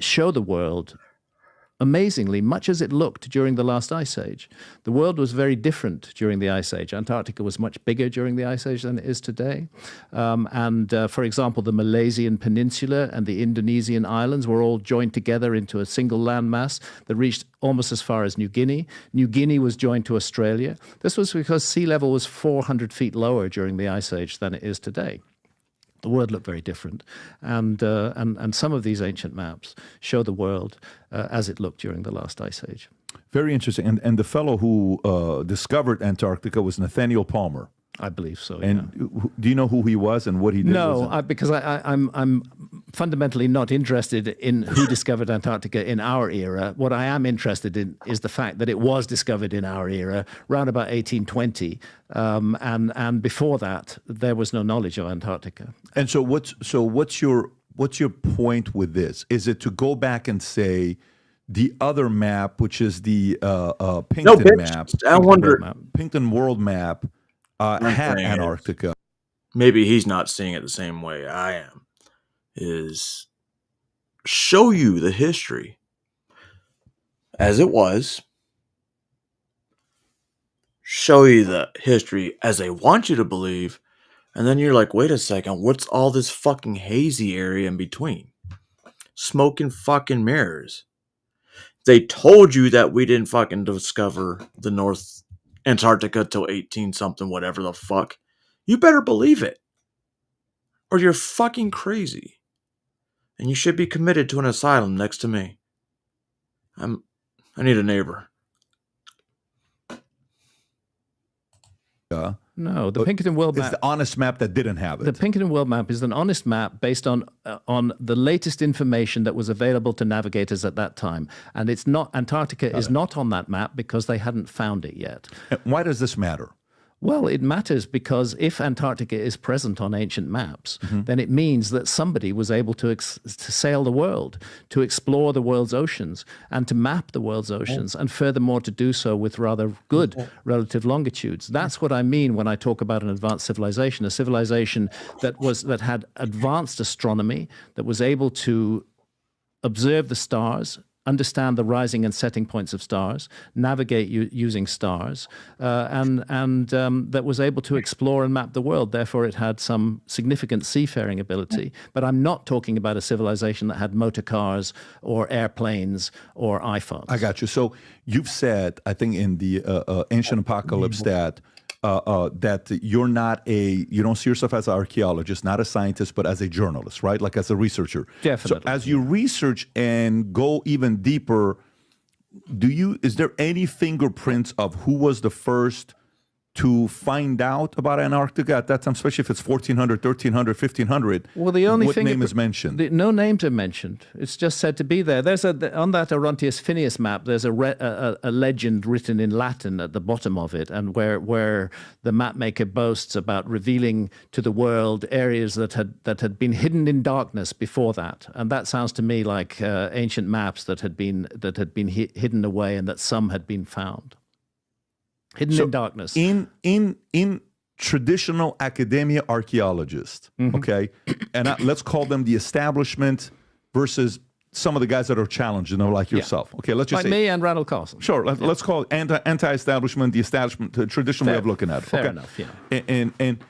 show the world amazingly, much as it looked during the last ice age. The world was very different during the ice age. Antarctica was much bigger during the ice age than it is today. For example, the Malaysian Peninsula and the Indonesian islands were all joined together into a single landmass that reached almost as far as New Guinea. New Guinea was joined to Australia. This was because sea level was 400 feet lower during the ice age than it is today. The world looked very different, and some of these ancient maps show the world as it looked during the last ice age. Very interesting. And the fellow who discovered Antarctica was Nathaniel Palmer. I believe so. And do you know who he was and what he did? No, because I'm fundamentally not interested in who discovered Antarctica in our era. What I am interested in is the fact that it was discovered in our era, around about 1820, and before that there was no knowledge of Antarctica. And so what's your point with this? Is it to go back and say the other map, which is the Picton map, Picton world map? Had Antarctica. Maybe he's not seeing it the same way I am. Is show you the history as it was, show you the history as they want you to believe, and then you're like, wait a second, what's all this fucking hazy area in between? Smoke and fucking mirrors. They told you that we didn't fucking discover the North Antarctica till 18 something, whatever the fuck. You better believe it, or you're fucking crazy, and you should be committed to an asylum next to me. I need a neighbor. No, the Pinkerton World Map is the honest map that didn't have it. The Pinkerton World Map is an honest map based on the latest information that was available to navigators at that time, and it's not Antarctica is not on that map because they hadn't found it yet. And why does this matter? Well, it matters because if Antarctica is present on ancient maps, then it means that somebody was able to sail the world, to explore the world's oceans, and to map the world's oceans, and furthermore to do so with rather good relative longitudes. That's what I mean when I talk about an advanced civilization, a civilization that had advanced astronomy, that was able to observe the stars, understand the rising and setting points of stars, navigate using stars, and that was able to explore and map the world. Therefore, it had some significant seafaring ability. But I'm not talking about a civilization that had motor cars or airplanes or iPhones. I got you. So you've said, I think in the Ancient Apocalypse that you don't see yourself as an archaeologist, not a scientist, but as a journalist, right? Like as a researcher. Definitely. So as you research and go even deeper, is there any fingerprints of who was the first to find out about Antarctica at that time, especially if it's 1400, 1300, 1500? Well, the only what name is mentioned? No names are mentioned. It's just said to be there. There's on that Orontius Phineas map, there's a legend written in Latin at the bottom of it, and where the mapmaker boasts about revealing to the world areas that had been hidden in darkness before that. And that sounds to me like ancient maps that had been hidden away, and that some had been found. Hidden in darkness. In traditional academia archaeologists, okay, and let's call them the establishment versus some of the guys that are challenged, like yourself. Okay, let's just like say me and Randall Carlson. Sure, let's call it anti-establishment, the establishment, the traditional way of looking at it. Fair enough. Yeah. And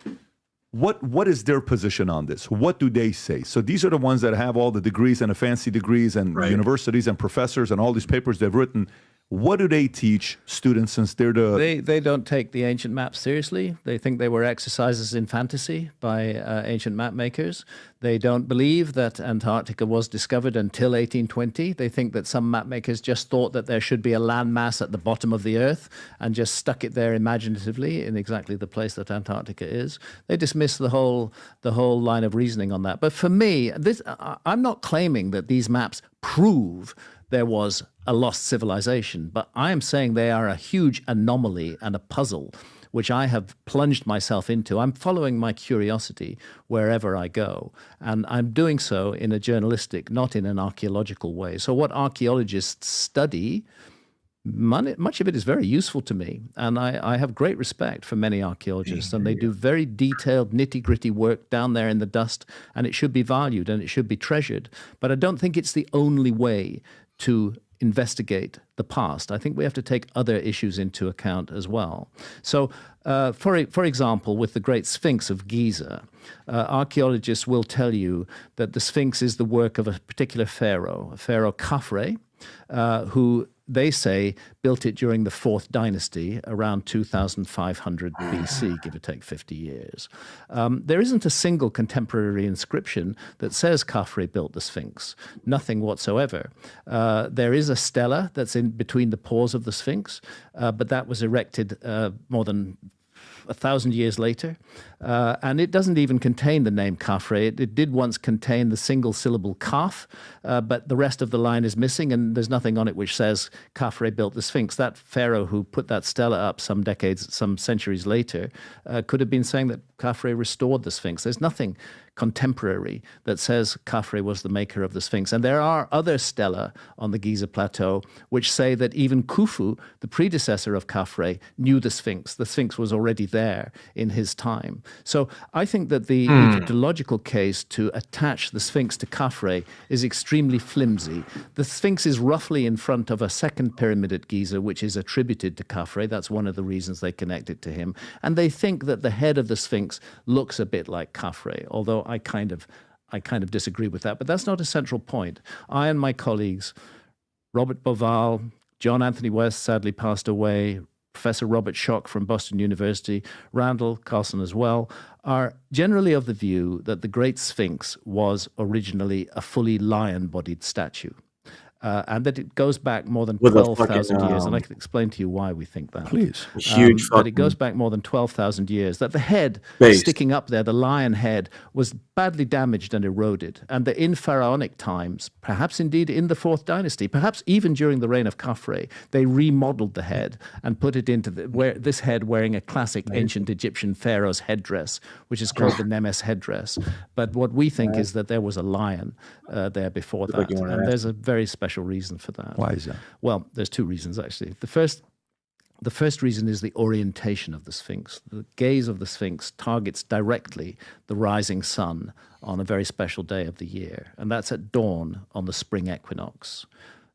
what is their position on this? What do they say? So these are the ones that have all the degrees and the fancy degrees and universities and professors and all these papers they've written. What do they teach students since they're They don't take the ancient maps seriously. They think they were exercises in fantasy by ancient map makers. They don't believe that Antarctica was discovered until 1820. They think that some map makers just thought that there should be a landmass at the bottom of the Earth and just stuck it there imaginatively in exactly the place that Antarctica is. They dismiss the whole line of reasoning on that. But for me, I'm not claiming that these maps prove there was a lost civilization, but I am saying they are a huge anomaly and a puzzle, which I have plunged myself into. I'm following my curiosity wherever I go, and I'm doing so in a journalistic, not in an archaeological way. So what archaeologists study, much of it is very useful to me, and I have great respect for many archaeologists, and they do very detailed, nitty-gritty work down there in the dust, and it should be valued and it should be treasured. But I don't think it's the only way to investigate the past. I think we have to take other issues into account as well. So, for example, with the Great Sphinx of Giza, archaeologists will tell you that the Sphinx is the work of a particular pharaoh, Pharaoh Khafre, who they say built it during the 4th dynasty, around 2500 BC, give or take 50 years. There isn't a single contemporary inscription that says Khafre built the Sphinx. Nothing whatsoever. There is a stela that's in between the paws of the Sphinx, but that was erected more than 1,000 years later. And it doesn't even contain the name Khafre. It did once contain the single syllable Kaf, but the rest of the line is missing, and there's nothing on it which says Khafre built the Sphinx. That pharaoh who put that stela up some centuries later, could have been saying that Khafre restored the Sphinx. There's nothing contemporary that says Khafre was the maker of the Sphinx. And there are other stela on the Giza Plateau which say that even Khufu, the predecessor of Khafre, knew the Sphinx. The Sphinx was already there in his time. So I think that the Egyptological case to attach the Sphinx to Khafre is extremely flimsy. The Sphinx is roughly in front of a second pyramid at Giza, which is attributed to Khafre. That's one of the reasons they connect it to him. And they think that the head of the Sphinx looks a bit like Khafre, although I kind of disagree with that. But that's not a central point. I and my colleagues, Robert Boval, John Anthony West sadly passed away, Professor Robert Schoch from Boston University, Randall Carlson as well, are generally of the view that the Great Sphinx was originally a fully lion-bodied statue. And that it goes back more than 12,000 years. And I can explain to you why we think that. Please. Huge but it goes back more than 12,000 years. That the head sticking up there, the lion head, was badly damaged and eroded. And that in pharaonic times, perhaps indeed in the 4th dynasty, perhaps even during the reign of Khafre, they remodeled the head and put it into this head wearing a classic ancient Egyptian pharaoh's headdress, which is called the Nemes headdress. But what we think is that there was a lion there before that. And there's a very special reason for that. Why is that? Well, there's 2 reasons, actually. The first reason is the orientation of the Sphinx. The gaze of the Sphinx targets directly the rising sun on a very special day of the year, and that's at dawn on the spring equinox.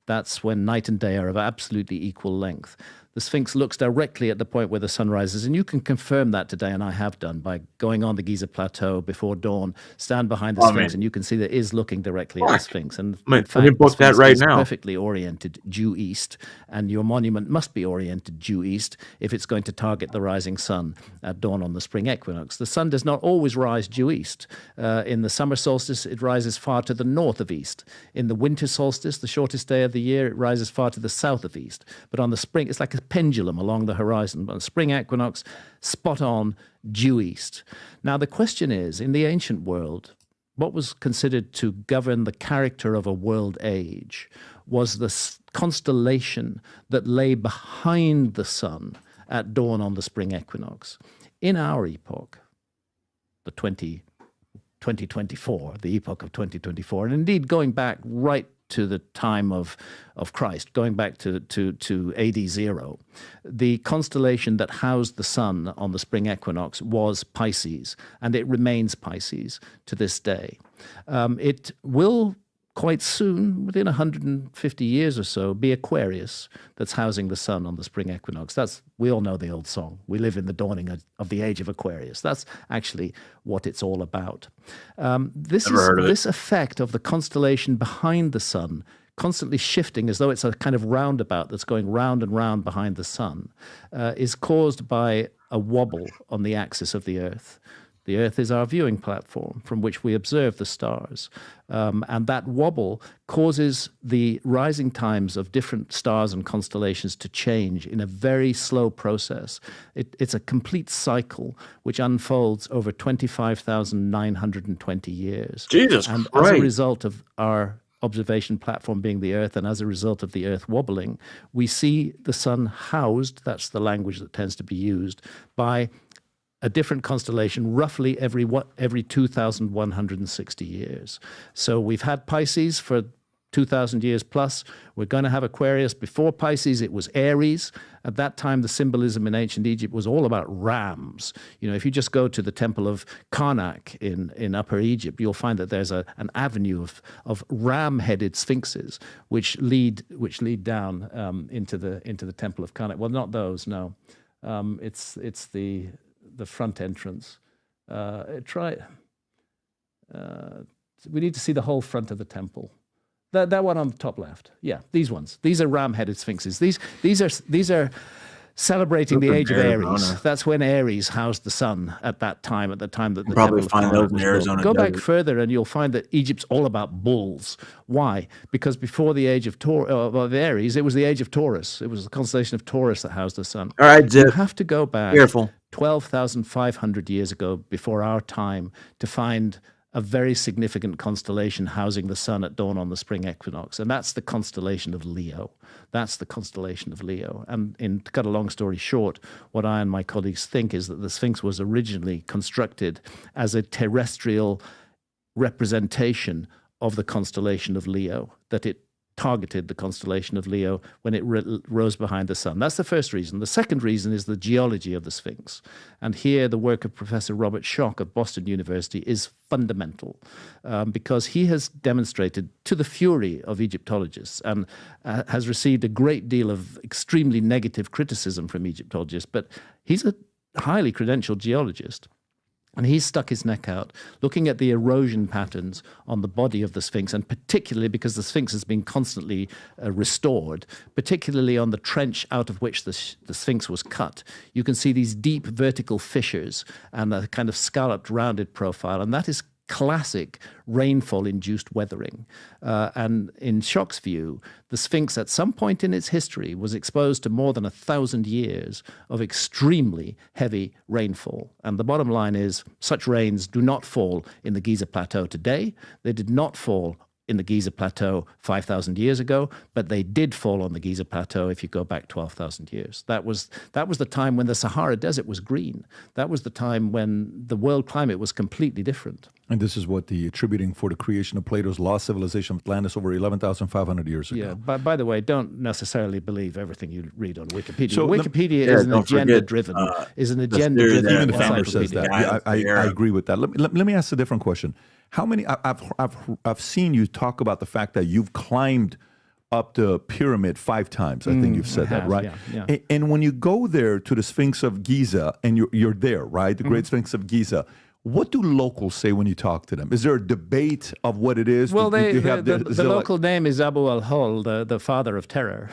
That's when night and day are of absolutely equal length. The Sphinx looks directly at the point where the sun rises, and you can confirm that today, and I have done, by going on the Giza Plateau before dawn, stand behind the Sphinx, and you can see that it is looking directly at the Sphinx. And in fact, the Sphinx is perfectly oriented due east, and your monument must be oriented due east if it's going to target the rising sun at dawn on the spring equinox. The sun does not always rise due east. In the summer solstice, it rises far to the north of east. In the winter solstice, the shortest day of the year, it rises far to the south of east. But on the spring, it's like a pendulum along the horizon. But on the spring equinox, spot on, due east. Now, the question is, in the ancient world, what was considered to govern the character of a world age was the constellation that lay behind the sun at dawn on the spring equinox. In our epoch, the 2024, the epoch of 2024, and indeed going back right to the time of Christ, going back to AD 0, the constellation that housed the sun on the spring equinox was Pisces, and it remains Pisces to this day. It will quite soon, within 150 years or so, be Aquarius that's housing the sun on the spring equinox. We all know the old song, we live in the dawning of the age of Aquarius. That's actually what it's all about. This effect of the constellation behind the sun constantly shifting as though it's a kind of roundabout that's going round and round behind the sun is caused by a wobble on the axis of the Earth. The Earth is our viewing platform from which we observe the stars. And that wobble causes the rising times of different stars and constellations to change in a very slow process. It's a complete cycle which unfolds over 25,920 years. Jesus and Christ. As a result of our observation platform being the Earth, and as a result of the Earth wobbling, we see the sun housed, that's the language that tends to be used, by a different constellation roughly every 2,160 years. So we've had Pisces for 2,000 years plus. We're going to have Aquarius. Before Pisces, it was Aries. At that time, the symbolism in ancient Egypt was all about rams. You know, if you just go to the temple of Karnak in Upper Egypt, you'll find that there's an avenue of ram-headed sphinxes which lead down into the temple of Karnak. Well, not those, no. It's the front entrance. We need to see the whole front of the temple. That one on the top left. Yeah, these ones. These are ram-headed sphinxes. These are celebrating the age of Aries. That's when Aries housed the sun at that time, at the time that the probably temple of find those Karnak in was Arizona built. Go back desert. further and you'll find that Egypt's all about bulls. Why? Because before the age of Aries, it was the age of Taurus. It was the constellation of Taurus that housed the sun. All right, Zip. You have to go back Careful. 12,500 years ago, before our time, to find a very significant constellation housing the sun at dawn on the spring equinox. And that's the constellation of Leo. That's the constellation of Leo. And to cut a long story short, what I and my colleagues think is that the Sphinx was originally constructed as a terrestrial representation of the constellation of Leo, that it targeted the constellation of Leo when it rose behind the sun. That's the first reason. The second reason is the geology of the Sphinx. And here the work of Professor Robert Schoch of Boston University is fundamental because he has demonstrated to the fury of Egyptologists and has received a great deal of extremely negative criticism from Egyptologists, but he's a highly credentialed geologist. And he's stuck his neck out, looking at the erosion patterns on the body of the Sphinx, and particularly because the Sphinx has been constantly restored, particularly on the trench out of which the Sphinx was cut. You can see these deep vertical fissures and a kind of scalloped, rounded profile, and that is classic rainfall-induced weathering. And in Schoch's view, the Sphinx at some point in its history was exposed to more than 1,000 years of extremely heavy rainfall. And the bottom line is, such rains do not fall in the Giza Plateau today. They did not fall in the Giza Plateau 5,000 years ago, but they did fall on the Giza Plateau if you go back 12,000 years. That was the time when the Sahara Desert was green. That was the time when the world climate was completely different. And this is what the attributing for the creation of Plato's lost civilization of Atlantis over 11,500 years ago. Yeah, but by the way, don't necessarily believe everything you read on Wikipedia. So Wikipedia is an agenda-driven. Even the founder says that. Yeah, I agree with that. Let me ask a different question. How many? I've seen you talk about the fact that you've climbed up the pyramid 5 times. I think you've said that, right? Yeah. And when you go there to the Sphinx of Giza, and you're there, right? The Great Sphinx of Giza. What do locals say when you talk to them? Is there a debate of what it is? Well, the local name is Abu al-Hol, the father of terror,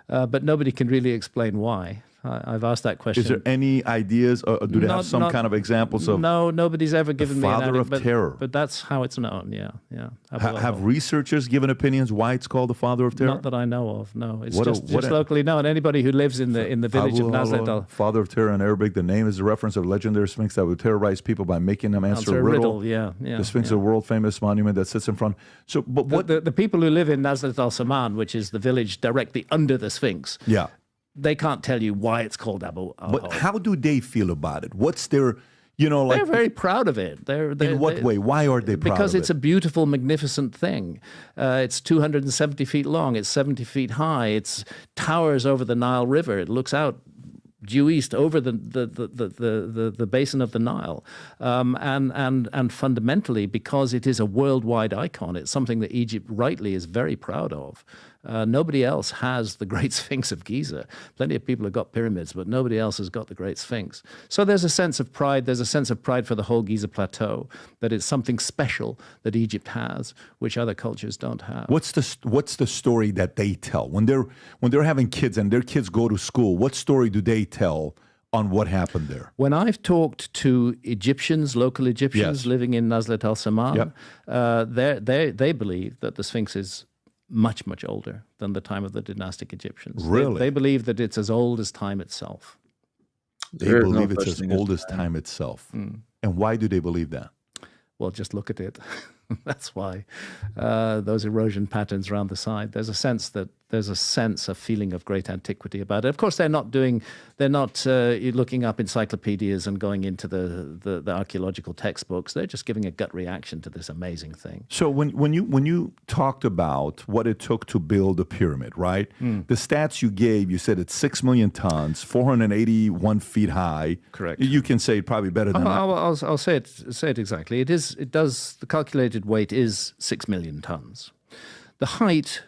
but nobody can really explain why. I've asked that question. Is there any ideas, or do they have some kind of examples of? No, nobody's ever given me an father of terror. But that's how it's known. Yeah. Have researchers given opinions why it's called the father of terror? Not that I know of. No, it's just locally known. Anybody who lives in the village of Nazlet al, father of terror in Arabic. The name is a reference of legendary Sphinx that would terrorize people by making them answer a riddle. Yeah. The Sphinx is a world famous monument that sits in front. So, but what the people who live in Nazlet al Saman, which is the village directly under the Sphinx. Yeah. They can't tell you why it's called Abu al-Hol. But how do they feel about it? What's their, like... They're very proud of it. In what way? Why are they proud of it? Because it's a beautiful, magnificent thing. It's 270 feet long. It's 70 feet high. It towers over the Nile River. It looks out due east over the basin of the Nile. And fundamentally, because it is a worldwide icon, it's something that Egypt rightly is very proud of. Nobody else has the Great Sphinx of Giza. Plenty of people have got pyramids, but nobody else has got the Great Sphinx. So there's a sense of pride. There's a sense of pride for the whole Giza Plateau, that it's something special that Egypt has, which other cultures don't have. What's the story that they tell when they're having kids and their kids go to school? What story do they tell on what happened there? When I've talked to Egyptians, local Egyptians living in Nazlet al Saman, they believe that the Sphinx is much, much older than the time of the dynastic Egyptians. Really? They believe that it's as old as time itself. They believe it's as old as time itself. And why do they believe that? Well, just look at it. That's why those erosion patterns around the side. There's a feeling of great antiquity about it. Of course, they're not looking up encyclopedias and going into the archaeological textbooks. They're just giving a gut reaction to this amazing thing. So when you talked about what it took to build a pyramid, right? The stats you gave, you said it's 6 million tons, 481 feet high. Correct. You can say it probably better than that. I'll say it exactly. The calculated weight is 6 million tons. The height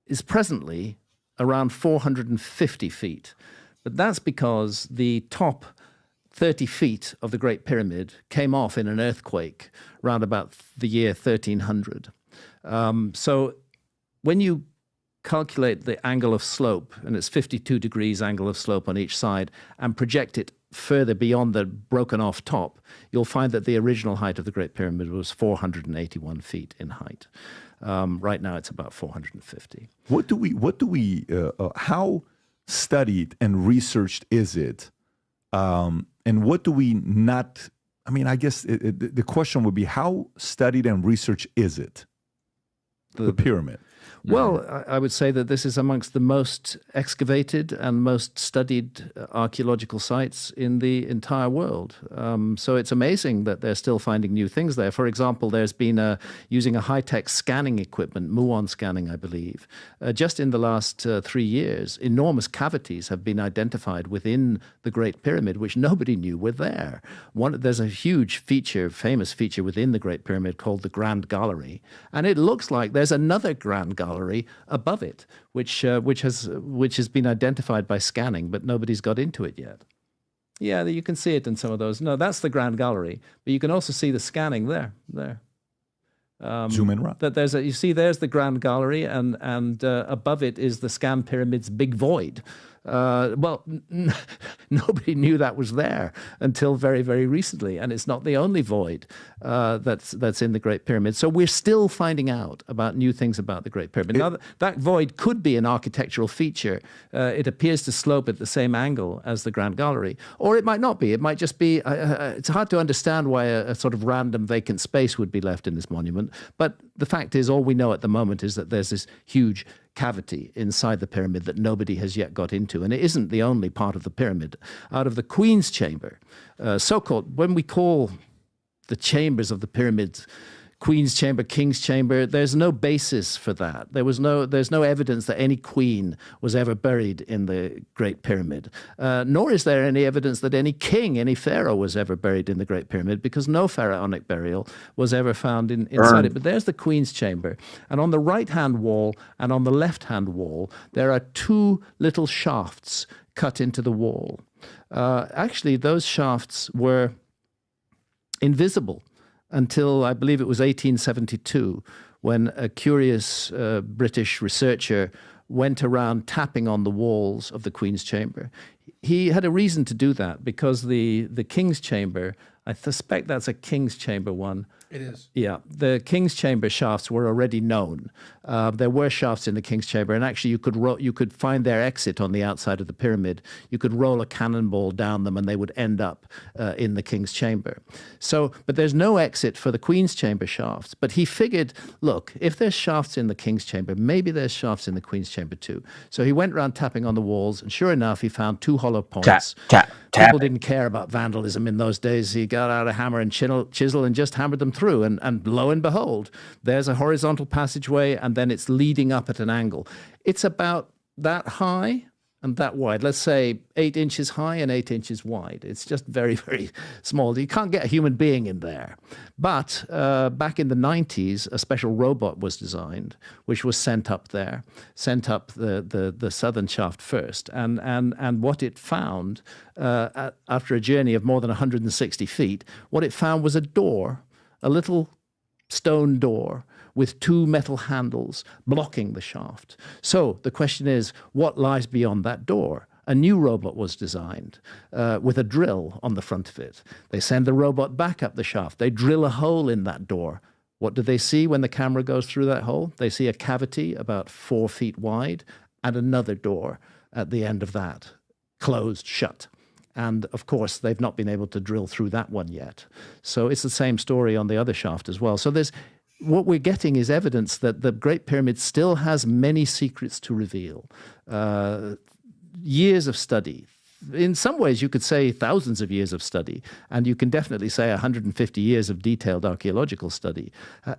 is presently around 450 feet. But that's because the top 30 feet of the Great Pyramid came off in an earthquake around about the year 1300. So when you calculate the angle of slope, and it's 52 degrees angle of slope on each side, and project it further beyond the broken off top, you'll find that the original height of the Great Pyramid was 481 feet in height. Right now it's about 450. How studied and researched is it? And what do we not, I mean, I guess the question would be, how studied and researched is it? The pyramid. Well, I would say that this is amongst the most excavated and most studied archaeological sites in the entire world. So it's amazing that they're still finding new things there. For example, there's been using a high-tech scanning equipment, muon scanning, I believe. Just in the last 3 years, enormous cavities have been identified within the Great Pyramid, which nobody knew were there. There's a huge feature, famous feature within the Great Pyramid called the Grand Gallery, and it looks like there's another Grand Gallery above it, which has been identified by scanning, but nobody's got into it yet. Yeah, you can see it in some of those. No, that's the Grand Gallery, but you can also see the scanning there. Zoom in, Rob. There's the Grand Gallery, and above it is the Scan Pyramid's big void. Nobody knew that was there until very, very recently, and it's not the only void that's in the Great Pyramid. So we're still finding out about new things about the Great Pyramid. Now, that void could be an architectural feature. It appears to slope at the same angle as the Grand Gallery, or it might not be. It might just be, it's hard to understand why a sort of random vacant space would be left in this monument, but the fact is, all we know at the moment is that there's this huge cavity inside the pyramid that nobody has yet got into. And it isn't the only part of the pyramid. Out of the Queen's Chamber, so-called, when we call the chambers of the pyramids Queen's Chamber, King's Chamber, there's no basis for that. There's no evidence that any queen was ever buried in the Great Pyramid. Nor is there any evidence that any king, any pharaoh was ever buried in the Great Pyramid, because no pharaonic burial was ever found inside it. But there's the Queen's Chamber. And on the right-hand wall and on the left-hand wall, there are 2 little shafts cut into the wall. Actually, those shafts were invisible until, I believe it was 1872, when a curious British researcher went around tapping on the walls of the Queen's Chamber. He had a reason to do that, because the King's Chamber, I suspect that's a King's Chamber one. It is. Yeah, the King's Chamber shafts were already known. There were shafts in the King's Chamber, and actually you could find their exit on the outside of the pyramid. You could roll a cannonball down them, and they would end up in the King's Chamber. So, but there's no exit for the Queen's Chamber shafts. But he figured, look, if there's shafts in the King's Chamber, maybe there's shafts in the Queen's Chamber too. So he went around tapping on the walls, and sure enough, he found 2 hollow points. Tap. People didn't care about vandalism in those days. He got out a hammer and chisel and just hammered them through. And lo and behold, there's a horizontal passageway, and then it's leading up at an angle. It's about that high and that wide. Let's say 8 inches high and 8 inches wide. It's just very, very small. You can't get a human being in there. But back in the 90s, a special robot was designed, which was sent up there, sent up the southern shaft first. And what it found, after a journey of more than 160 feet, what it found was a door, a little stone door with 2 metal handles blocking the shaft. So the question is, what lies beyond that door? A new robot was designed with a drill on the front of it. They send the robot back up the shaft. They drill a hole in that door. What do they see when the camera goes through that hole? They see a cavity about 4 feet wide and another door at the end of that, closed, shut. And of course, they've not been able to drill through that one yet. So it's the same story on the other shaft as well. So what we're getting is evidence that the Great Pyramid still has many secrets to reveal. Years of study. In some ways, you could say thousands of years of study, and you can definitely say 150 years of detailed archaeological study,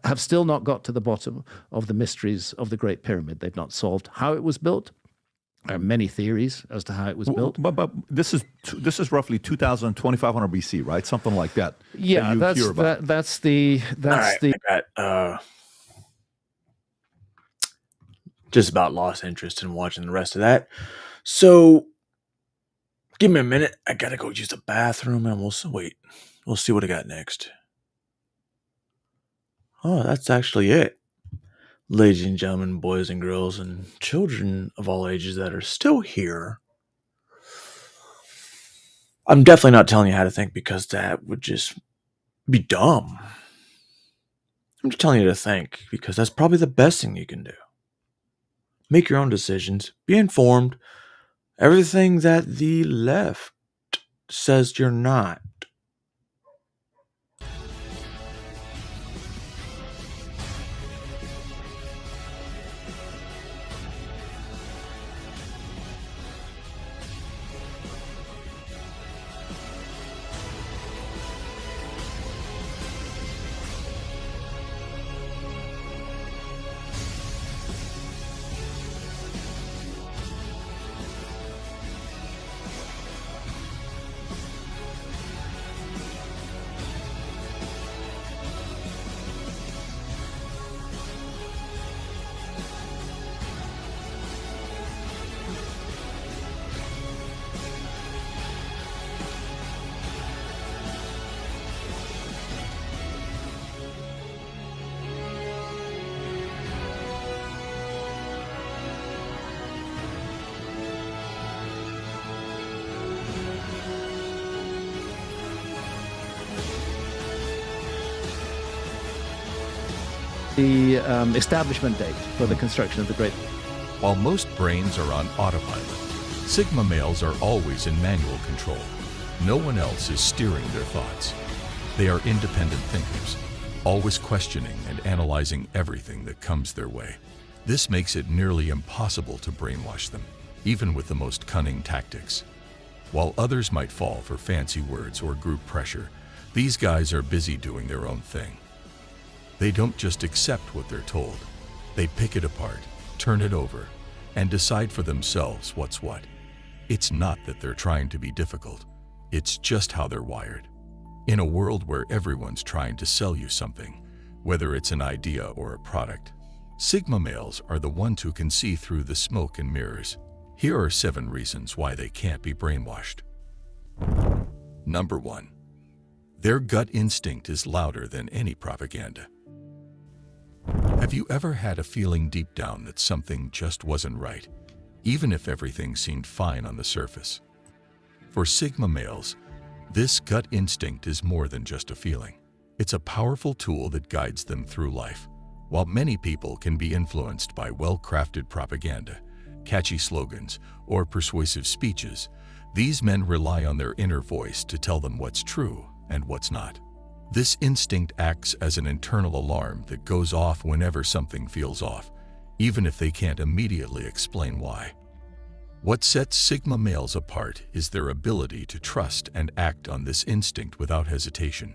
have still not got to the bottom of the mysteries of the Great Pyramid. They've not solved how it was built. There are many theories as to how it was built. But this is roughly 2,500 BC, right? Something like that. Yeah, that's the. I got just about lost interest in watching the rest of that. So, give me a minute. I gotta go use the bathroom, and we'll see what I got next. Oh, that's actually it. Ladies and gentlemen, boys and girls, and children of all ages that are still here. I'm definitely not telling you how to think because that would just be dumb. I'm just telling you to think because that's probably the best thing you can do. Make your own decisions. Be informed. Everything that the left says you're not. The establishment date for the construction of the Great. While most brains are on autopilot, Sigma males are always in manual control. No one else is steering their thoughts. They are independent thinkers, always questioning and analyzing everything that comes their way. This makes it nearly impossible to brainwash them, even with the most cunning tactics. While others might fall for fancy words or group pressure, these guys are busy doing their own thing. They don't just accept what they're told. They pick it apart, turn it over, and decide for themselves what's what. It's not that they're trying to be difficult. It's just how they're wired. In a world where everyone's trying to sell you something, whether it's an idea or a product, Sigma males are the ones who can see through the smoke and mirrors. Here are 7 reasons why they can't be brainwashed. Number 1. Their gut instinct is louder than any propaganda. Have you ever had a feeling deep down that something just wasn't right, even if everything seemed fine on the surface? For Sigma males, this gut instinct is more than just a feeling. It's a powerful tool that guides them through life. While many people can be influenced by well-crafted propaganda, catchy slogans, or persuasive speeches, these men rely on their inner voice to tell them what's true and what's not. This instinct acts as an internal alarm that goes off whenever something feels off, even if they can't immediately explain why. What sets Sigma males apart is their ability to trust and act on this instinct without hesitation.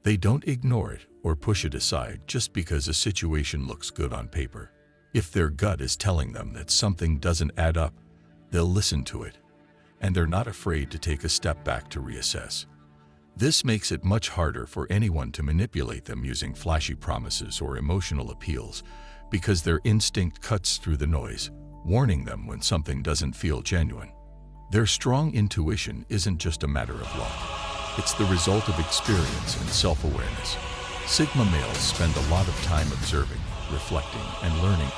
They don't ignore it or push it aside just because a situation looks good on paper. If their gut is telling them that something doesn't add up, they'll listen to it, and they're not afraid to take a step back to reassess. This makes it much harder for anyone to manipulate them using flashy promises or emotional appeals because their instinct cuts through the noise, warning them when something doesn't feel genuine. Their strong intuition isn't just a matter of luck. It's the result of experience and self-awareness. Sigma males spend a lot of time observing, reflecting, and learning.